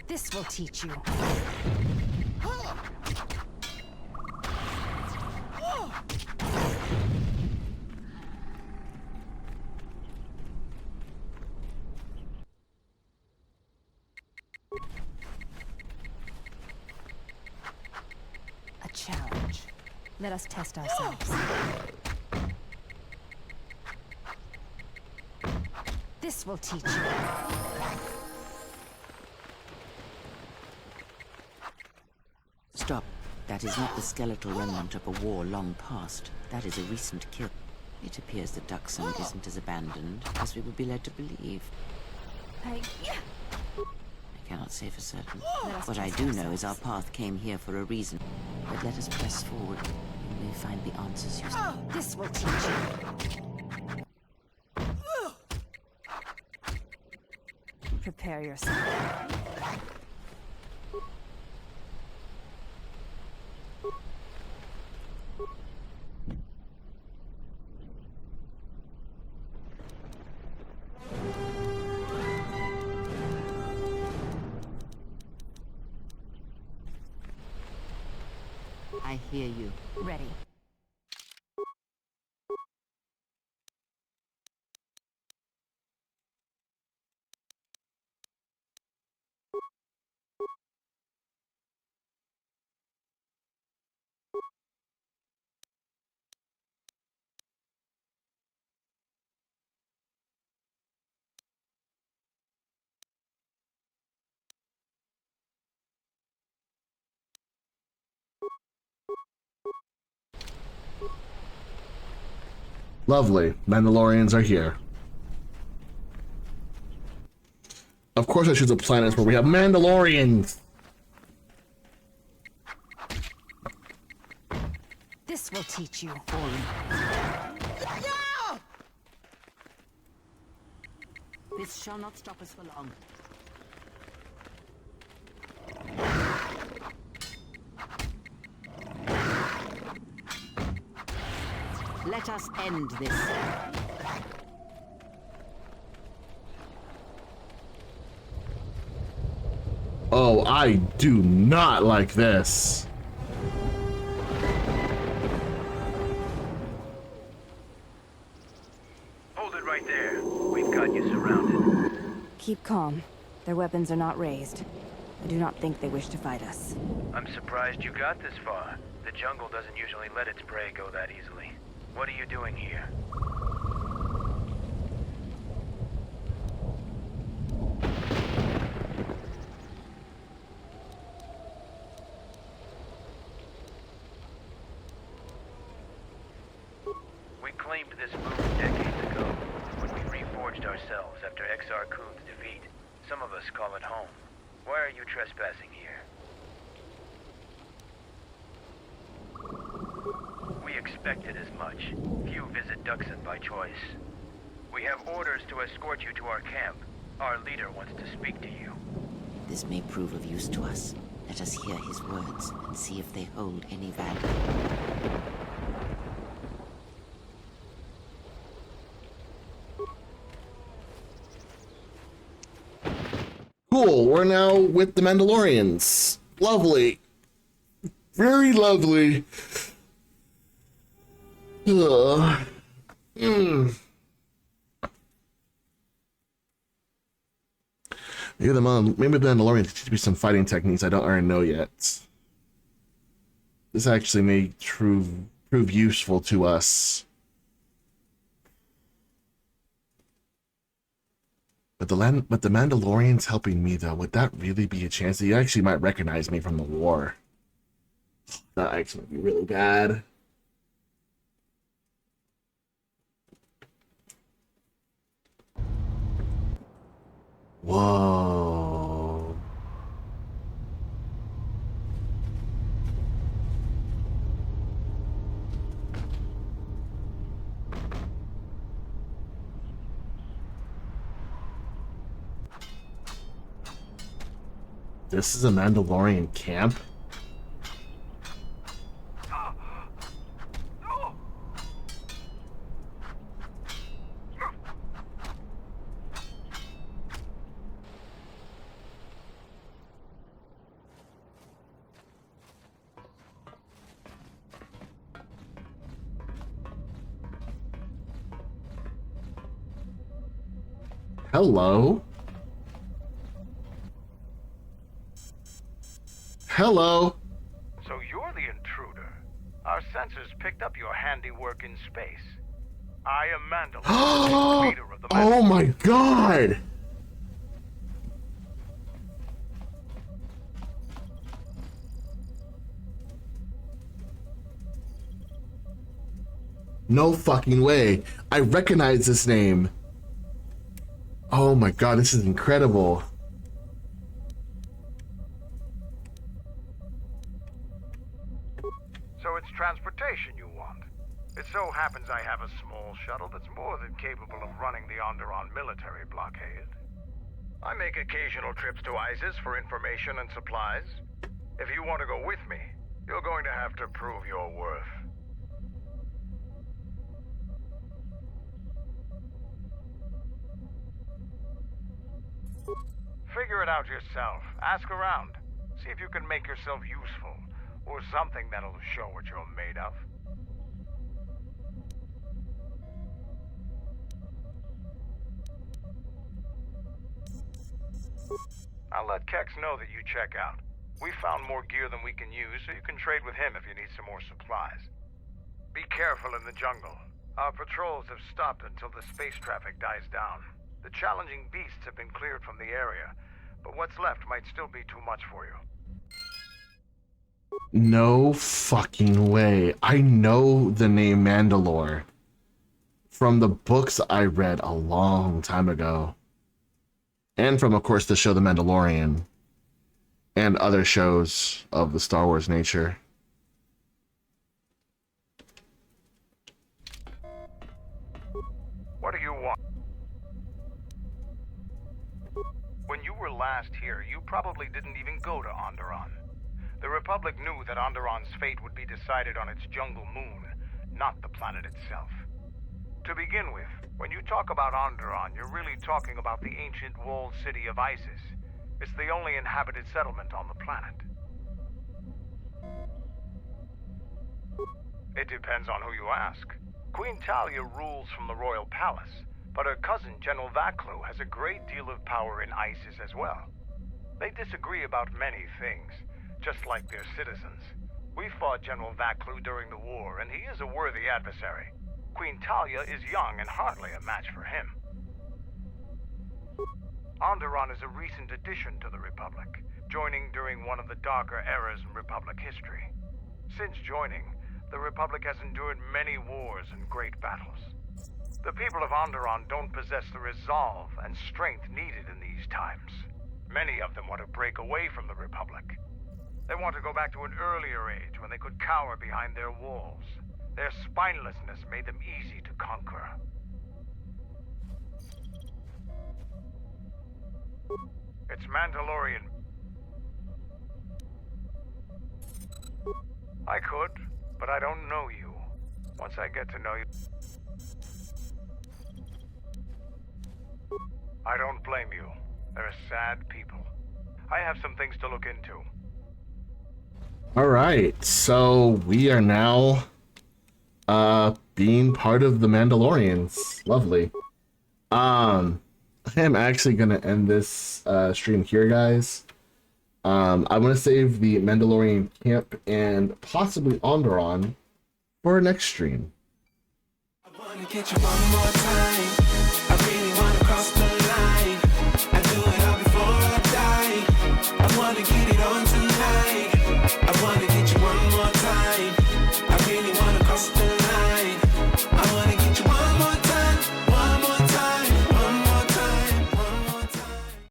This will teach you. A challenge. Let us test ourselves. This will teach you. Stop. That is not the skeletal remnant of a war long past. That is a recent kill. It appears that Duxon isn't as abandoned as we would be led to believe. I cannot say for certain. What I do know is our path came here for a reason. But let us press forward. We may find the answers you seek. This will teach you. Prepare yourself. I hear you. Ready. Lovely. Mandalorians are here. Of course I choose a planet where we have Mandalorians. This will teach you. This shall not stop us for long. Let us end this. Oh, I do not like this. Hold it right there. We've got you surrounded. Keep calm. Their weapons are not raised. I do not think they wish to fight us. I'm surprised you got this far. The jungle doesn't usually let its prey go that easily. What are you doing here? We claimed this moon decades ago, when we reforged ourselves after Exar Kun's defeat. Some of us call it home. Why are you trespassing here? We expected as much. Few visit Duxon by choice. We have orders to escort you to our camp. Our leader wants to speak to you. This may prove of use to us. Let us hear his words and see if they hold any value. Cool, we're now with the Mandalorians. Lovely. Very lovely. Ugh. Maybe the Mandalorians teach me some fighting techniques I don't already know yet. This actually may prove useful to us. But the Mandalorian's helping me though. Would that really be a chance? He actually might recognize me from the war. That actually might be really bad. Whoa. This is a Mandalorian camp? Hello? Hello? So you're the intruder. Our sensors picked up your handiwork in space. I am Mandalorian, leader of the Oh my god! No fucking way. I recognize this name. Oh my god, this is incredible. So it's transportation you want. It so happens I have a small shuttle that's more than capable of running the Onderon military blockade. I make occasional trips to ISIS for information and supplies. If you want to go with me, you're going to have to prove your worth. Figure it out yourself. Ask around. See if you can make yourself useful, or something that'll show what you're made of. I'll let Kex know that you check out. We found more gear than we can use, so you can trade with him if you need some more supplies. Be careful in the jungle. Our patrols have stopped until the space traffic dies down. The challenging beasts have been cleared from the area, but what's left might still be too much for you. No fucking way. I know the name Mandalore from the books I read a long time ago. And from, of course, the show The Mandalorian. And other shows of the Star Wars nature. What do you want? last here, you probably didn't even go to Onderon. The Republic knew that Onderon's fate would be decided on its jungle moon, not the planet itself. To begin with, when you talk about Onderon, you're really talking about the ancient walled city of Isis. It's the only inhabited settlement on the planet. It depends on who you ask. Queen Talia rules from the royal palace, but her cousin, General Vaklu, has a great deal of power in Isis as well. They disagree about many things, just like their citizens. We fought General Vaklu during the war, and he is a worthy adversary. Queen Talia is young and hardly a match for him. Onderon is a recent addition to the Republic, joining during one of the darker eras in Republic history. Since joining, the Republic has endured many wars and great battles. The people of Onderon don't possess the resolve and strength needed in these times. Many of them want to break away from the Republic. They want to go back to an earlier age when they could cower behind their walls. Their spinelessness made them easy to conquer. It's Mandalorian. I could, but I don't know you. Once I get to know you... I don't blame you. They're sad people. I have some things to look into. Alright, so we are now being part of the Mandalorians. Lovely. I am actually gonna end this stream here, guys. I'm gonna save the Mandalorian camp and possibly Onderon for our next stream. I wanna get you one more time.